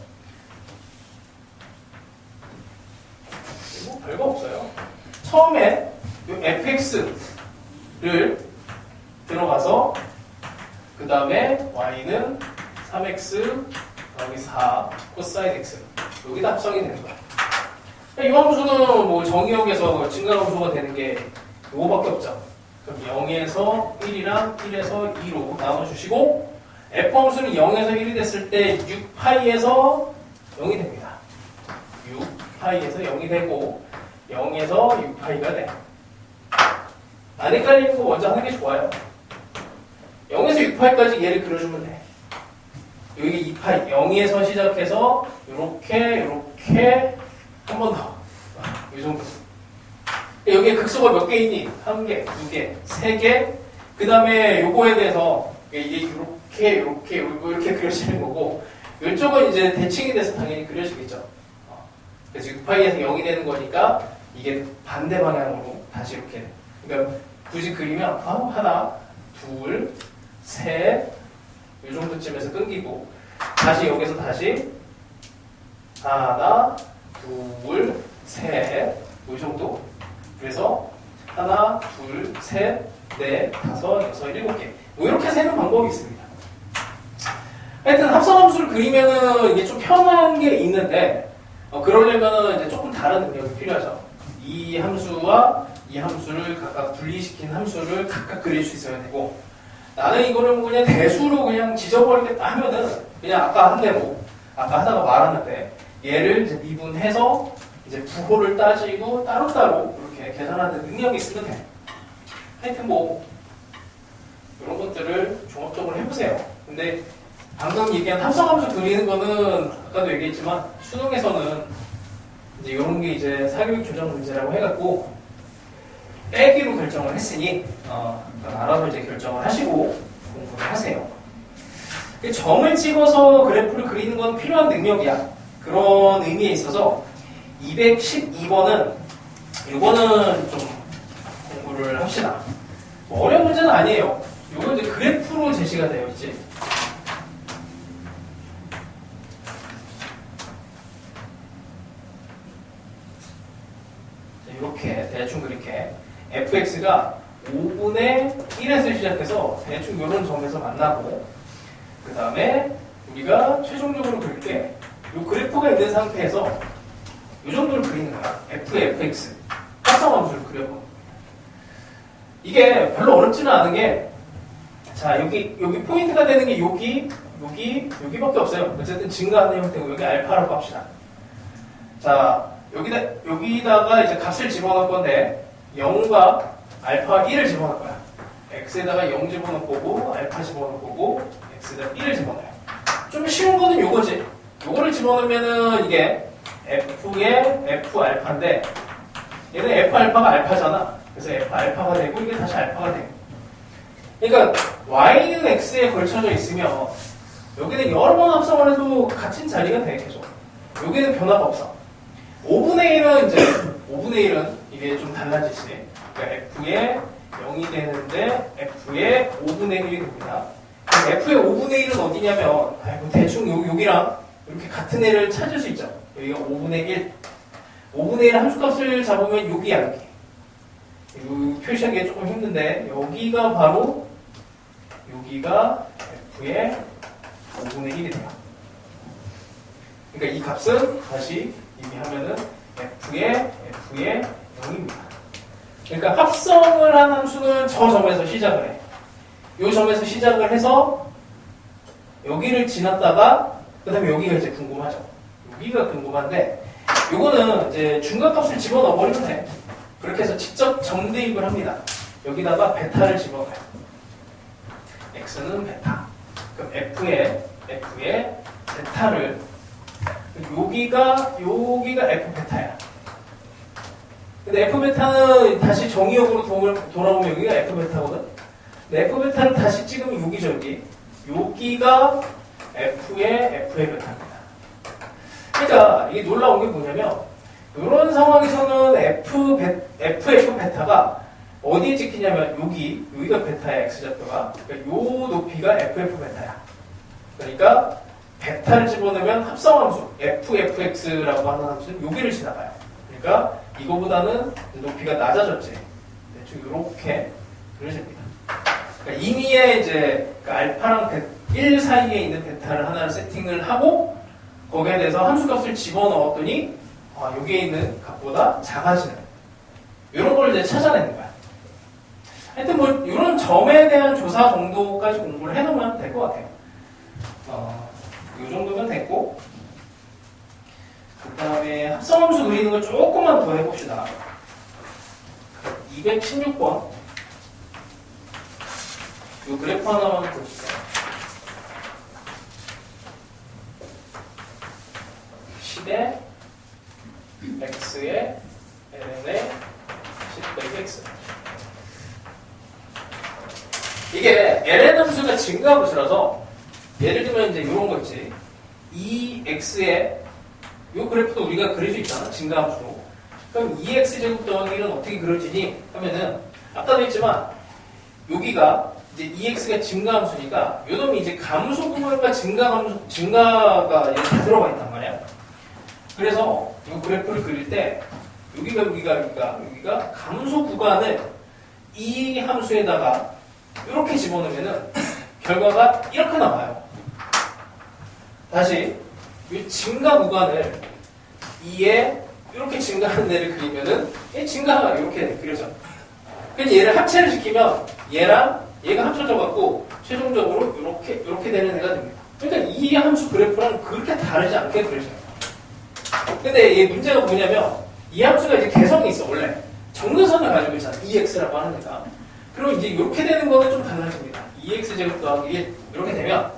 뭐 별거 없어요. 처음에 이 fx를 들어가서 그 다음에 y는 3x 여기 4 코사인 x 여기다 합성이 되는 거야. 이 함수는 뭐 정의역에서 증가함수가 되는 게 이거밖에 없죠. 그럼 0에서 1이랑 1에서 2로 나눠주시고 f함수는 0에서 1이 됐을 때 6파이에서 0이 됩니다. 6파이에서 0이 되고 0에서 6파이가 돼. 안 헷갈리는 거 먼저 하는 게 좋아요. 0에서 6파이까지 얘를 그려주면 돼. 여기 2파이 0에서 시작해서 이렇게 한 번 더. 이 정도. 여기에 극소가 몇 개 있니? 1개, 2개, 3개. 그 다음에 요거에 대해서 이게 이렇게 그려지는 거고 이쪽은 이제 대칭이 돼서 당연히 그려지겠죠. 그래서 6파이에서 0이 되는 거니까 이게 반대 방향으로 다시 이렇게. 그러니까 굳이 그리면 하나, 둘, 셋 이 정도쯤에서 끊기고 다시 여기서 다시 하나, 둘, 셋 이 정도. 그래서 하나, 둘, 셋, 넷, 다섯, 여섯, 일곱 개. 뭐 이렇게 세는 방법이 있습니다. 하여튼 합성함수를 그리면은 이게 좀 편한 게 있는데 그러려면은 이제 조금 다른 능력이 필요하죠. 이 함수와 이 함수를 각각 분리시킨 함수를 각각 그릴 수 있어야 되고 나는 이거를 그냥 대수로 그냥 지져버리겠다 하면은 그냥 아까 한 대로 아까 하다가 말았는데 얘를 이제 미분해서 이제 부호를 따지고 따로따로 이렇게 계산하는 능력이 있으면 돼. 하여튼 뭐 이런 것들을 종합적으로 해보세요. 근데 방금 얘기한 합성함수 그리는 거는 아까도 얘기했지만 수능에서는 이제 이런 게 이제 사교육 조정 문제라고 해갖고 빼기로 결정을 했으니 알아서 이제 결정을 하시고 공부를 하세요. 점을 찍어서 그래프를 그리는 건 필요한 능력이야. 그런 의미에 있어서 212번은 이거는 좀 공부를 합시다. 뭐 어려운 문제는 아니에요. 이건 이제 그래프로 제시가 되어 있지. 이렇게 대충 그렇게 fx가 5분의 1에서 시작해서 대충 이런 점에서 만나고 그 다음에 우리가 최종적으로 그릴 때 이 그래프가 있는 상태에서 이 정도를 그리는 거야. fx 합성함수를 그려보는 거야. 이게 별로 어렵지는 않은 게 자 여기 포인트가 되는 게 여기밖에 없어요. 어쨌든 증가하는 형태고 여기 알파라고 합시다. 자 여기다가 이제 값을 집어넣을 건데 0과 알파 1을 집어넣을 거야. x에다가 0 집어넣을 거고 알파 집어넣을 거고 x에다가 1을 집어넣어요. 좀 쉬운 거는 요거지. 요거를 집어넣으면은 이게 f의 f 알파인데 얘는 f 알파가 알파잖아. 그래서 f 알파가 되고 이게 다시 알파가 되고. 그러니까 y는 x에 걸쳐져 있으면 여기는 여러 번 합성을 해도 같은 자리가 돼 계속. 여기는 변화가 없어. 5분의 1은 이제 5분의 1은 이게 좀 달라지지. 그러니까 f의 0이 되는데 f의 5분의 1이 됩니다. f의 5분의 1은 어디냐면 대충 여기랑 이렇게 같은 애를 찾을 수 있죠. 여기가 5분의 1. 5분의 1 함수값을 잡으면 여기야 여기. 이 표시하기가 조금 힘든데 여기가 바로 여기가 f의 5분의 1이 돼요. 그러니까 이 값은 다시 의미하면은 f의 0입니다. 그러니까 합성을 한 함수는 저 점에서 시작을 해. 이 점에서 시작을 해서 여기를 지났다가 그 다음에 여기가 이제 궁금하죠. 여기가 궁금한데 요거는 이제 중간값을 집어넣어 버리면 돼. 그렇게 해서 직접 정대입을 합니다. 여기다가 베타를 집어넣어요. x는 베타. 그럼 f에 베타를 여기가 f 베타야. 근데 f 베타는 다시 정의역으로 돌아오면 여기가 f 베타거든. 근데 f 베타를 다시 찍으면 여기 여기가 f의 베타입니다. 그러니까 이게 놀라운 게 뭐냐면 이런 상황에서는 f 베타가 어디에 찍히냐면 여기가 베타야, x좌표가. 그러니까 요 높이가 ff 베타야. 그러니까 베타를 집어넣으면 합성함수 fx라고 하는 함수는 여기를 지나가요. 그러니까 이거보다는 높이가 낮아졌지. 대충 이렇게 그려집니다. 그러니까 임의의 이제 알파랑 1 사이에 있는 베타를 하나를 세팅을 하고 거기에 대해서 함수값을 집어넣었더니 여기에 있는 값보다 작아지는 이런 걸 이제 찾아내는 거야. 하여튼 뭐 이런 점에 대한 조사 정도까지 공부를 해놓으면 될 것 같아요. 이 정도면 됐고, 그 다음에 합성함수 그리는 걸 조금만 더 해봅시다. 216번. 이 그래프 하나만 보시죠. 시대 x의 ln의 10 x. 이게 ln 함수가 증가함수라서 예를 들면 이제 이런 거 있지. 2x의 이 그래프도 우리가 그릴 수 있잖아. 증가함수로. 그럼 2x제곱 더하기 1은 어떻게 그려지니? 하면은 아까도 했지만 여기가 이제 2x가 증가함수니까 요 놈이 이제 감소 부분과 증가가 이제 다 들어가 있단 말이야. 그래서 이 그래프를 그릴 때 여기가 감소 구간을 이 함수에다가 이렇게 집어넣으면은 결과가 이렇게 나와요. 다시 이 증가 구간을 2에 이렇게 증가하는 데를 그리면은 얘 증가가 이렇게 그려져. 그래서 얘를 합체를 시키면 얘랑 얘가 합쳐져 갖고 최종적으로 이렇게 되는 애가 됩니다. 그러니까 이 함수 그래프랑 그렇게 다르지 않게 그려져요. 근데 이 문제가 뭐냐면 이 함수가 이제 개성이 있어. 원래 정근선을 가지고 있잖아. 2x라고 하는 애가. 그럼 이제 이렇게 되는 거는 좀 달라집니다. 2x 제곱 더하기 1 이렇게 되면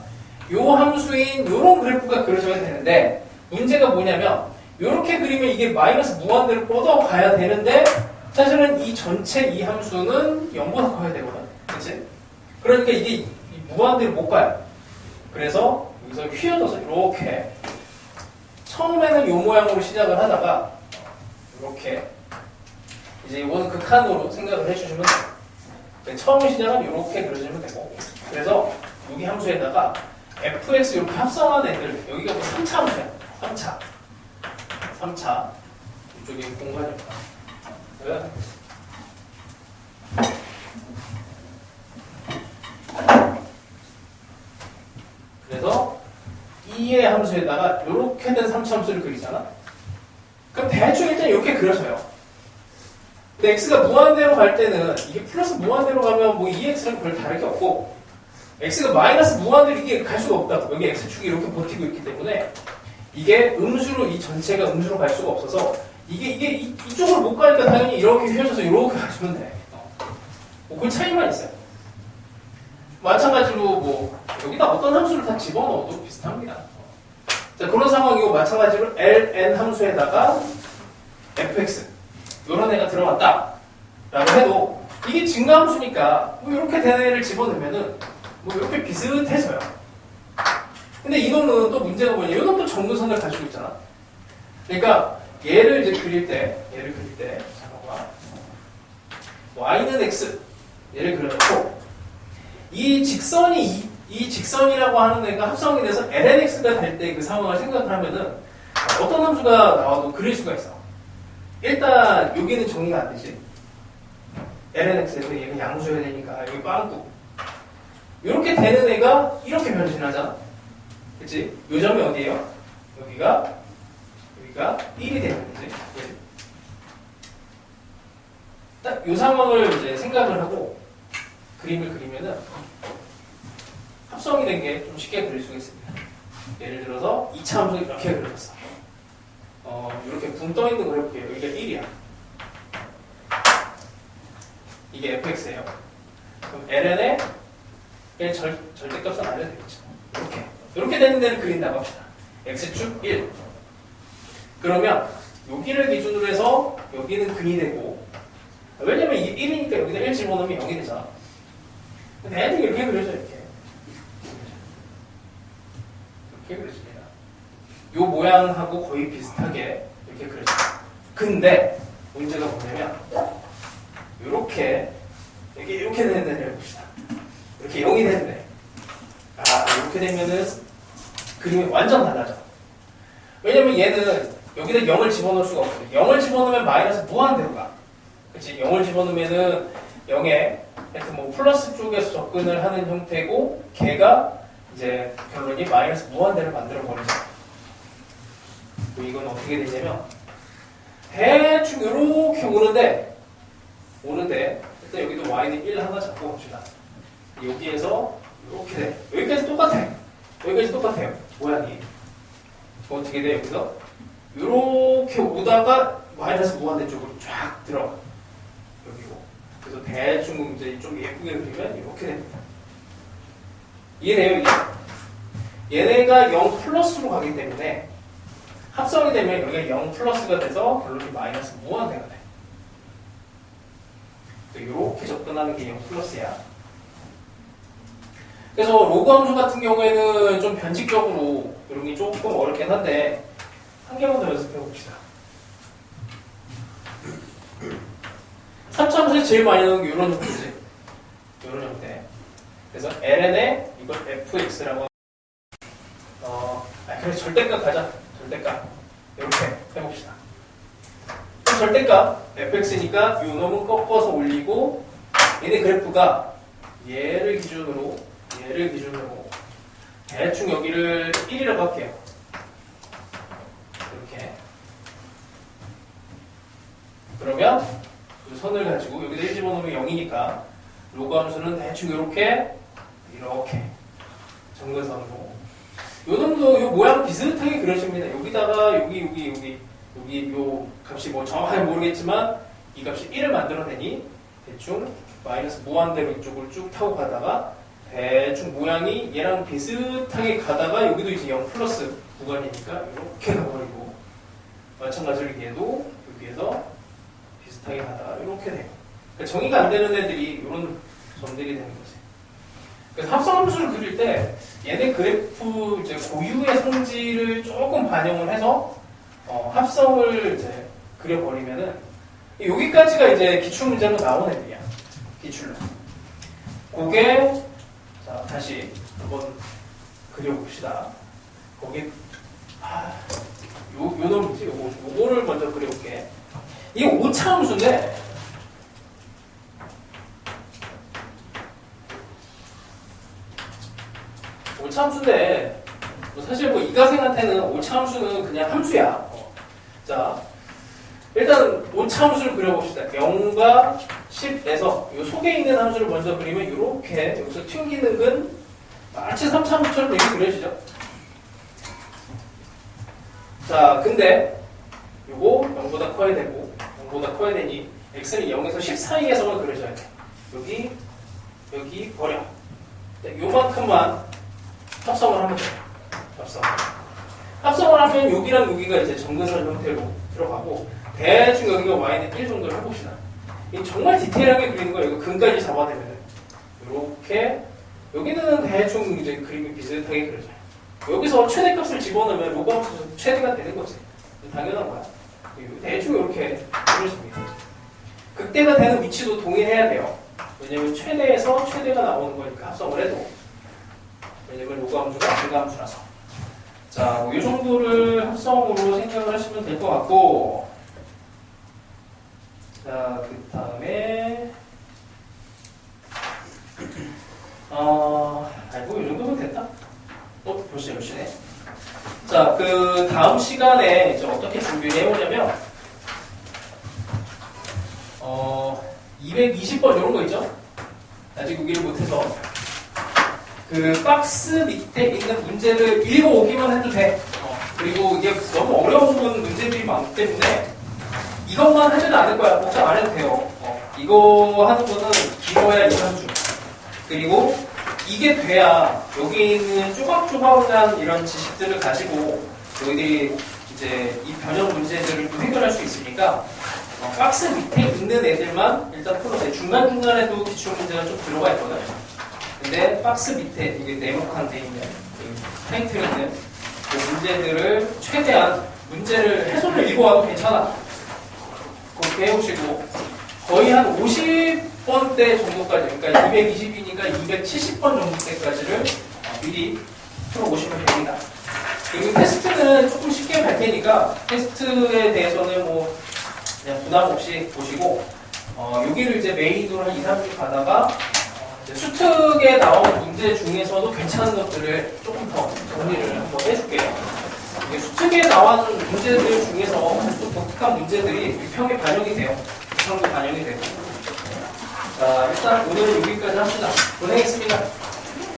요 함수인 요런 그래프가 그려져야 되는데 문제가 뭐냐면 이렇게 그리면 이게 마이너스 무한대로 뻗어가야 되는데 사실은 이 전체 이 함수는 0보다 커야 되거든. 그치? 그러니까 이게 무한대로 못 가요. 그래서 여기서 휘어져서 이렇게 처음에는 요 모양으로 시작을 하다가 이렇게 이제 이거는 극한으로 생각을 해주시면 돼요. 처음 시작은 이렇게 그려주면 되고 그래서 여기 함수에다가 fx 이렇게 합성한 애들 여기가 뭐 3차 함수야. 3차 이쪽에 공간이 없다. 그래서 2의 함수에다가 이렇게 된 3차 함수를 그리잖아. 그럼 대충 일단 이렇게 그려져요. 근데 x가 무한대로 갈 때는 이게 플러스 무한대로 가면 뭐 2x랑 별 다를 게 없고 x가 마이너스 무한대로 이게 갈 수가 없다고. 여기 x축이 이렇게 버티고 있기 때문에 이게 음수로 이 전체가 음수로 갈 수가 없어서 이게 이쪽으로 못 가니까 당연히 이렇게 휘어져서 이렇게 가주면 돼. 그 차이만 있어요. 마찬가지로 뭐 여기다 어떤 함수를 다 집어넣어도 비슷합니다. 자, 그런 상황이고 마찬가지로 ln 함수에다가 fx 이런 애가 들어갔다 라고 해도 이게 증가함수니까 뭐 이렇게 된 애를 집어넣으면은 뭐 이렇게 비슷해져요. 근데 이놈은 또 문제가 뭐냐, 이놈도 정근선을 가지고 있잖아. 그러니까 얘를 이제 그릴 때 잠깐만 y는 x 얘를 그려놓고 이 직선이라고 하는 애가 합성이 돼서 lnx가 될 때 그 상황을 생각을 하면은 어떤 함수가 나와도 그릴 수가 있어. 일단 여기는 정리가 안 되지. lnx에서 얘는 양수해야 되니까 여기 빵꾸. 이렇게 되는 애가 이렇게 변신하잖아. 그치? 요 점이 어디예요? 여기가 1이 되는 거지. 딱 요 상황을 이제 생각을 하고 그림을 그리면은 합성이 된 게 좀 쉽게 그릴 수가 있습니다. 예를 들어서 2차 함수 이렇게 그려졌어. 이렇게 붕 떠 있는 거 해볼게요. 여기가 1이야. 이게 fx예요. 그럼 ln의 절대값은 알려야 되겠죠. 이렇게 되는 데를 그린다고 합시다. x축 1. 그러면 여기를 기준으로 해서 여기는 근이 되고, 왜냐면 이게 1이니까 여기다 1 집어넣으면 0이 되잖아. 대략 이렇게 그려져, 이렇게 그려집니다. 요 모양하고 거의 비슷하게 이렇게 그려져요. 근데 문제가 뭐냐면 이렇게 되는 데를 해봅시다. 이렇게 0이 되는데, 이렇게 되면은 그림이 완전 달라져. 왜냐면 얘는 여기다 0을 집어넣을 수가 없어요. 0을 집어넣으면 마이너스 무한대로 가. 그치? 0을 집어넣으면은 0에 하여튼 뭐 플러스 쪽에서 접근을 하는 형태고, 걔가 이제 결론이 마이너스 무한대를 만들어 버리죠. 이건 어떻게 되냐면 대충 이렇게 오는데 일단 여기도 y는 1 하나 잡고 봅시다. 여기에서 이렇게 돼. 여기까지 똑같아요. 모양이. 어떻게 돼? 여기서 이렇게 오다가 마이너스 무한대 쪽으로 쫙 들어가. 여기고. 그래서 대충 이제 좀 예쁘게 그리면 이렇게 됩니다. 이해돼요? 이게? 얘네가 0 플러스로 가기 때문에 합성이 되면 여기가 0 플러스가 돼서 결론이 마이너스 무한대가 돼. 이렇게 접근하는 게 0 플러스야. 그래서 로그 함수 같은 경우에는 좀 변칙적으로 이런 게 조금 어렵긴 한데 한 개만 더 연습해 봅시다. 3차 함수에서 제일 많이 나오는 게 이런 형태지. 이런 형태. 그래서 ln에 이걸 fx라고 그래 절대값 가자. 절대값 이렇게 해봅시다. 그럼 절대값 fx니까 요 놈은 꺾어서 올리고, 얘네 그래프가 얘를 기준으로 대충 여기를 1이라고 할게요. 이렇게. 그러면 이 선을 가지고 여기다 1 집어넣으면 0이니까 로그 함수는 대충 이렇게 정근선으로 요 정도 요 모양 비슷하게 그려집니다. 여기다가 여기 요 값이 뭐 정확하게 모르겠지만 이 값이 1을 만들어내니 대충 마이너스 무한대로 이쪽을 쭉 타고 가다가 대충 모양이 얘랑 비슷하게 가다가 여기도 이제 0 플러스 구간이니까 이렇게 가버리고, 마찬가지로 얘도 여기에서 비슷하게 가다가 이렇게 돼요. 그러니까 정의가 안 되는 애들이 이런 점들이 되는 거지. 그래서 합성함수를 그릴 때 얘네 그래프 이제 고유의 성질을 조금 반영을 해서 합성을 이제 그려버리면은 여기까지가 이제 기출문제로 나온 애들이야. 기출로. 그게 자 다시 한번 그려봅시다. 거기 요 놈이지. 요거를 먼저 그려볼게. 이게 5차 함수인데 함수인데 사실 뭐 이가생한테는 5차 함수는 그냥 함수야. 자 일단 5차 함수를 그려봅시다. 0과 10에서 이 속에 있는 함수를 먼저 그리면 이렇게 여기서 튕기는 근 마치 3차 함수처럼 이렇게 그려지죠. 자 근데 요거 0보다 커야 되고 0보다 커야 되니 x는 0에서 10 사이에서만 그려져야 돼. 여기 버려. 요만큼만 합성을 하면 돼요. 합성을 하면 여기랑 여기가 이제 정근선 형태로 들어가고, 대충 여기가 y는 1 정도를 해봅시다. 정말 디테일하게 그리는 거예요. 이거 근까지 잡아내면 이렇게 여기는 대충 이제 그림이 비슷하게 그려져요. 여기서 최대값을 집어넣으면 로그 함수 최대가 되는 거지. 당연한 거야. 대충 이렇게 그려집니다. 극대가 되는 위치도 동일해야 돼요. 왜냐면 최대에서 최대가 나오는 거니까 합성을 해도. 왜냐면 로그 함수가 증가 함수라서. 자, 이 정도를 합성으로 생각을 하시면 될 것 같고, 자, 그 다음에 이 정도면 됐다? 벌써 10시네. 자, 그 다음 시간에 이제 어떻게 준비를 해오냐면 220번 이런 거 있죠? 아직 여기를 못해서 그 박스 밑에 있는 문제를 읽어오기만 해도 돼. 그리고 이게 너무 어려운 문제들이 많기 때문에 이것만 하지는 않을 거야. 걱정 안 해도 돼요. 이거 하는 거는 길어야 2, 3주. 그리고 이게 돼야 여기 있는 조각조각한 이런 지식들을 가지고 너희들이 이제 이 변형 문제들을 또 해결할 수 있으니까 박스 밑에 있는 애들만 일단 풀어내. 중간중간에도 기출문제가 좀 들어가 있거든. 근데 박스 밑에 이게 네모칸 돼 있는 타이틀 있는 그 문제들을 최대한 문제를 해설을 읽어와도 괜찮아. 그렇게 해오시고 거의 한 50번대 정도까지, 그러니까 220이니까 270번 정도 때까지를 미리 풀어보시면 됩니다. 그리고 테스트는 조금 쉽게 갈 테니까 테스트에 대해서는 뭐 그냥 부담 없이 보시고 여기를 이제 메인으로 한 2, 3주 가다가 수특에 나온 문제 중에서도 괜찮은 것들을 조금 더 정리를 한번 해줄게요. 수특에 나온 문제들 중에서 좀 독특한 문제들이 평에 반영이 돼요. 평도 반영이 되고. 자, 일단 오늘은 여기까지 합시다. 고생했습니다.